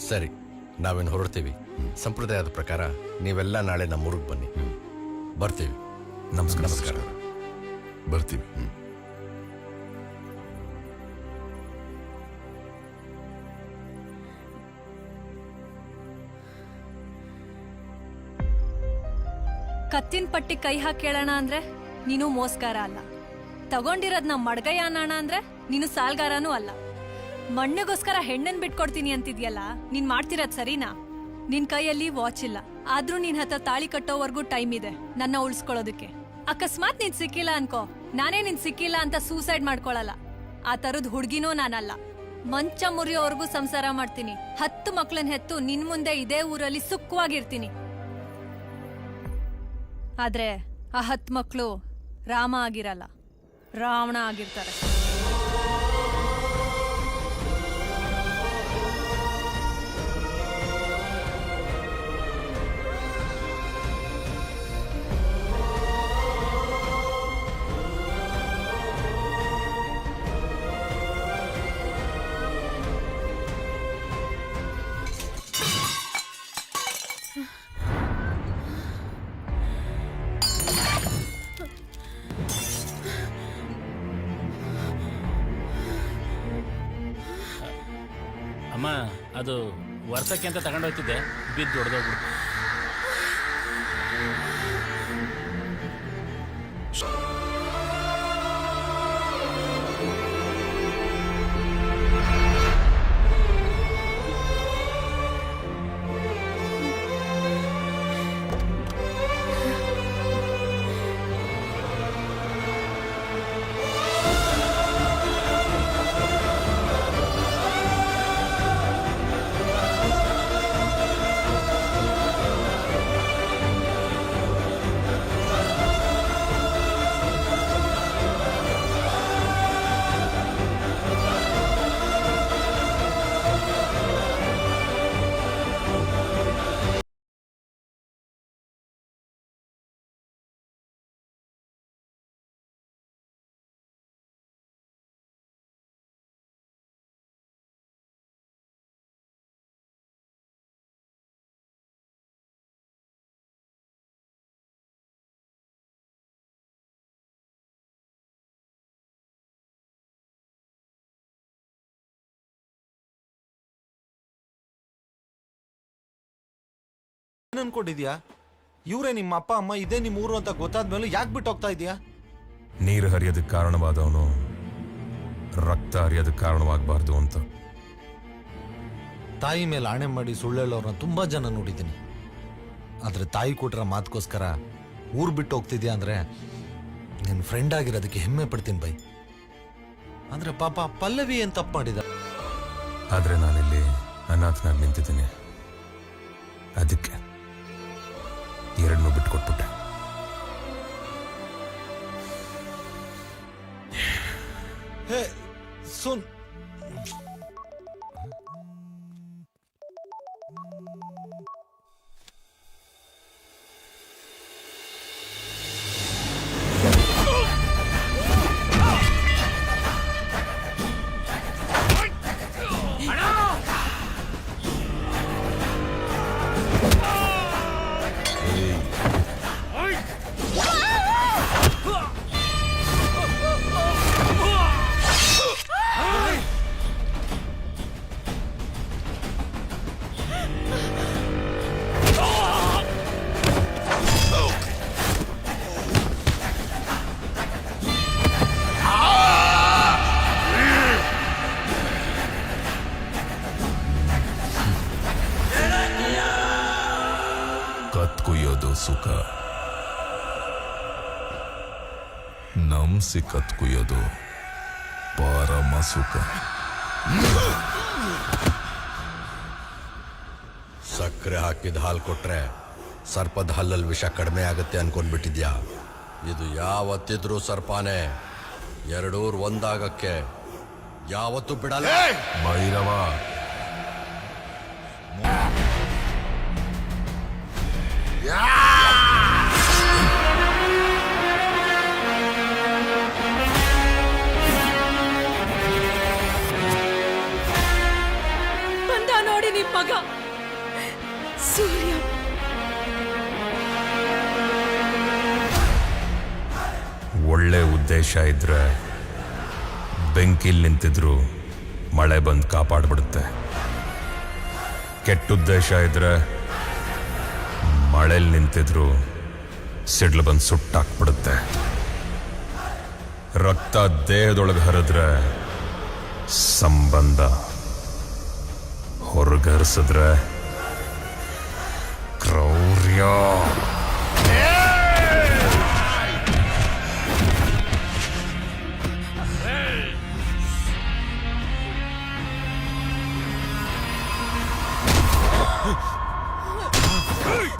Speaker 18: ಸರಿ, ನಾವೇನು ಹೊರಡ್ತೀವಿ. ಸಂಪ್ರದಾಯದ ಪ್ರಕಾರ ನೀವೆಲ್ಲ ನಾಳೆ ನಮ್ಮೂರಿಗೆ ಬನ್ನಿ. ಬರ್ತೀವಿ. ನಮಸ್ಕಾರ. ನಮಸ್ಕಾರ.
Speaker 7: ಬರ್ತೀವಿ.
Speaker 17: ಕತ್ತಿನ ಪಟ್ಟಿ ಕೈ ಹಾಕಿ ಕೇಳೋಣ ಅಂದ್ರೆ ನೀನು ಮೋಸ್ಗಾರ ಅಲ್ಲ. ತಗೊಂಡಿರೋದ್ ನಮ್ಮ ಮಡ್ಗಯ್ಯ ಅಣ್ಣ ಅಂದ್ರೆ ನೀನು ಸಾಲ್ಗಾರನೂ ಅಲ್ಲ. ಮಣ್ಣಿಗೋಸ್ಕರ ಹೆಣ್ಣನ್ ಬಿಟ್ಕೊಡ್ತೀನಿ ಅಂತಿದ್ಯಲ್ಲ, ನೀನ್ ಮಾಡ್ತಿರೋದ್ ಸರಿನಾ? ನಿನ್ ಕೈಯಲ್ಲಿ ವಾಚ್ ಇಲ್ಲ, ಆದ್ರೂ ನಿನ್ ಹತ್ರ ತಾಳಿ ಕಟ್ಟೋವರೆಗೂ ಟೈಮ್ ಇದೆ ನನ್ನ ಉಳಿಸ್ಕೊಳ್ಳೋದಕ್ಕೆ. ಅಕಸ್ಮಾತ್ ನೀನ್ ಸಿಕ್ಕಿಲ್ಲ ಅನ್ಕೋ, ನಾನೇ ನಿನ್ ಸಿಕ್ಕಿಲ್ಲ ಅಂತ ಸೂಸೈಡ್ ಮಾಡ್ಕೊಳಲ್ಲ. ಆ ತರದ್ ಹುಡ್ಗಿನೂ ನಾನಲ್ಲ. ಮಂಚ ಮುರಿಯೋವರೆಗೂ ಸಂಸಾರ ಮಾಡ್ತೀನಿ. 10 ಮಕ್ಳನ್ ಹೆತ್ತು ನಿನ್ ಮುಂದೆ ಇದೇ ಊರಲ್ಲಿ ಸುಖವಾಗಿರ್ತೀನಿ. ಆದ್ರೆ ಆ 10 ಮಕ್ಳು ರಾಮ ಆಗಿರಲ್ಲ, ರಾವಣ ಆಗಿರ್ತಾರೆ.
Speaker 19: ಅಮ್ಮ, ಅದು ವರ್ಷಕ್ಕೆ ಅಂತ ತಗೊಂಡೋಗ್ತಿದ್ದೆ, ಬಿದ್ದು ಹೊಡೆದೋಗ್ಬಿಡ್ತು.
Speaker 13: ಅನ್ಕೊಂಡಿದ್ಯಾ? ಇವರೇ ನಿಮ್ಮ ಅಪ್ಪ ಅಮ್ಮ, ಇದೇ ನಿಮ್ಮ ಊರು ಅಂತ ಗೊತ್ತಾದ್ಮೇಲೆ ಯಾಕೆ ಬಿಟ್ಟು ಹೋಗ್ತಾ ಇದೀಯಾ?
Speaker 9: ನೀರು ಹರಿಯೋದಕ್ಕೆ ಕಾರಣವಾದವನು ರಕ್ತ ಹರಿಯೋದಕ್ಕೆ ಕಾರಣವಾಗಬಾರ್ದು ಅಂತ.
Speaker 13: ತಾಯಿ ಮೇಲೆ ಆಣೆ ಮಾಡಿ ಸುಳ್ಳೇಳೋರನ್ನ ತುಂಬಾ ಜನ ನೋಡಿದ್ದೀನಿ. ಆದ್ರೆ ತಾಯಿ ಕೊಟ್ರ ಮಾತುಗೋಸ್ಕರ ಊರ್ ಬಿಟ್ಟು ಹೋಗ್ತಿದ್ಯಾ ಅಂದ್ರೆ ನಿನ್ನ ಫ್ರೆಂಡ್ ಆಗಿರೋದಕ್ಕೆ ಹೆಮ್ಮೆ ಪಡ್ತೀನಿ ಬೈ. ಅಂದ್ರೆ ಪಾಪ ಪಲ್ಲವಿ ಏನ್ ತಪ್ಪು ಮಾಡಿದ?
Speaker 9: ಆದ್ರೆ ನಾನಿಲ್ಲಿ ಅನಾಥನಾಗಿ ನಿಂತಿದ್ದೀನಿ. ಅದಕ್ಕೆ ಎರಡನ್ನೂ ಬಿಟ್ಕೊಟ್ಬಿಟ್ಟೆ.
Speaker 13: ಹೇ ಸುನ್,
Speaker 15: ಕತ್ಕುಯ್ಯೋದು ಸುಖ, ನಂಸಿ ಕತ್ಕುಯ್ಯೋದು ಪರಮ ಸುಖ.
Speaker 18: ಸಕ್ಕರೆ ಹಾಕಿದ ಹಾಲು ಕೊಟ್ರೆ ಸರ್ಪದ ಹಲ್ಲಲ್ಲಿ ವಿಷ ಕಡಿಮೆ ಆಗುತ್ತೆ ಅನ್ಕೊಂಡ್ಬಿಟ್ಟಿದ್ಯಾ? ಇದು ಯಾವತ್ತಿದ್ರೂ ಸರ್ಪಾನೆ. ಎರಡೂರ್ ಒಂದಾಗಕ್ಕೆ ಯಾವತ್ತೂ ಬಿಡಲ್ಲ.
Speaker 15: ಭೈರವ,
Speaker 4: ಬಂದ ನೋಡಿ ನಿಮ್ ಮಗ ಸೂರ್ಯ.
Speaker 9: ಒಳ್ಳೆ ಉದ್ದೇಶ ಇದ್ರೆ ಬೆಂಕಿಲ್ ನಿಂತಿದ್ರು ಮಳೆ ಬಂದು ಕಾಪಾಡ್ಬಿಡುತ್ತೆ. ಕೆಟ್ಟ ಉದ್ದೇಶ ಇದ್ರೆ ಮಳೆಲ್ ನಿಂತಿದ್ರು ಸಿಡ್ಲು ಬಂದು ಸುಟ್ಟಾಕ್ಬಿಡುತ್ತೆ. ರಕ್ತ ದೇಹದೊಳಗೆ ಹರಿದ್ರೆ ಸಂಬಂಧ, ಹೊರಗರಿಸಿದ್ರೆ ಕ್ರೌರ್ಯ.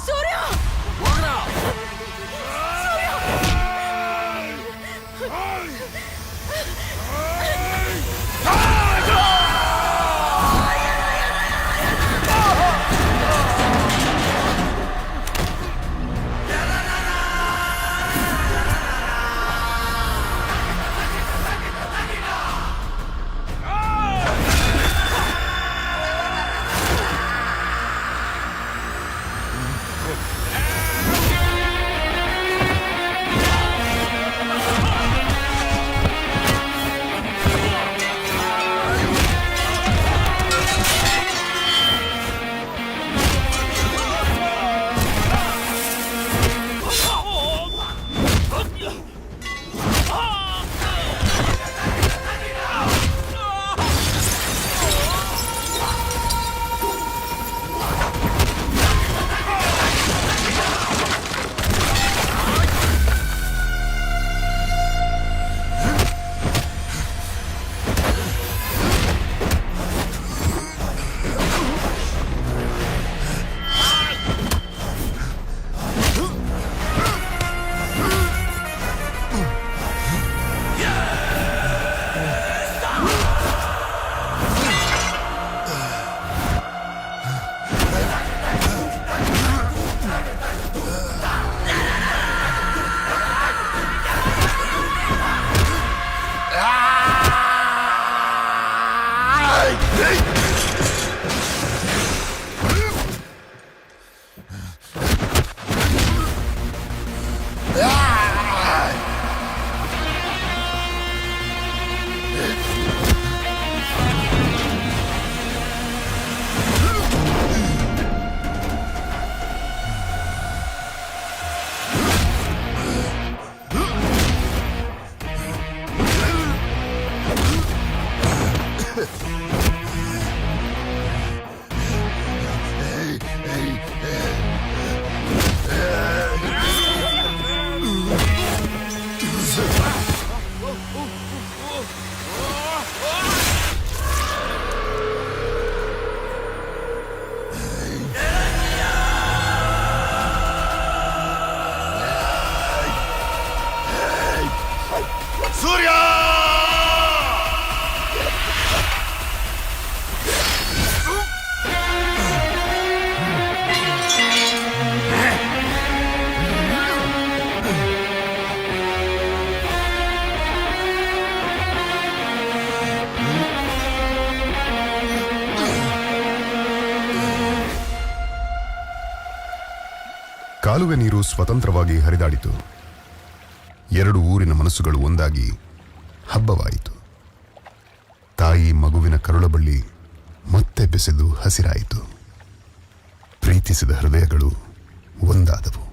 Speaker 4: ಸೂರ್ಯ
Speaker 6: ಕಾಲುವೆ ನೀರು ಸ್ವತಂತ್ರವಾಗಿ ಹರಿದಾಡಿತು. ಎರಡು ಊರಿನ ಮನಸ್ಸುಗಳು ಒಂದಾಗಿ ಹಬ್ಬವಾಯಿತು. ತಾಯಿ ಮಗುವಿನ ಕರುಳಬಳ್ಳಿ ಮತ್ತೆ ಬೆಸೆದು ಹಸಿರಾಯಿತು. ಪ್ರೀತಿಸಿದ ಹೃದಯಗಳು ಒಂದಾದವು.